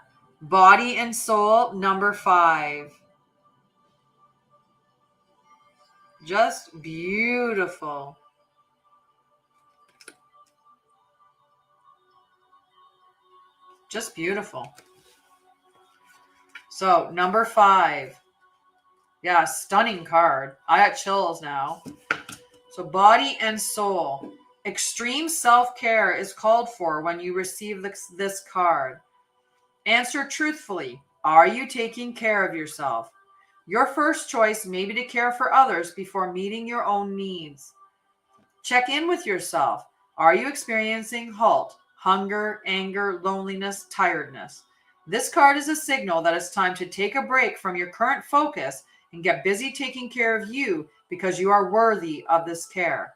body and soul, number 5. Just beautiful. Just beautiful. So number 5. Yeah, stunning card. I got chills now. So body and soul. Extreme self-care is called for when you receive this card. Answer truthfully. Are you taking care of yourself? Your first choice may be to care for others before meeting your own needs. Check in with yourself. Are you experiencing halt, hunger, anger, loneliness, tiredness? This card is a signal that it's time to take a break from your current focus and get busy taking care of you, because you are worthy of this care.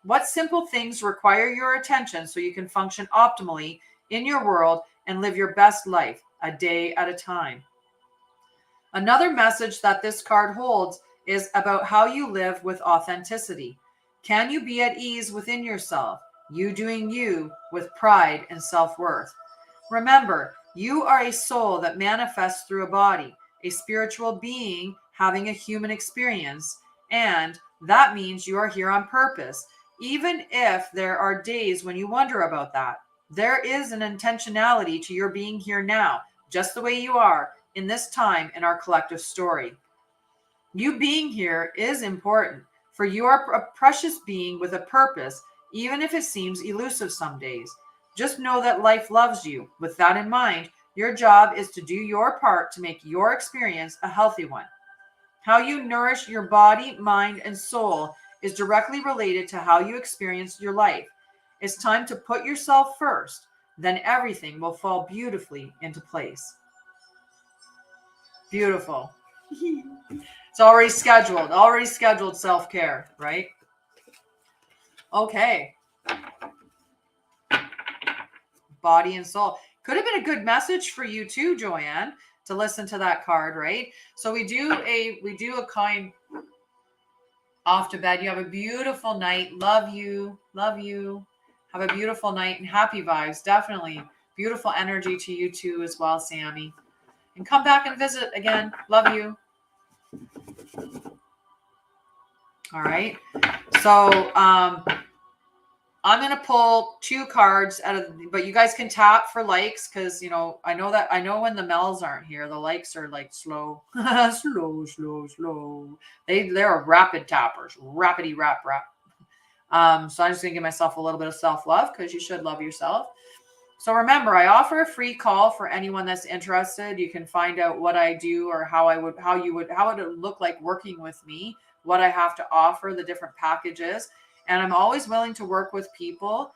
What simple things require your attention so you can function optimally in your world and live your best life, a day at a time? Another message that this card holds is about how you live with authenticity. Can you be at ease within yourself, you doing you with pride and self-worth? Remember, you are a soul that manifests through a body, a spiritual being having a human experience, and that means you are here on purpose, even if there are days when you wonder about that. There is an intentionality to your being here now, just the way you are, in this time in our collective story. You being here is important, for you are a precious being with a purpose, even if it seems elusive some days. Just know that life loves you. With that in mind, your job is to do your part to make your experience a healthy one. How you nourish your body, mind, and soul is directly related to how you experience your life. It's time to put yourself first. Then everything will fall beautifully into place. Beautiful. It's already scheduled self-care, right? Okay. Body and soul. Could have been a good message for you too, Joanne, to listen to that card, right? So we do a kind off to bed. You have a beautiful night. Love you. Love you. Have a beautiful night and happy vibes. Definitely. Beautiful energy to you too as well, Sammy. And come back and visit again. Love you. All right. So I'm going to pull 2 cards out of, but you guys can tap for likes, because, you know, I know when the Mel's aren't here, the likes are like slow, slow. They're rapid tappers, rapidy rap. So I'm just going to give myself a little bit of self-love, because you should love yourself. So remember, I offer a free call for anyone that's interested. You can find out what I do or how it would look like working with me, what I have to offer, the different packages. And I'm always willing to work with people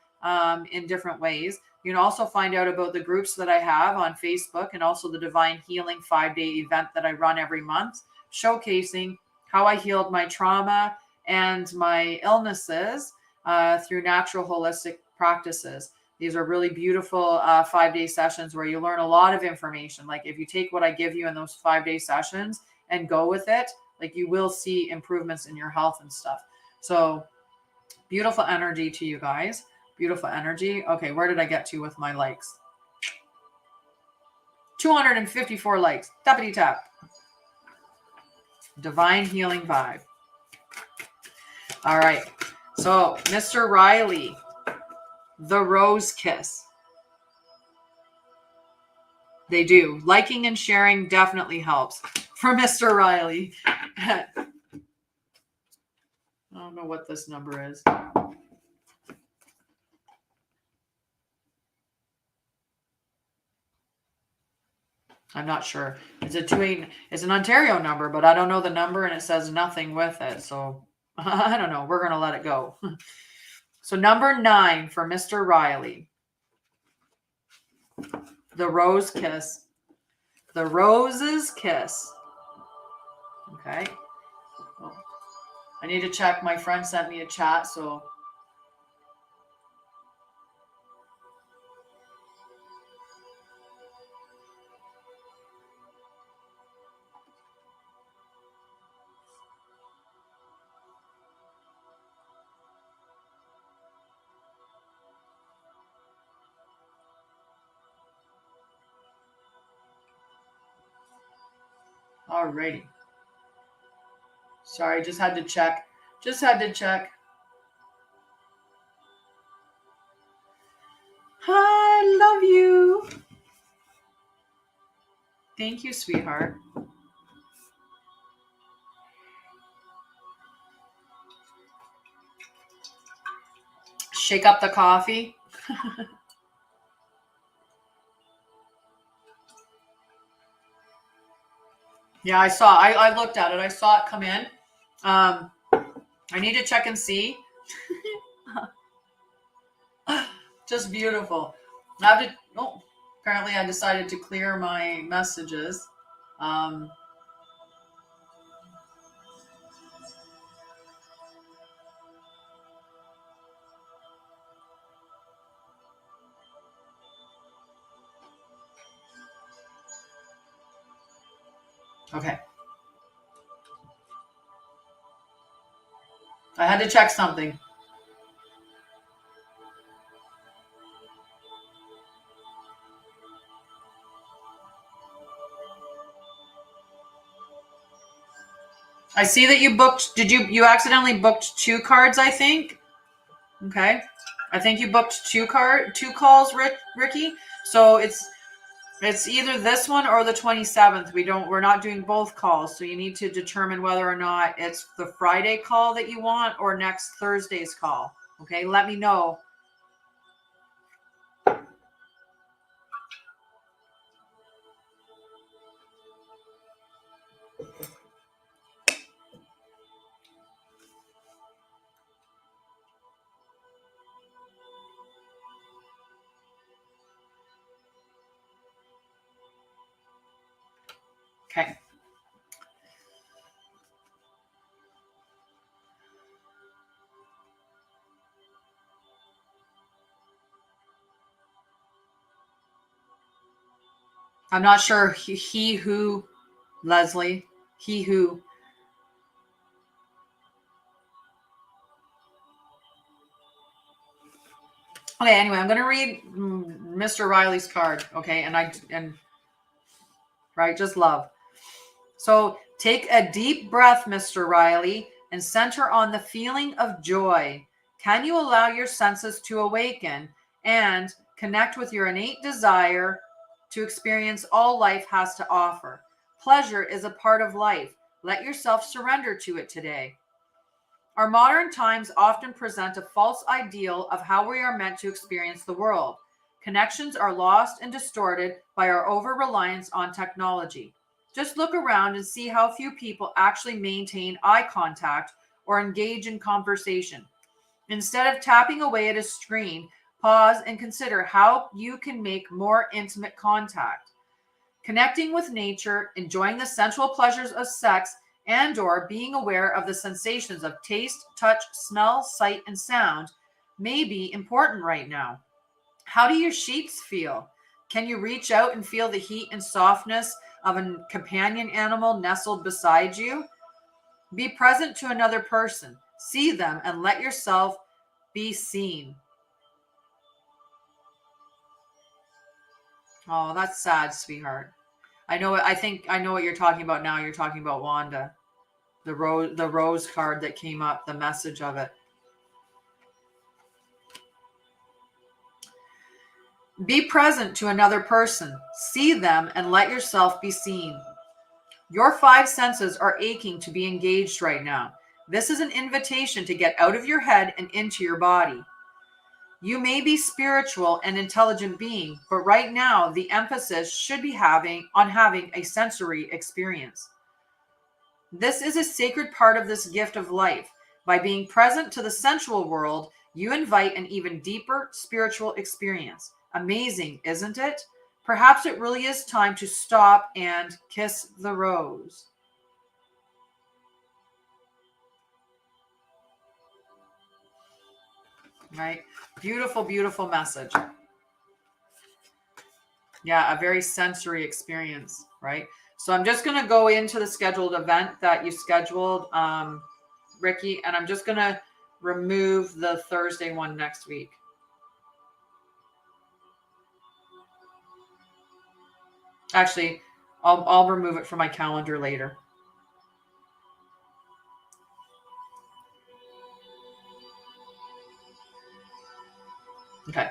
in different ways. You can also find out about the groups that I have on Facebook and also the Divine Healing 5-day event that I run every month, showcasing how I healed my trauma and my illnesses through natural holistic practices. These are really beautiful 5-day sessions where you learn a lot of information. Like if you take what I give you in those 5-day sessions and go with it, like you will see improvements in your health and stuff. So beautiful energy to you guys. Beautiful energy. Okay, where did I get to with my likes? 254 likes. Tappity tap. Divine healing vibe. All right. So Mr. Riley, the rose kiss. They do. Liking and sharing definitely helps for Mr. Riley. I don't know what this number is. I'm not sure. It's an Ontario number, but I don't know the number and it says nothing with it. So I don't know. We're going to let it go. So number 9 for Mr. Riley. The rose kiss. The rose's kiss. Okay. Oh, I need to check. My friend sent me a chat, so. Alrighty. Sorry, just had to check. I love you. Thank you, sweetheart. Shake up the coffee. Yeah, I looked at it. I saw it come in. I need to check and see. Just beautiful. Apparently I decided to clear my messages. Okay. I had to check something. I see that you booked, you accidentally booked 2 cards, I think. Okay. I think you booked 2 calls, Ricky. So it's either this one or the 27th. We're not doing both calls. So you need to determine whether or not it's the Friday call that you want or next Thursday's call. Okay. Let me know. Okay. I'm not sure he who, Leslie, he who. Okay, anyway, I'm going to read Mr. Riley's card, okay? And right, just love. So take a deep breath, Mr. Riley, and center on the feeling of joy. Can you allow your senses to awaken and connect with your innate desire to experience all life has to offer? Pleasure is a part of life. Let yourself surrender to it today. Our modern times often present a false ideal of how we are meant to experience the world. Connections are lost and distorted by our over-reliance on technology. Just look around and see how few people actually maintain eye contact or engage in conversation. Instead of tapping away at a screen, pause and consider how you can make more intimate contact. Connecting with nature, enjoying the sensual pleasures of sex, and/or being aware of the sensations of taste, touch, smell, sight, and sound may be important right now. How do your sheets feel? Can you reach out and feel the heat and softness of a companion animal nestled beside you? Be present to another person. See them and let yourself be seen. Oh, that's sad, sweetheart. I think I know what you're talking about now. You're talking about Wanda. The rose card that came up, the message of it. Be present to another person. See them and let yourself be seen. Your 5 senses are aching to be engaged right now. This is an invitation to get out of your head and into your body. You may be spiritual and intelligent being, but right now the emphasis should be on having a sensory experience. This is a sacred part of this gift of life. By being present to the sensual world, you invite an even deeper spiritual experience. Amazing, isn't it? Perhaps it really is time to stop and kiss the rose. Right? Beautiful, beautiful message. Yeah, a very sensory experience, right? So I'm just going to go into the scheduled event that you scheduled, Ricky, and I'm just going to remove the Thursday one next week. Actually, I'll remove it from my calendar later. Okay.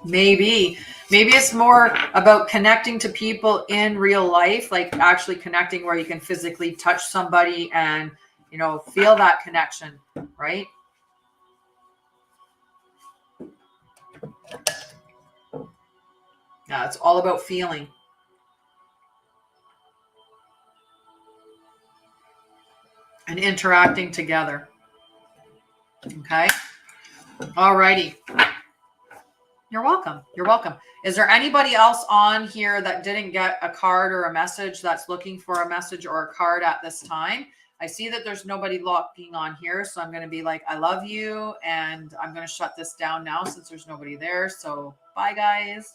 Maybe it's more about connecting to people in real life, like actually connecting where you can physically touch somebody and, feel that connection, right? Yeah, it's all about feeling. And interacting together. Okay. All righty. You're welcome. You're welcome. Is there anybody else on here that didn't get a card or a message that's looking for a message or a card at this time? I see that there's nobody looking on here. So I'm going to be like, I love you. And I'm going to shut this down now since there's nobody there. So bye, guys.